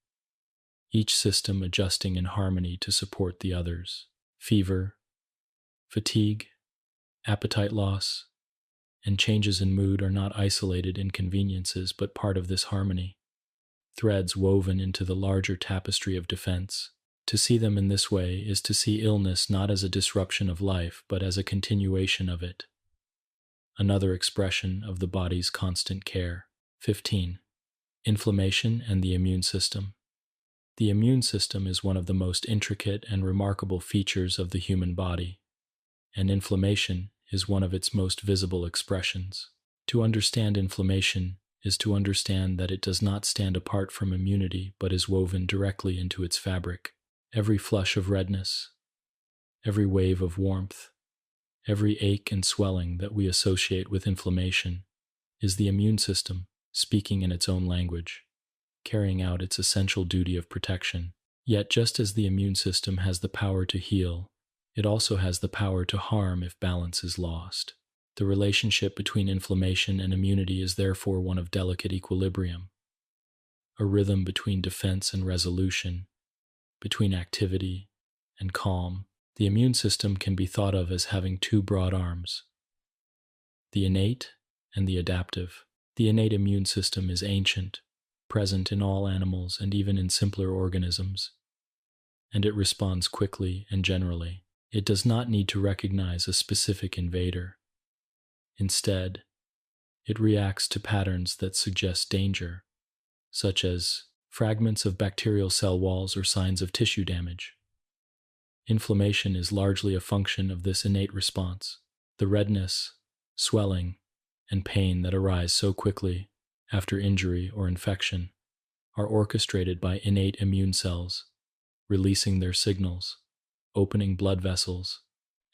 each system adjusting in harmony to support the others. Fever, fatigue, appetite loss, and changes in mood are not isolated inconveniences but part of this harmony, threads woven into the larger tapestry of defense. To see them in this way is to see illness not as a disruption of life but as a continuation of it, another expression of the body's constant care. 15. Inflammation and the immune system. The immune system is one of the most intricate and remarkable features of the human body, and inflammation is one of its most visible expressions. To understand inflammation is to understand that it does not stand apart from immunity but is woven directly into its fabric. Every flush of redness, every wave of warmth, every ache and swelling that we associate with inflammation is the immune system speaking in its own language, carrying out its essential duty of protection. Yet just as the immune system has the power to heal, it also has the power to harm if balance is lost. The relationship between inflammation and immunity is therefore one of delicate equilibrium, a rhythm between defense and resolution, between activity and calm. The immune system can be thought of as having two broad arms, the innate and the adaptive. The innate immune system is ancient, present in all animals and even in simpler organisms, and it responds quickly and generally. It does not need to recognize a specific invader. Instead, it reacts to patterns that suggest danger, such as fragments of bacterial cell walls or signs of tissue damage. Inflammation is largely a function of this innate response. The redness, swelling, and pain that arise so quickly after injury or infection are orchestrated by innate immune cells, releasing their signals, opening blood vessels,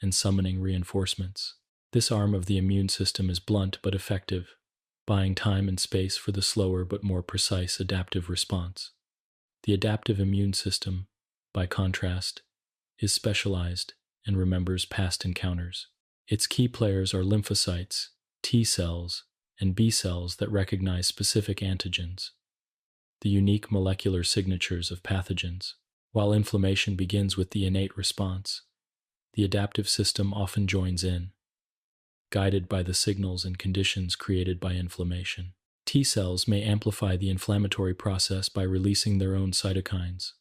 and summoning reinforcements. This arm of the immune system is blunt but effective, buying time and space for the slower but more precise adaptive response. The adaptive immune system, by contrast, is specialized and remembers past encounters. Its key players are lymphocytes, T cells, and B cells that recognize specific antigens, the unique molecular signatures of pathogens. While inflammation begins with the innate response, the adaptive system often joins in, guided by the signals and conditions created by inflammation. T cells may amplify the inflammatory process by releasing their own cytokines,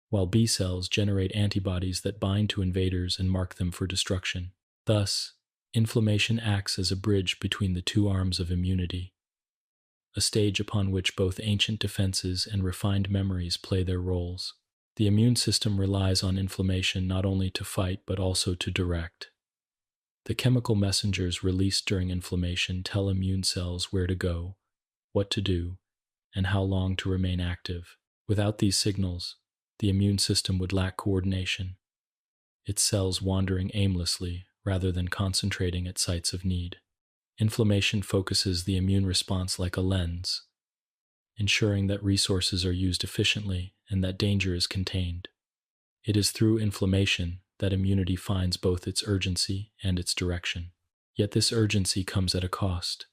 while B cells generate antibodies that bind to invaders and mark them for destruction. Thus, inflammation acts as a bridge between the two arms of immunity, a stage upon which both ancient defenses and refined memories play their roles. The immune system relies on inflammation not only to fight but also to direct. The chemical messengers released during inflammation tell immune cells where to go, what to do, and how long to remain active. Without these signals, the immune system would lack coordination, its cells wandering aimlessly rather than concentrating at sites of need. Inflammation focuses the immune response like a lens, ensuring that resources are used efficiently and that danger is contained. It is through inflammation that immunity finds both its urgency and its direction. Yet this urgency comes at a cost.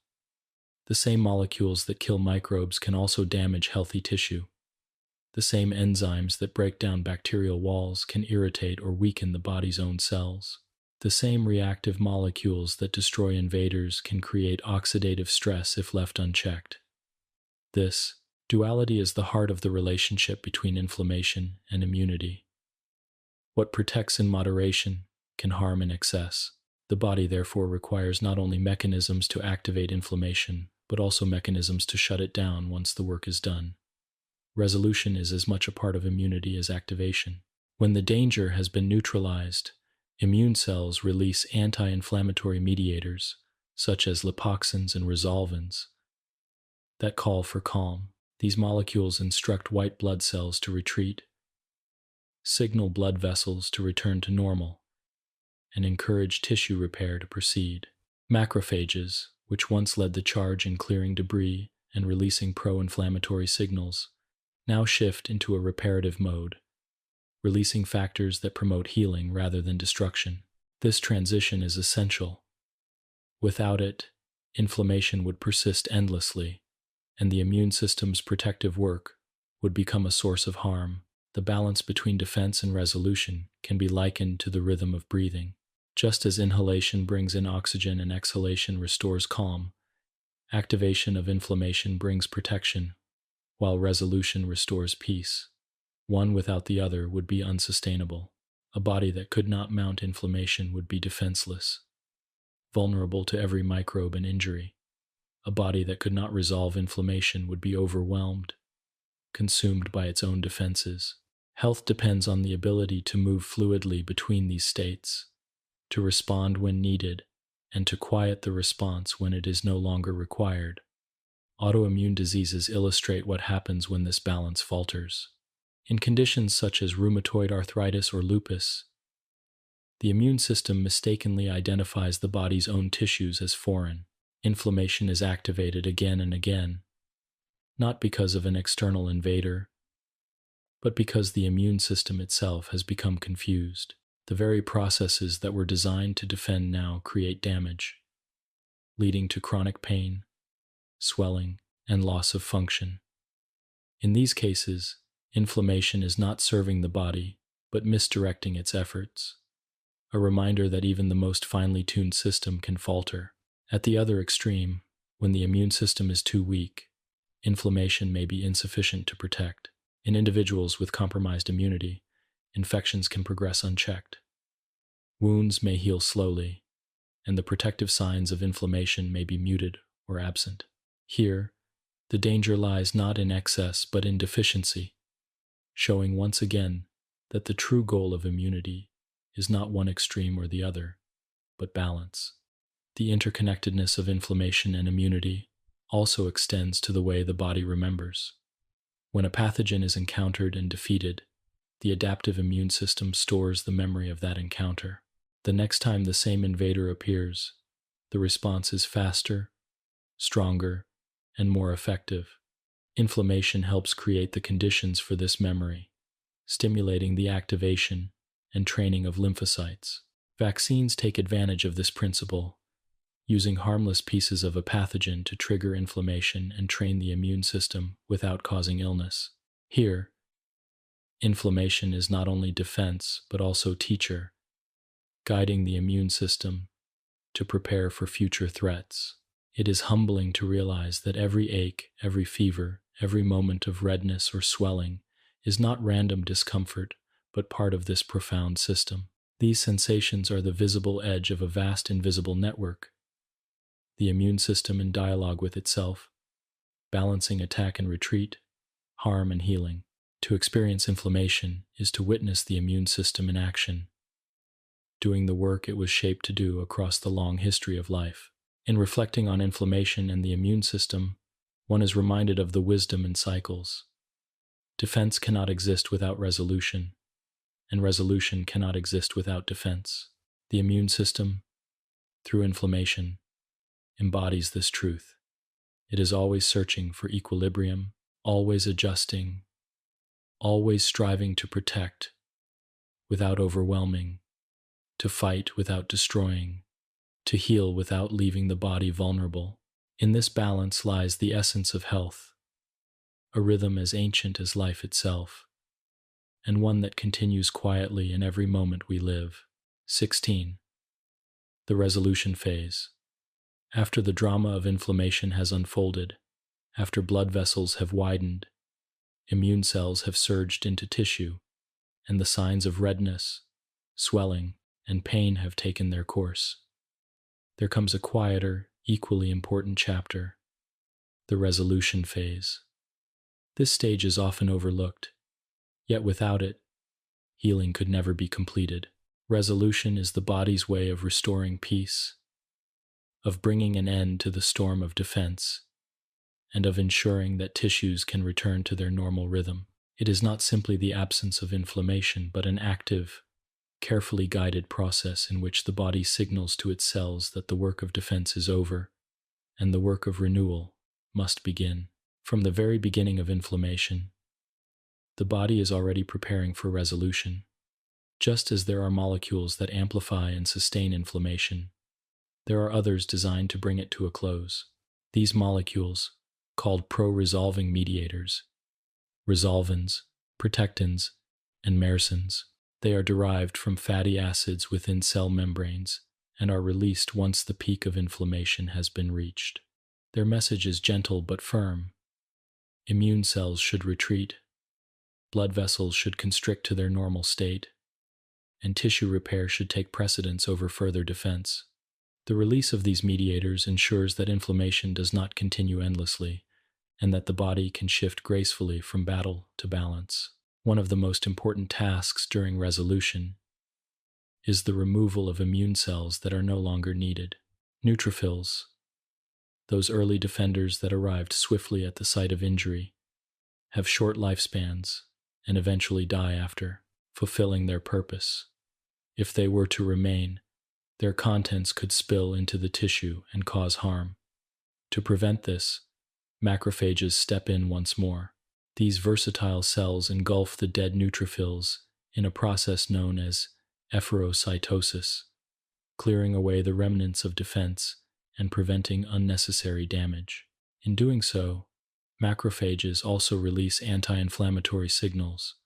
The same molecules that kill microbes can also damage healthy tissue. The same enzymes that break down bacterial walls can irritate or weaken the body's own cells. The same reactive molecules that destroy invaders can create oxidative stress if left unchecked. This duality is the heart of the relationship between inflammation and immunity. What protects in moderation can harm in excess. The body therefore requires not only mechanisms to activate inflammation, but also mechanisms to shut it down once the work is done. Resolution is as much a part of immunity as activation. When the danger has been neutralized, immune cells release anti-inflammatory mediators, such as lipoxins and resolvins, that call for calm. These molecules instruct white blood cells to retreat, signal blood vessels to return to normal, and encourage tissue repair to proceed. Macrophages, which once led the charge in clearing debris and releasing pro-inflammatory signals, now shift into a reparative mode, releasing factors that promote healing rather than destruction. This transition is essential. Without it, inflammation would persist endlessly, and the immune system's protective work would become a source of harm. The balance between defense and resolution can be likened to the rhythm of breathing. Just as inhalation brings in oxygen and exhalation restores calm, activation of inflammation brings protection, while resolution restores peace. One without the other would be unsustainable. A body that could not mount inflammation would be defenseless, vulnerable to every microbe and injury. A body that could not resolve inflammation would be overwhelmed, consumed by its own defenses. Health depends on the ability to move fluidly between these states, to respond when needed, and to quiet the response when it is no longer required. Autoimmune diseases illustrate what happens when this balance falters. In conditions such as rheumatoid arthritis or lupus, the immune system mistakenly identifies the body's own tissues as foreign. Inflammation is activated again and again, not because of an external invader, but because the immune system itself has become confused. The very processes that were designed to defend now create damage, leading to chronic pain, swelling, and loss of function. In these cases, inflammation is not serving the body, but misdirecting its efforts, a reminder that even the most finely tuned system can falter. At the other extreme, when the immune system is too weak, inflammation may be insufficient to protect. In individuals with compromised immunity, infections can progress unchecked. Wounds may heal slowly, and the protective signs of inflammation may be muted or absent. Here, the danger lies not in excess but in deficiency, showing once again that the true goal of immunity is not one extreme or the other, but balance. The interconnectedness of inflammation and immunity also extends to the way the body remembers. When a pathogen is encountered and defeated, the adaptive immune system stores the memory of that encounter. The next time the same invader appears, the response is faster, stronger, and more effective. Inflammation helps create the conditions for this memory, stimulating the activation and training of lymphocytes. Vaccines take advantage of this principle, using harmless pieces of a pathogen to trigger inflammation and train the immune system without causing illness. Here, inflammation is not only defense but also teacher, guiding the immune system to prepare for future threats. It is humbling to realize that every ache, every fever, every moment of redness or swelling is not random discomfort, but part of this profound system. These sensations are the visible edge of a vast invisible network, the immune system in dialogue with itself, balancing attack and retreat, harm and healing. To experience inflammation is to witness the immune system in action, doing the work it was shaped to do across the long history of life. In reflecting on inflammation and the immune system, one is reminded of the wisdom in cycles. Defense cannot exist without resolution, and resolution cannot exist without defense. The immune system, through inflammation, embodies this truth. It is always searching for equilibrium, always adjusting, always striving to protect without overwhelming, to fight without destroying, to heal without leaving the body vulnerable. In this balance lies the essence of health, a rhythm as ancient as life itself, and one that continues quietly in every moment we live. 16. The resolution phase. After the drama of inflammation has unfolded, after blood vessels have widened, immune cells have surged into tissue, and the signs of redness, swelling, and pain have taken their course, there comes a quieter, equally important chapter, the resolution phase. This stage is often overlooked, yet without it, healing could never be completed. Resolution is the body's way of restoring peace, of bringing an end to the storm of defense, and of ensuring that tissues can return to their normal rhythm. It is not simply the absence of inflammation, but an active, carefully guided process in which the body signals to its cells that the work of defense is over, and the work of renewal must begin. From the very beginning of inflammation, the body is already preparing for resolution. Just as there are molecules that amplify and sustain inflammation, there are others designed to bring it to a close. These molecules, called pro-resolving mediators, resolvins, protectins, and mersins, they are derived from fatty acids within cell membranes and are released once the peak of inflammation has been reached. Their message is gentle but firm. Immune cells should retreat, blood vessels should constrict to their normal state, and tissue repair should take precedence over further defense. The release of these mediators ensures that inflammation does not continue endlessly, and that the body can shift gracefully from battle to balance. One of the most important tasks during resolution is the removal of immune cells that are no longer needed. Neutrophils, those early defenders that arrived swiftly at the site of injury, have short lifespans and eventually die after fulfilling their purpose. If they were to remain, their contents could spill into the tissue and cause harm. To prevent this, macrophages step in once more. These versatile cells engulf the dead neutrophils in a process known as efferocytosis, clearing away the remnants of defense and preventing unnecessary damage. In doing so, macrophages also release anti-inflammatory signals,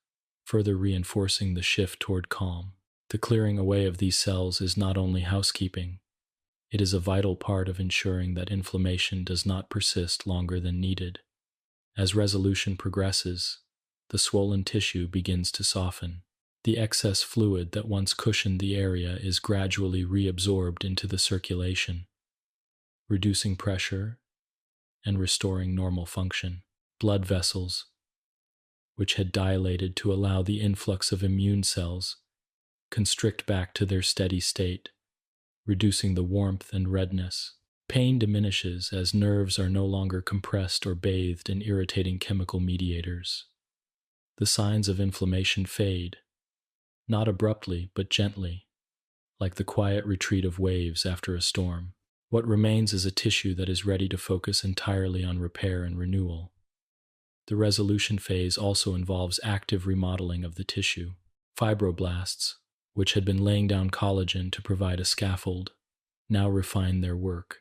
further reinforcing the shift toward calm. The clearing away of these cells is not only housekeeping, it is a vital part of ensuring that inflammation does not persist longer than needed. As resolution progresses, the swollen tissue begins to soften. The excess fluid that once cushioned the area is gradually reabsorbed into the circulation, reducing pressure and restoring normal function. Blood vessels, which had dilated to allow the influx of immune cells, constrict back to their steady state, reducing the warmth and redness. Pain diminishes as nerves are no longer compressed or bathed in irritating chemical mediators. The signs of inflammation fade, not abruptly but gently, like the quiet retreat of waves after a storm. What remains is a tissue that is ready to focus entirely on repair and renewal. The resolution phase also involves active remodeling of the tissue. Fibroblasts, which had been laying down collagen to provide a scaffold, now refine their work,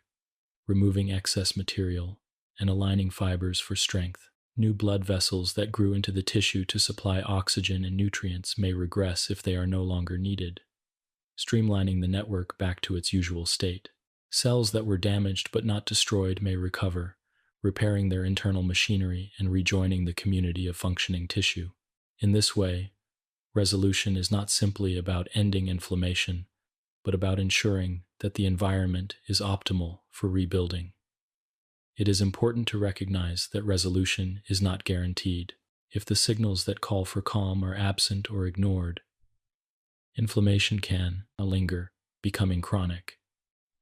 removing excess material and aligning fibers for strength. New blood vessels that grew into the tissue to supply oxygen and nutrients may regress if they are no longer needed, streamlining the network back to its usual state. Cells that were damaged but not destroyed may recover, repairing their internal machinery and rejoining the community of functioning tissue. In this way, resolution is not simply about ending inflammation, but about ensuring that the environment is optimal for rebuilding. It is important to recognize that resolution is not guaranteed. If the signals that call for calm are absent or ignored, inflammation can linger, becoming chronic.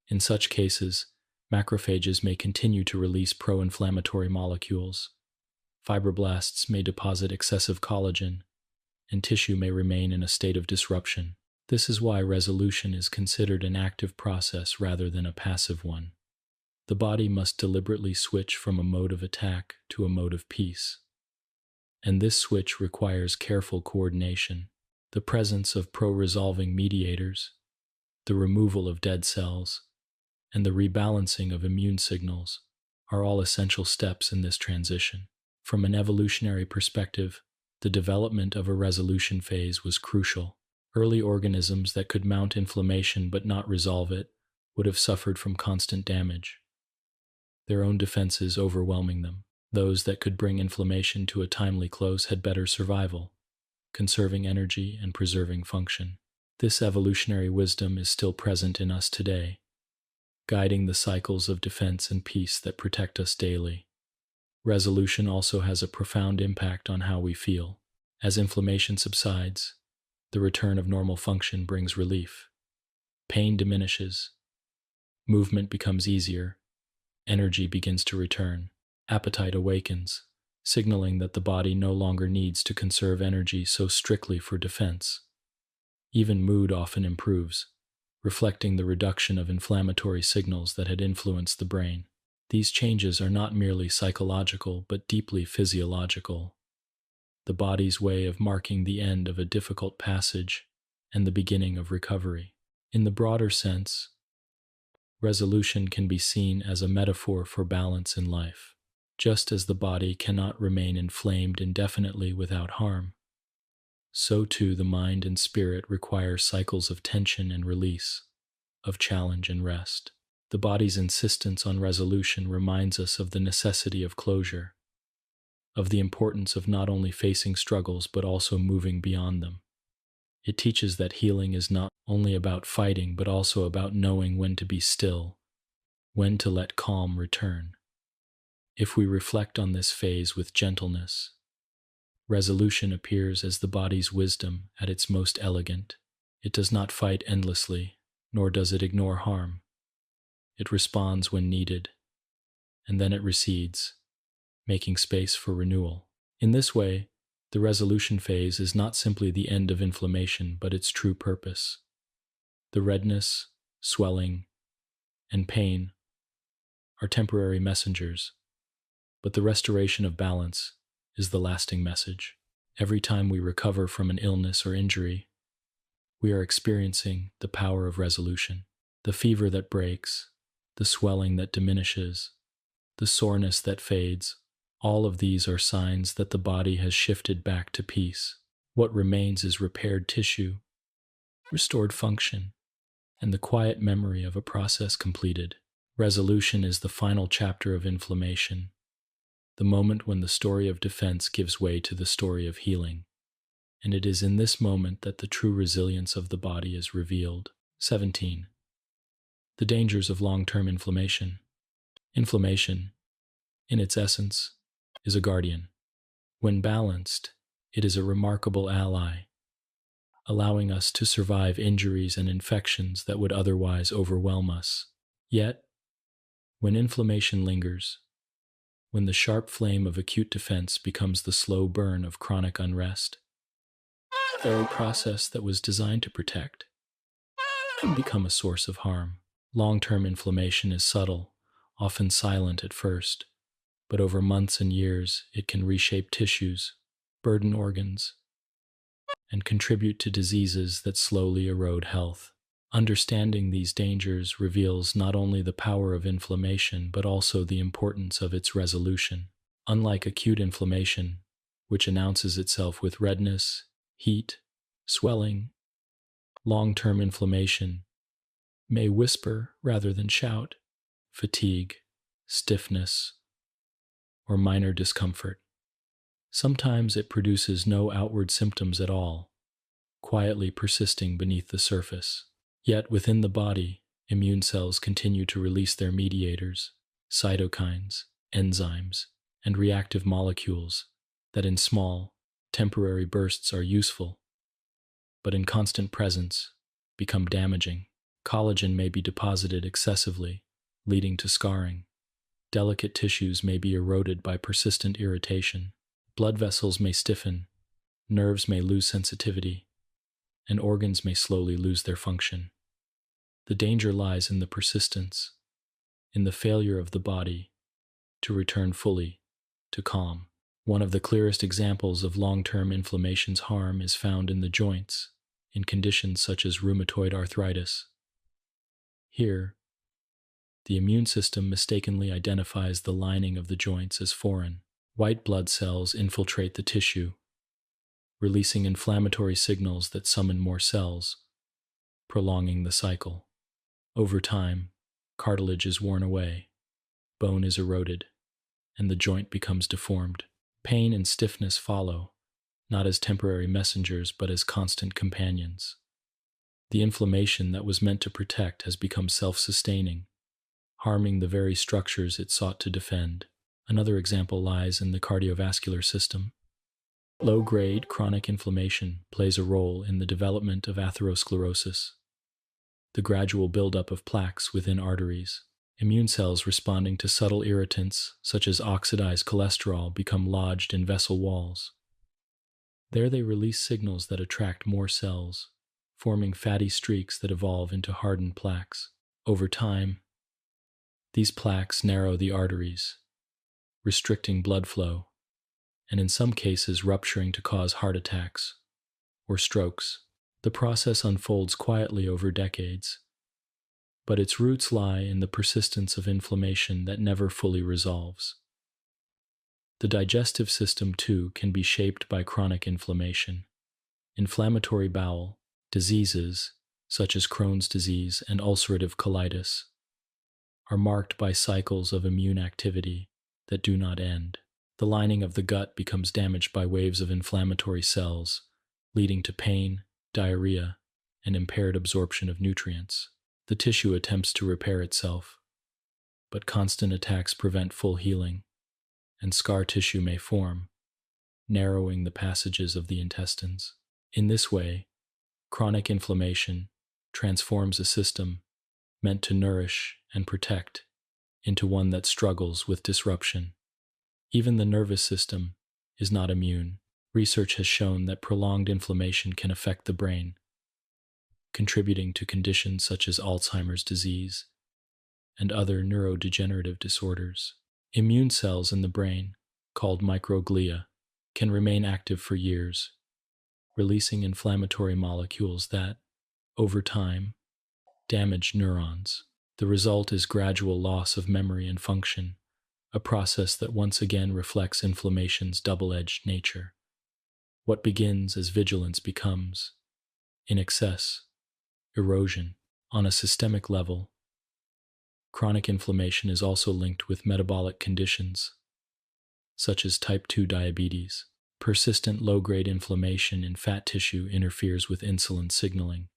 In such cases, macrophages may continue to release pro-inflammatory molecules, fibroblasts may deposit excessive collagen, and tissue may remain in a state of disruption. This is why resolution is considered an active process rather than a passive one. The body must deliberately switch from a mode of attack to a mode of peace. And this switch requires careful coordination, the presence of pro-resolving mediators, the removal of dead cells, and the rebalancing of immune signals are all essential steps in this transition. From an evolutionary perspective, the development of a resolution phase was crucial. Early organisms that could mount inflammation but not resolve it would have suffered from constant damage, their own defenses overwhelming them. Those that could bring inflammation to a timely close had better survival, conserving energy and preserving function. This evolutionary wisdom is still present in us today, guiding the cycles of defense and peace that protect us daily. Resolution also has a profound impact on how we feel. As inflammation subsides, the return of normal function brings relief. Pain diminishes, movement becomes easier, energy begins to return, appetite awakens, signaling that the body no longer needs to conserve energy so strictly for defense. Even mood often improves, reflecting the reduction of inflammatory signals that had influenced the brain. These changes are not merely psychological but deeply physiological, the body's way of marking the end of a difficult passage and the beginning of recovery. In the broader sense, resolution can be seen as a metaphor for balance in life. Just as the body cannot remain inflamed indefinitely without harm, so too the mind and spirit require cycles of tension and release, of challenge and rest. The body's insistence on resolution reminds us of the necessity of closure, of the importance of not only facing struggles but also moving beyond them. It teaches that healing is not only about fighting but also about knowing when to be still, when to let calm return. If we reflect on this phase with gentleness, resolution appears as the body's wisdom at its most elegant. It does not fight endlessly, nor does it ignore harm. It responds when needed, and then it recedes, making space for renewal. In this way, the resolution phase is not simply the end of inflammation, but its true purpose. The redness, swelling, and pain are temporary messengers, but the restoration of balance is the lasting message. Every time we recover from an illness or injury, we are experiencing the power of resolution. The fever that breaks, the swelling that diminishes, the soreness that fades, all of these are signs that the body has shifted back to peace. What remains is repaired tissue, restored function, and the quiet memory of a process completed. Resolution is the final chapter of inflammation, the moment when the story of defense gives way to the story of healing. And it is in this moment that the true resilience of the body is revealed. 17. The dangers of long-term inflammation. Inflammation, in its essence, is a guardian. When balanced, it is a remarkable ally, allowing us to survive injuries and infections that would otherwise overwhelm us. Yet, when inflammation lingers, when the sharp flame of acute defense becomes the slow burn of chronic unrest, the very process that was designed to protect can become a source of harm. Long-term inflammation is subtle, often silent at first, but over months and years it can reshape tissues, burden organs, and contribute to diseases that slowly erode health. Understanding these dangers reveals not only the power of inflammation but also the importance of its resolution. Unlike acute inflammation, which announces itself with redness, heat, swelling, long-term inflammation may whisper rather than shout, fatigue, stiffness, or minor discomfort. Sometimes it produces no outward symptoms at all, quietly persisting beneath the surface. Yet within the body, immune cells continue to release their mediators, cytokines, enzymes, and reactive molecules that in small, temporary bursts are useful, but in constant presence become damaging. Collagen may be deposited excessively, leading to scarring. Delicate tissues may be eroded by persistent irritation. Blood vessels may stiffen, nerves may lose sensitivity, and organs may slowly lose their function. The danger lies in the persistence, in the failure of the body to return fully to calm. One of the clearest examples of long-term inflammation's harm is found in the joints, in conditions such as rheumatoid arthritis. Here, the immune system mistakenly identifies the lining of the joints as foreign. White blood cells infiltrate the tissue, releasing inflammatory signals that summon more cells, prolonging the cycle. Over time, cartilage is worn away, bone is eroded, and the joint becomes deformed. Pain and stiffness follow, not as temporary messengers but as constant companions. The inflammation that was meant to protect has become self-sustaining, harming the very structures it sought to defend. Another example lies in the cardiovascular system. Low-grade chronic inflammation plays a role in the development of atherosclerosis, the gradual buildup of plaques within arteries. Immune cells responding to subtle irritants, such as oxidized cholesterol, become lodged in vessel walls. There they release signals that attract more cells, forming fatty streaks that evolve into hardened plaques. Over time, these plaques narrow the arteries, restricting blood flow, and in some cases rupturing to cause heart attacks or strokes. The process unfolds quietly over decades, but its roots lie in the persistence of inflammation that never fully resolves. The digestive system, too, can be shaped by chronic inflammation. Inflammatory bowel diseases, such as Crohn's disease and ulcerative colitis, are marked by cycles of immune activity that do not end. The lining of the gut becomes damaged by waves of inflammatory cells, leading to pain, diarrhea, and impaired absorption of nutrients. The tissue attempts to repair itself, but constant attacks prevent full healing, and scar tissue may form, narrowing the passages of the intestines. In this way, chronic inflammation transforms a system meant to nourish and protect into one that struggles with disruption. Even the nervous system is not immune. Research has shown that prolonged inflammation can affect the brain, contributing to conditions such as Alzheimer's disease and other neurodegenerative disorders. Immune cells in the brain, called microglia, can remain active for years, releasing inflammatory molecules that, over time, damage neurons. The result is gradual loss of memory and function, a process that once again reflects inflammation's double-edged nature. What begins as vigilance becomes, in excess, erosion. On a systemic level, chronic inflammation is also linked with metabolic conditions, such as type 2 diabetes. Persistent low-grade inflammation in fat tissue interferes with insulin signaling,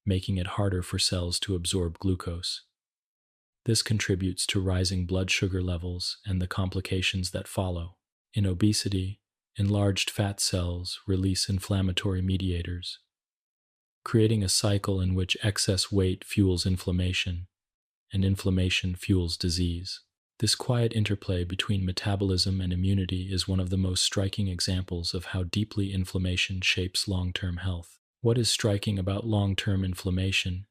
making it harder for cells to absorb glucose. This contributes to rising blood sugar levels and the complications that follow. In obesity, enlarged fat cells release inflammatory mediators, creating a cycle in which excess weight fuels inflammation and inflammation fuels disease. This quiet interplay between metabolism and immunity is one of the most striking examples of how deeply inflammation shapes long-term health. What is striking about long-term inflammation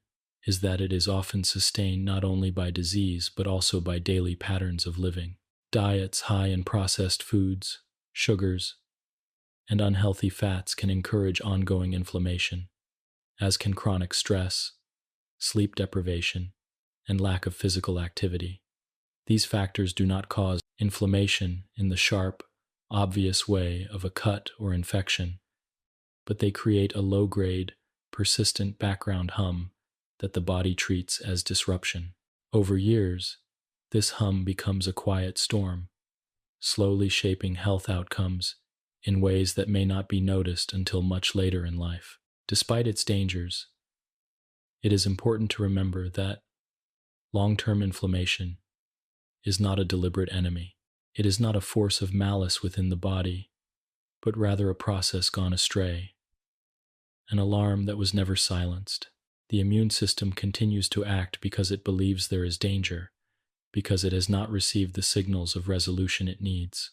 is that it is often sustained not only by disease but also by daily patterns of living. Diets high in processed foods, sugars, and unhealthy fats can encourage ongoing inflammation, as can chronic stress, sleep deprivation, and lack of physical activity. These factors do not cause inflammation in the sharp, obvious way of a cut or infection, but they create a low-grade, persistent background hum that the body treats as disruption. Over years, this hum becomes a quiet storm, slowly shaping health outcomes in ways that may not be noticed until much later in life. Despite its dangers, it is important to remember that long-term inflammation is not a deliberate enemy. It is not a force of malice within the body, but rather a process gone astray, an alarm that was never silenced. The immune system continues to act because it believes there is danger, because it has not received the signals of resolution it needs.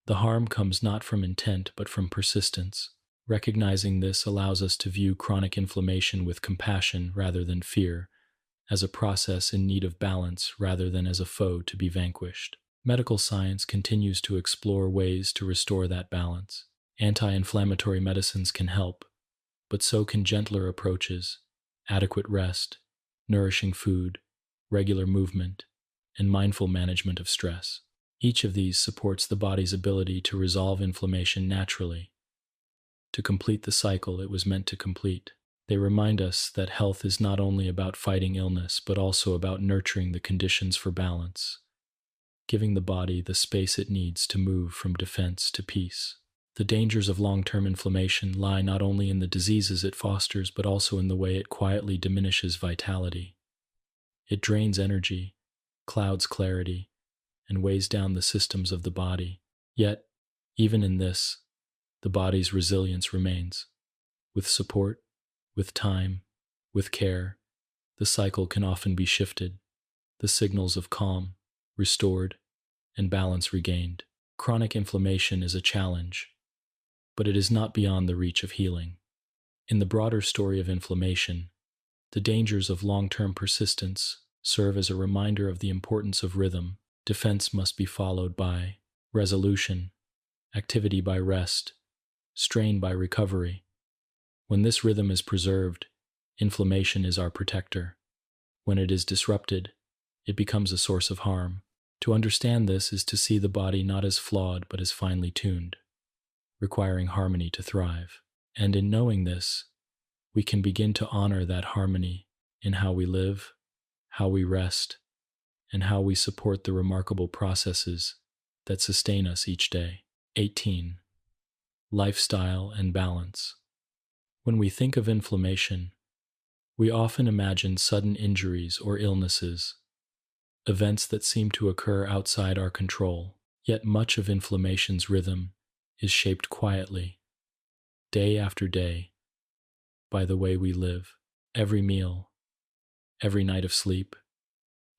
The harm comes not from intent but from persistence. Recognizing this allows us to view chronic inflammation with compassion rather than fear, as a process in need of balance rather than as a foe to be vanquished. Medical science continues to explore ways to restore that balance. Anti-inflammatory medicines can help, but so can gentler approaches, adequate rest, nourishing food, regular movement, and mindful management of stress. Each of these supports the body's ability to resolve inflammation naturally, to complete the cycle it was meant to complete. They remind us that health is not only about fighting illness, but also about nurturing the conditions for balance, giving the body the space it needs to move from defense to peace. The dangers of long-term inflammation lie not only in the diseases it fosters, but also in the way it quietly diminishes vitality. It drains energy, clouds clarity, and weighs down the systems of the body. Yet, even in this, the body's resilience remains. With support, with time, with care, the cycle can often be shifted, the signals of calm restored, and balance regained. Chronic inflammation is a challenge, but it is not beyond the reach of healing. In the broader story of inflammation, the dangers of long-term persistence serve as a reminder of the importance of rhythm. Defense must be followed by resolution, activity by rest, strain by recovery. When this rhythm is preserved, inflammation is our protector. When it is disrupted, it becomes a source of harm. To understand this is to see the body not as flawed but as finely tuned, requiring harmony to thrive. And in knowing this, we can begin to honor that harmony in how we live, how we rest, and how we support the remarkable processes that sustain us each day. 18. Lifestyle and balance. When we think of inflammation, we often imagine sudden injuries or illnesses, events that seem to occur outside our control. Yet much of inflammation's rhythm is shaped quietly, day after day, by the way we live. Every meal, every night of sleep,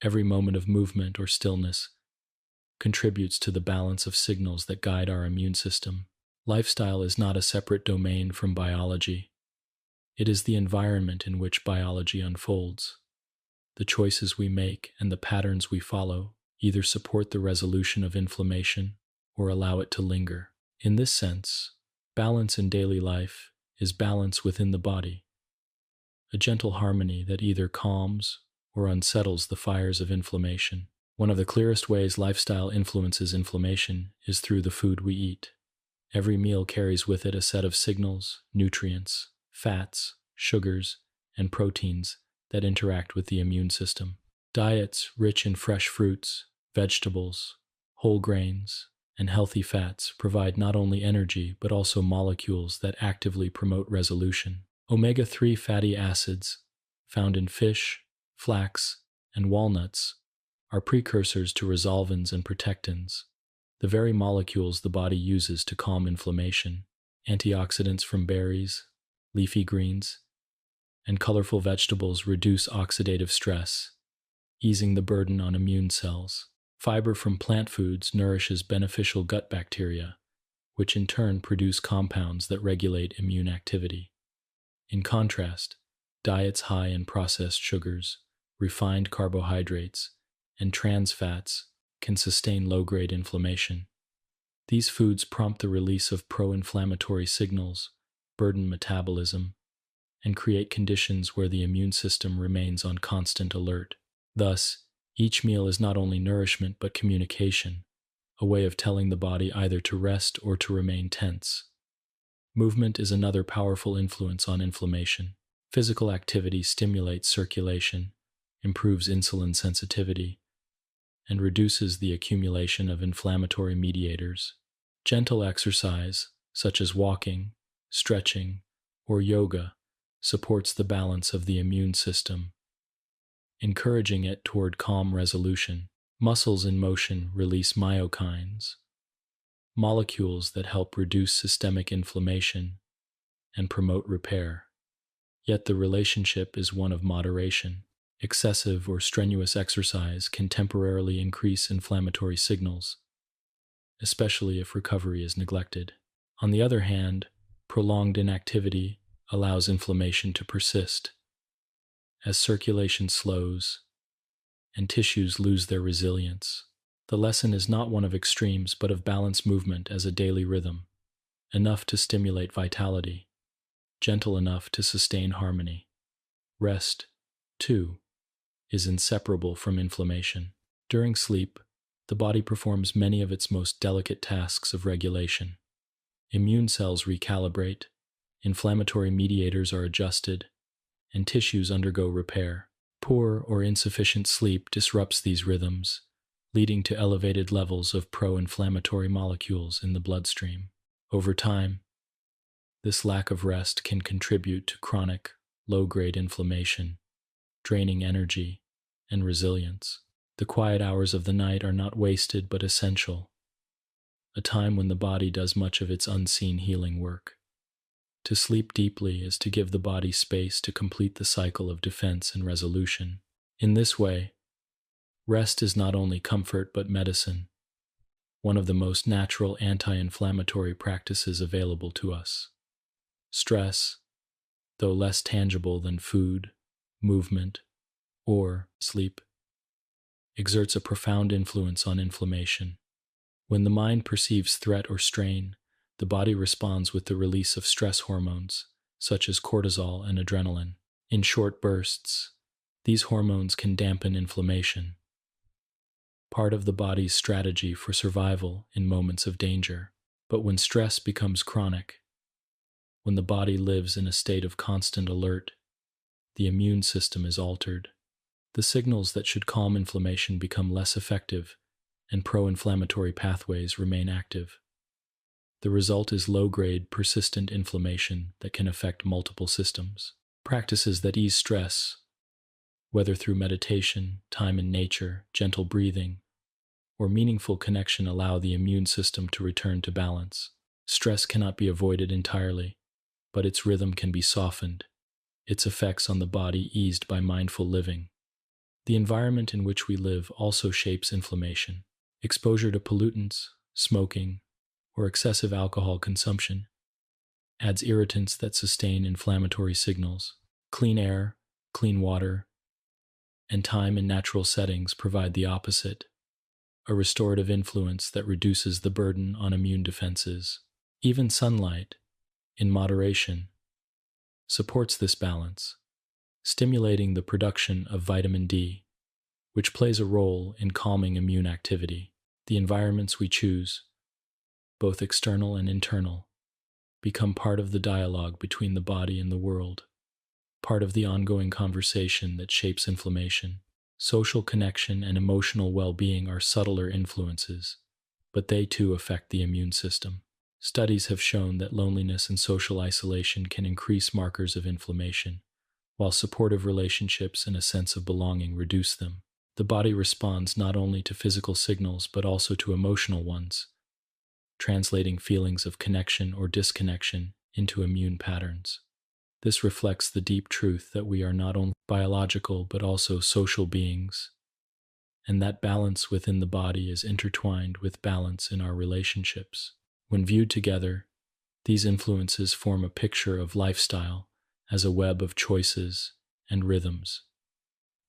every moment of movement or stillness contributes to the balance of signals that guide our immune system. Lifestyle is not a separate domain from biology. It is the environment in which biology unfolds. The choices we make and the patterns we follow either support the resolution of inflammation or allow it to linger. In this sense, balance in daily life is balance within the body, a gentle harmony that either calms or unsettles the fires of inflammation. One of the clearest ways lifestyle influences inflammation is through the food we eat. Every meal carries with it a set of signals, nutrients, fats, sugars, and proteins that interact with the immune system. Diets rich in fresh fruits, vegetables, whole grains, and healthy fats provide not only energy but also molecules that actively promote resolution. Omega-3 fatty acids, found in fish, flax, and walnuts, are precursors to resolvins and protectins, the very molecules the body uses to calm inflammation. Antioxidants from berries, leafy greens, and colorful vegetables reduce oxidative stress, easing the burden on immune cells. Fiber from plant foods nourishes beneficial gut bacteria, which in turn produce compounds that regulate immune activity. In contrast, diets high in processed sugars, refined carbohydrates, and trans fats can sustain low-grade inflammation. These foods prompt the release of pro-inflammatory signals, burden metabolism, and create conditions where the immune system remains on constant alert. Thus, each meal is not only nourishment but communication, a way of telling the body either to rest or to remain tense. Movement is another powerful influence on inflammation. Physical activity stimulates circulation, improves insulin sensitivity, and reduces the accumulation of inflammatory mediators. Gentle exercise, such as walking, stretching, or yoga, supports the balance of the immune system, encouraging it toward calm resolution. Muscles in motion release myokines, molecules that help reduce systemic inflammation and promote repair. Yet the relationship is one of moderation. Excessive or strenuous exercise can temporarily increase inflammatory signals, especially if recovery is neglected. On the other hand, prolonged inactivity allows inflammation to persist. As circulation slows and tissues lose their resilience, the lesson is not one of extremes but of balanced movement as a daily rhythm, enough to stimulate vitality, gentle enough to sustain harmony. Rest, too, is inseparable from inflammation. During sleep, the body performs many of its most delicate tasks of regulation. Immune cells recalibrate, inflammatory mediators are adjusted, and tissues undergo repair. Poor or insufficient sleep disrupts these rhythms, leading to elevated levels of pro-inflammatory molecules in the bloodstream. Over time, this lack of rest can contribute to chronic, low-grade inflammation, draining energy and resilience. The quiet hours of the night are not wasted but essential, a time when the body does much of its unseen healing work. To sleep deeply is to give the body space to complete the cycle of defense and resolution. In this way, rest is not only comfort but medicine, one of the most natural anti-inflammatory practices available to us. Stress, though less tangible than food, movement, or sleep, exerts a profound influence on inflammation. When the mind perceives threat or strain, the body responds with the release of stress hormones, such as cortisol and adrenaline. In short bursts, these hormones can dampen inflammation, part of the body's strategy for survival in moments of danger. But when stress becomes chronic, when the body lives in a state of constant alert, the immune system is altered. The signals that should calm inflammation become less effective, and pro-inflammatory pathways remain active. The result is low-grade, persistent inflammation that can affect multiple systems. Practices that ease stress, whether through meditation, time in nature, gentle breathing, or meaningful connection, allow the immune system to return to balance. Stress cannot be avoided entirely, but its rhythm can be softened, its effects on the body eased by mindful living. The environment in which we live also shapes inflammation. Exposure to pollutants, smoking, or excessive alcohol consumption adds irritants that sustain inflammatory signals. Clean air, clean water, and time in natural settings provide the opposite, a restorative influence that reduces the burden on immune defenses. Even sunlight, in moderation, supports this balance, stimulating the production of vitamin D, which plays a role in calming immune activity. The environments we choose, both external and internal, become part of the dialogue between the body and the world, part of the ongoing conversation that shapes inflammation. Social connection and emotional well-being are subtler influences, but they too affect the immune system. Studies have shown that loneliness and social isolation can increase markers of inflammation, while supportive relationships and a sense of belonging reduce them. The body responds not only to physical signals but also to emotional ones, translating feelings of connection or disconnection into immune patterns. This reflects the deep truth that we are not only biological but also social beings, and that balance within the body is intertwined with balance in our relationships. When viewed together, these influences form a picture of lifestyle as a web of choices and rhythms,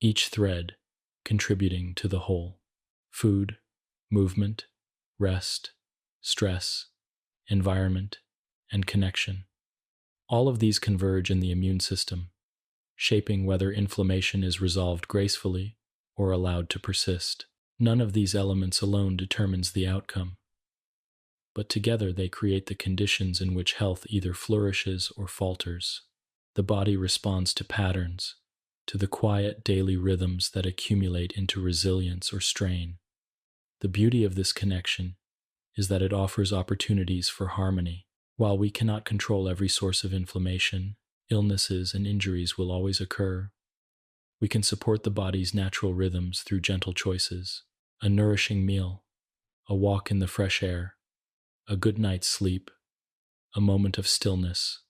each thread contributing to the whole. Food, movement, rest, stress, environment, and connection. All of these converge in the immune system, shaping whether inflammation is resolved gracefully or allowed to persist. None of these elements alone determines the outcome, but together they create the conditions in which health either flourishes or falters. The body responds to patterns, to the quiet daily rhythms that accumulate into resilience or strain. The beauty of this connection is that it offers opportunities for harmony. While we cannot control every source of inflammation, illnesses and injuries will always occur. We can support the body's natural rhythms through gentle choices: a nourishing meal, a walk in the fresh air, a good night's sleep, a moment of stillness,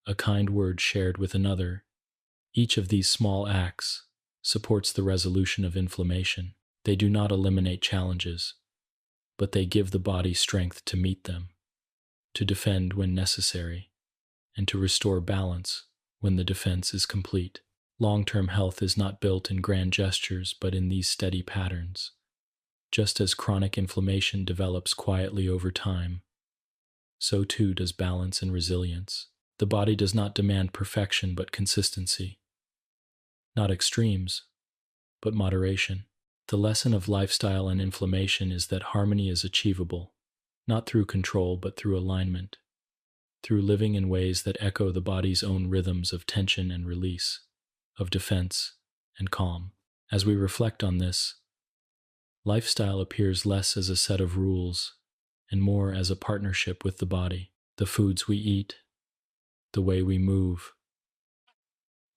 a kind word shared with another. Each of these small acts supports the resolution of inflammation. They do not eliminate challenges, but they give the body strength to meet them, to defend when necessary, and to restore balance when the defense is complete. Long-term health is not built in grand gestures, but in these steady patterns. Just as chronic inflammation develops quietly over time, so too does balance and resilience. The body does not demand perfection but consistency. Not extremes, but moderation. The lesson of lifestyle and inflammation is that harmony is achievable, not through control but through alignment, through living in ways that echo the body's own rhythms of tension and release, of defense and calm. As we reflect on this, lifestyle appears less as a set of rules and more as a partnership with the body. The foods we eat, the way we move,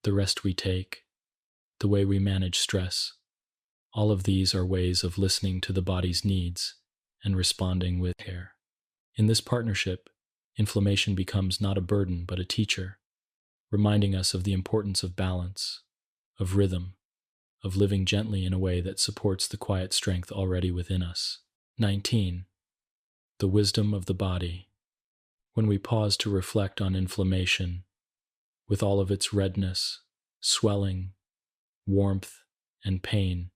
the rest we take, the way we manage stress, all of these are ways of listening to the body's needs and responding with care. In this partnership, inflammation becomes not a burden but a teacher, reminding us of the importance of balance, of rhythm, of living gently in a way that supports the quiet strength already within us. 19. The wisdom of the body. When we pause to reflect on inflammation, with all of its redness, swelling, warmth, and pain,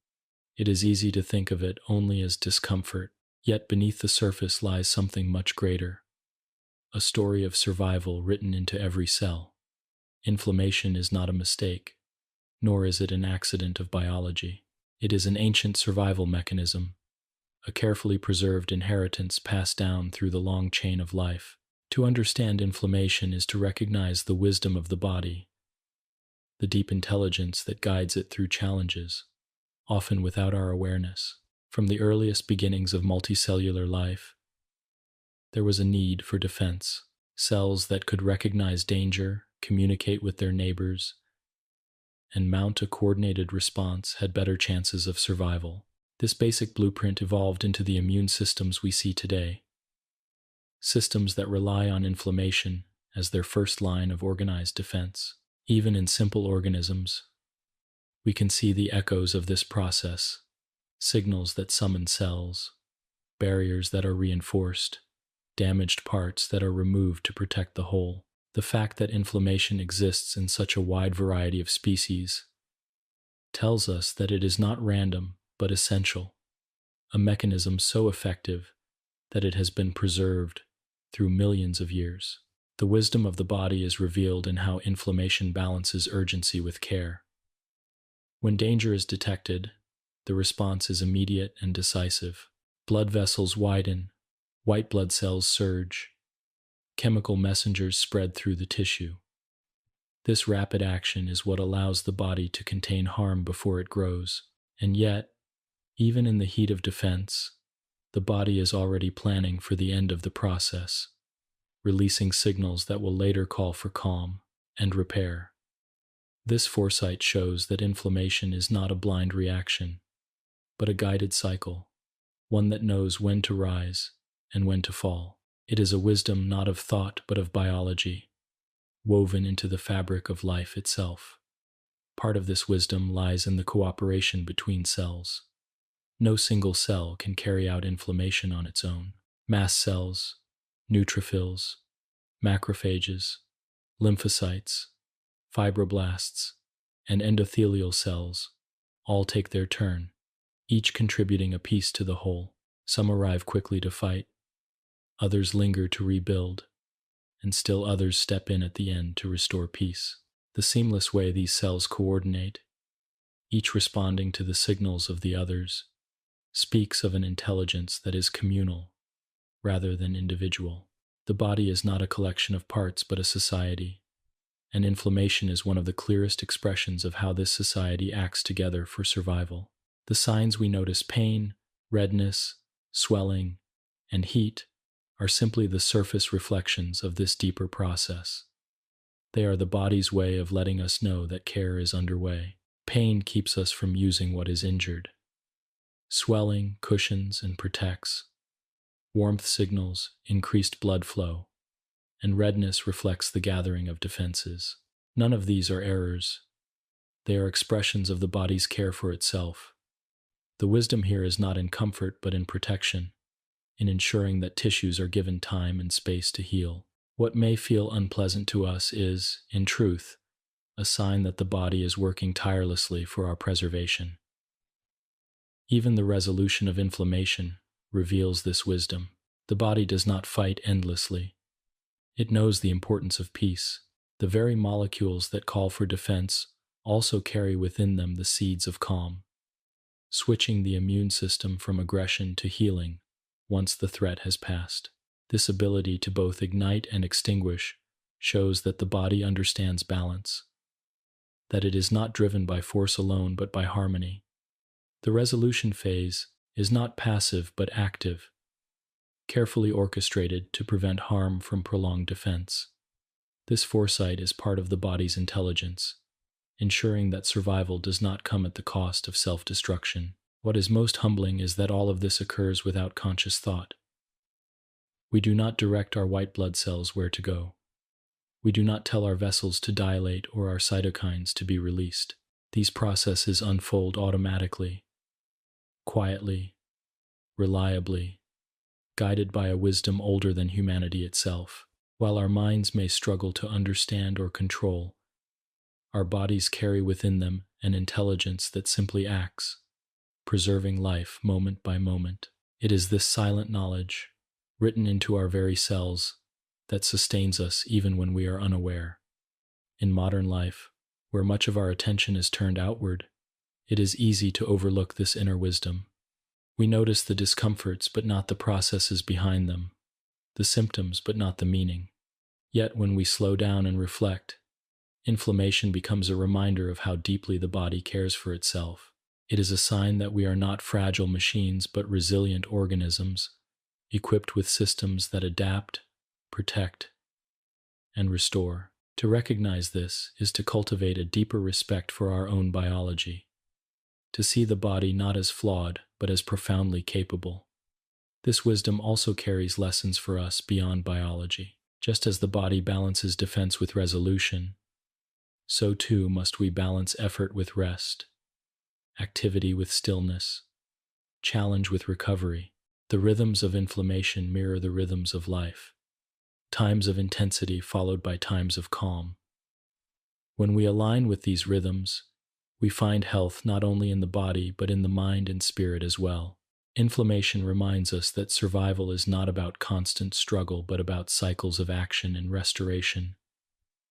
it is easy to think of it only as discomfort. Yet beneath the surface lies something much greater, a story of survival written into every cell. Inflammation is not a mistake, nor is it an accident of biology. It is an ancient survival mechanism, a carefully preserved inheritance passed down through the long chain of life. To understand inflammation is to recognize the wisdom of the body, the deep intelligence that guides it through challenges, often without our awareness. From the earliest beginnings of multicellular life, there was a need for defense. Cells that could recognize danger, communicate with their neighbors, and mount a coordinated response had better chances of survival. This basic blueprint evolved into the immune systems we see today, systems that rely on inflammation as their first line of organized defense. Even in simple organisms, we can see the echoes of this process: signals that summon cells, barriers that are reinforced, damaged parts that are removed to protect the whole. The fact that inflammation exists in such a wide variety of species tells us that it is not random but essential, a mechanism so effective that it has been preserved through millions of years. The wisdom of the body is revealed in how inflammation balances urgency with care. When danger is detected, the response is immediate and decisive. Blood vessels widen, white blood cells surge, chemical messengers spread through the tissue. This rapid action is what allows the body to contain harm before it grows. And yet, even in the heat of defense, the body is already planning for the end of the process, releasing signals that will later call for calm and repair. This foresight shows that inflammation is not a blind reaction, but a guided cycle, one that knows when to rise and when to fall. It is a wisdom not of thought but of biology, woven into the fabric of life itself. Part of this wisdom lies in the cooperation between cells. No single cell can carry out inflammation on its own. Mast cells, neutrophils, macrophages, lymphocytes, fibroblasts, and endothelial cells all take their turn, each contributing a piece to the whole. Some arrive quickly to fight, others linger to rebuild, and still others step in at the end to restore peace. The seamless way these cells coordinate, each responding to the signals of the others, speaks of an intelligence that is communal rather than individual. The body is not a collection of parts but a society, and inflammation is one of the clearest expressions of how this society acts together for survival. The signs we notice, pain, redness, swelling, and heat, are simply the surface reflections of this deeper process. They are the body's way of letting us know that care is underway. Pain keeps us from using what is injured. Swelling cushions and protects. Warmth signals increased blood flow, and redness reflects the gathering of defenses. None of these are errors. They are expressions of the body's care for itself. The wisdom here is not in comfort but in protection, in ensuring that tissues are given time and space to heal. What may feel unpleasant to us is, in truth, a sign that the body is working tirelessly for our preservation. Even the resolution of inflammation reveals this wisdom. The body does not fight endlessly. It knows the importance of peace. The very molecules that call for defense also carry within them the seeds of calm, switching the immune system from aggression to healing once the threat has passed. This ability to both ignite and extinguish shows that the body understands balance, that it is not driven by force alone but by harmony. The resolution phase is not passive but active, carefully orchestrated to prevent harm from prolonged defense. This foresight is part of the body's intelligence, ensuring that survival does not come at the cost of self-destruction. What is most humbling is that all of this occurs without conscious thought. We do not direct our white blood cells where to go. We do not tell our vessels to dilate or our cytokines to be released. These processes unfold automatically, quietly, reliably, guided by a wisdom older than humanity itself. While our minds may struggle to understand or control, our bodies carry within them an intelligence that simply acts, preserving life moment by moment. It is this silent knowledge, written into our very cells, that sustains us even when we are unaware. In modern life, where much of our attention is turned outward, it is easy to overlook this inner wisdom. We notice the discomforts but not the processes behind them, the symptoms but not the meaning. Yet when we slow down and reflect, inflammation becomes a reminder of how deeply the body cares for itself. It is a sign that we are not fragile machines but resilient organisms, equipped with systems that adapt, protect, and restore. To recognize this is to cultivate a deeper respect for our own biology, to see the body not as flawed but as profoundly capable. This wisdom also carries lessons for us beyond biology. Just as the body balances defense with resolution, so too must we balance effort with rest, activity with stillness, challenge with recovery. The rhythms of inflammation mirror the rhythms of life, times of intensity followed by times of calm. When we align with these rhythms, we find health not only in the body but in the mind and spirit as well. Inflammation reminds us that survival is not about constant struggle but about cycles of action and restoration,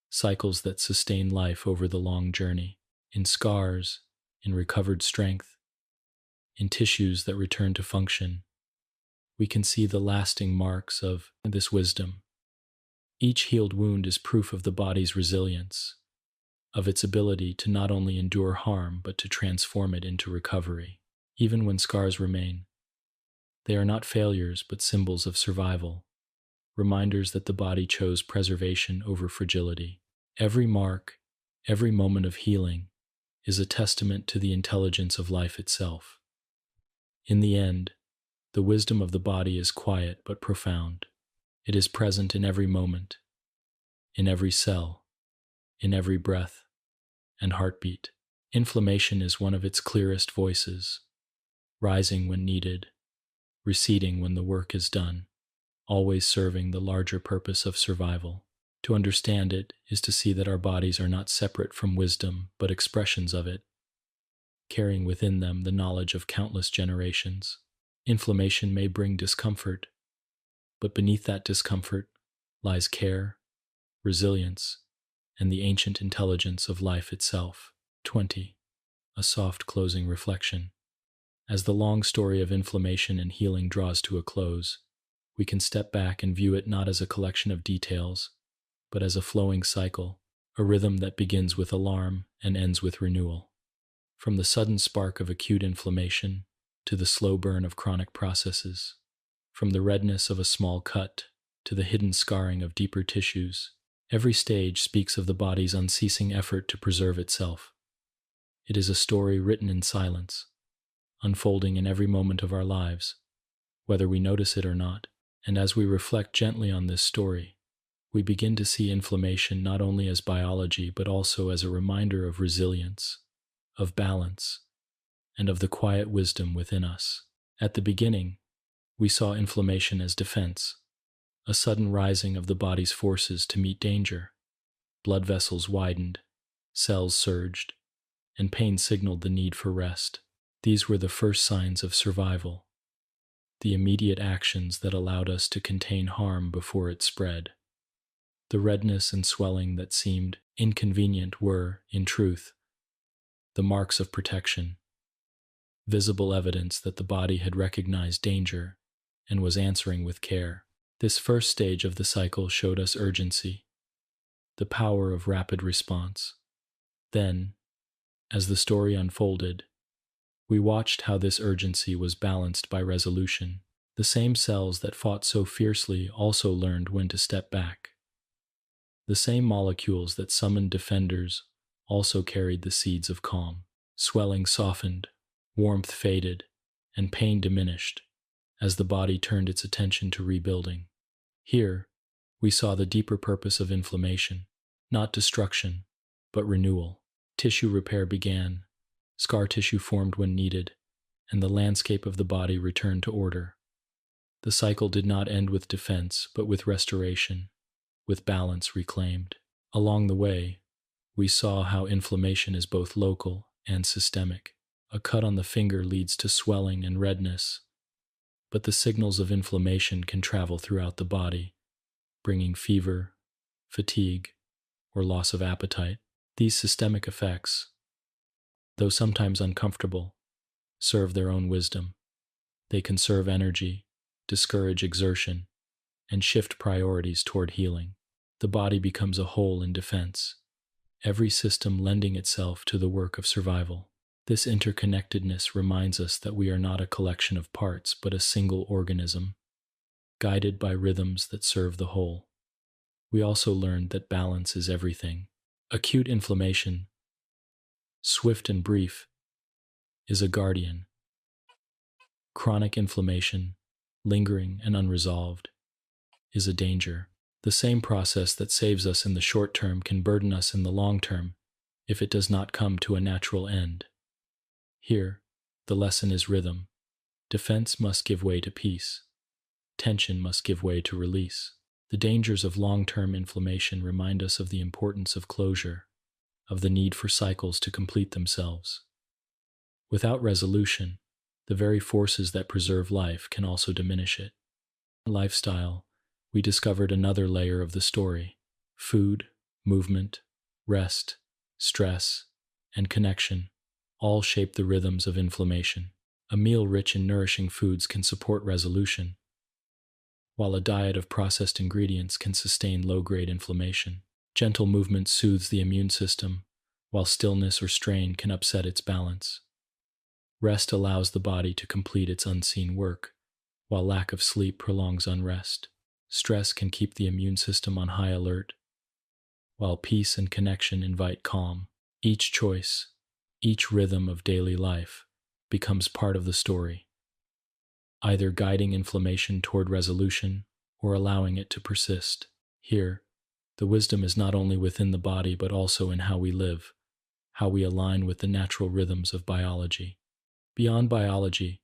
cycles that sustain life over the long journey, in scars, in recovered strength, in tissues that return to function. We can see the lasting marks of this wisdom. Each healed wound is proof of the body's resilience, of its ability to not only endure harm but to transform it into recovery. Even when scars remain, they are not failures but symbols of survival, reminders that the body chose preservation over fragility. Every mark, every moment of healing, is a testament to the intelligence of life itself. In the end, the wisdom of the body is quiet but profound. It is present in every moment, in every cell, in every breath and heartbeat. Inflammation is one of its clearest voices, rising when needed, receding when the work is done, always serving the larger purpose of survival. To understand it is to see that our bodies are not separate from wisdom, but expressions of it, carrying within them the knowledge of countless generations. Inflammation may bring discomfort, but beneath that discomfort lies care, resilience, and the ancient intelligence of life itself. 20. A soft closing reflection. As the long story of inflammation and healing draws to a close, we can step back and view it not as a collection of details, but as a flowing cycle, a rhythm that begins with alarm and ends with renewal. From the sudden spark of acute inflammation to the slow burn of chronic processes, from the redness of a small cut to the hidden scarring of deeper tissues, every stage speaks of the body's unceasing effort to preserve itself. It is a story written in silence, unfolding in every moment of our lives, whether we notice it or not. And as we reflect gently on this story, we begin to see inflammation not only as biology, but also as a reminder of resilience, of balance, and of the quiet wisdom within us. At the beginning, we saw inflammation as defense, a sudden rising of the body's forces to meet danger. Blood vessels widened, cells surged, and pain signaled the need for rest. These were the first signs of survival, the immediate actions that allowed us to contain harm before it spread. The redness and swelling that seemed inconvenient were, in truth, the marks of protection, visible evidence that the body had recognized danger and was answering with care. This first stage of the cycle showed us urgency, the power of rapid response. Then, as the story unfolded, we watched how this urgency was balanced by resolution. The same cells that fought so fiercely also learned when to step back. The same molecules that summoned defenders also carried the seeds of calm. Swelling softened, warmth faded, and pain diminished as the body turned its attention to rebuilding. Here, we saw the deeper purpose of inflammation, not destruction, but renewal. Tissue repair began, scar tissue formed when needed, and the landscape of the body returned to order. The cycle did not end with defense, but with restoration, with balance reclaimed. Along the way, we saw how inflammation is both local and systemic. A cut on the finger leads to swelling and redness, but the signals of inflammation can travel throughout the body, bringing fever, fatigue, or loss of appetite. These systemic effects, though sometimes uncomfortable, serve their own wisdom. They conserve energy, discourage exertion, and shift priorities toward healing. The body becomes a whole in defense, every system lending itself to the work of survival. This interconnectedness reminds us that we are not a collection of parts, but a single organism, guided by rhythms that serve the whole. We also learned that balance is everything. Acute inflammation, swift and brief, is a guardian. Chronic inflammation, lingering and unresolved, is a danger. The same process that saves us in the short term can burden us in the long term if it does not come to a natural end. Here, the lesson is rhythm. Defense must give way to peace. Tension must give way to release. The dangers of long-term inflammation remind us of the importance of closure, of the need for cycles to complete themselves. Without resolution, the very forces that preserve life can also diminish it. In lifestyle, we discovered another layer of the story. Food, movement, rest, stress, and connection all shape the rhythms of inflammation. A meal rich in nourishing foods can support resolution, while a diet of processed ingredients can sustain low-grade inflammation. Gentle movement soothes the immune system, while stillness or strain can upset its balance. Rest allows the body to complete its unseen work, while lack of sleep prolongs unrest. Stress can keep the immune system on high alert, while peace and connection invite calm. Each choice, each rhythm of daily life becomes part of the story, either guiding inflammation toward resolution or allowing it to persist. Here, The wisdom is not only within the body but also in how we live, how we align with the natural rhythms of biology. Beyond biology,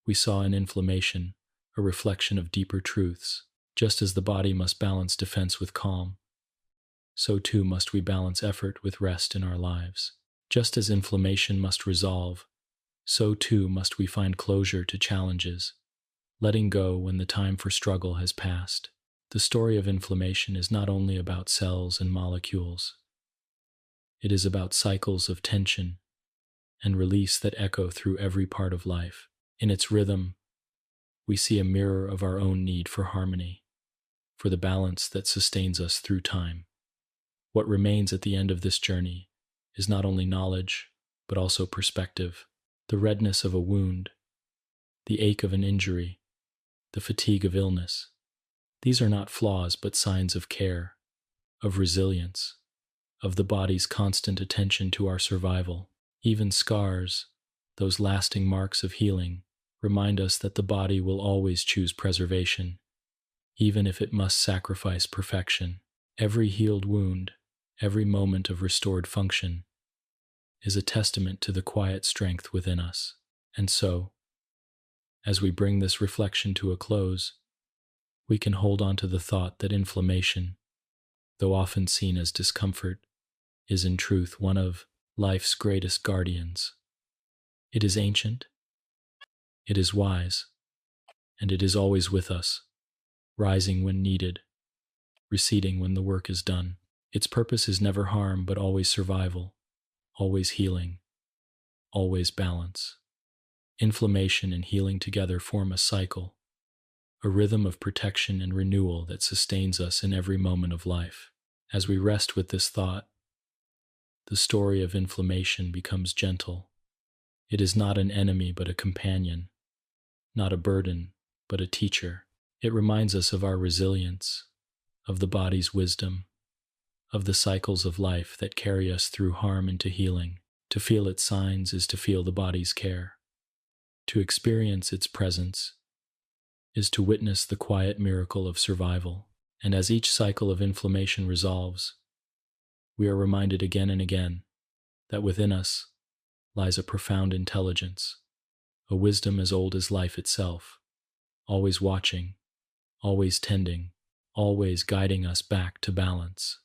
we saw in inflammation a reflection of deeper truths. Just as the body must balance defense with calm, so too must we balance effort with rest in our lives. Just as inflammation must resolve, so too must we find closure to challenges, letting go when the time for struggle has passed. The story of inflammation is not only about cells and molecules. It is about cycles of tension and release that echo through every part of life. In its rhythm, we see a mirror of our own need for harmony, for the balance that sustains us through time. What remains at the end of this journey is not only knowledge, but also perspective. The redness of a wound, the ache of an injury, the fatigue of illness. These are not flaws, but signs of care, of resilience, of the body's constant attention to our survival. Even scars, those lasting marks of healing, remind us that the body will always choose preservation, even if it must sacrifice perfection. Every healed wound, every moment of restored function, is a testament to the quiet strength within us. And so, as we bring this reflection to a close, we can hold on to the thought that inflammation, though often seen as discomfort, is in truth one of life's greatest guardians. It is ancient, it is wise, and it is always with us, rising when needed, receding when the work is done. Its purpose is never harm, but always survival, always healing, always balance. Inflammation and healing together form a cycle, a rhythm of protection and renewal that sustains us in every moment of life. As we rest with this thought, the story of inflammation becomes gentle. It is not an enemy but a companion, not a burden but a teacher. It reminds us of our resilience, of the body's wisdom, of the cycles of life that carry us through harm into healing. To feel its signs is to feel the body's care. To experience its presence is to witness the quiet miracle of survival. And as each cycle of inflammation resolves, we are reminded again and again that within us lies a profound intelligence, a wisdom as old as life itself, always watching, always tending, always guiding us back to balance.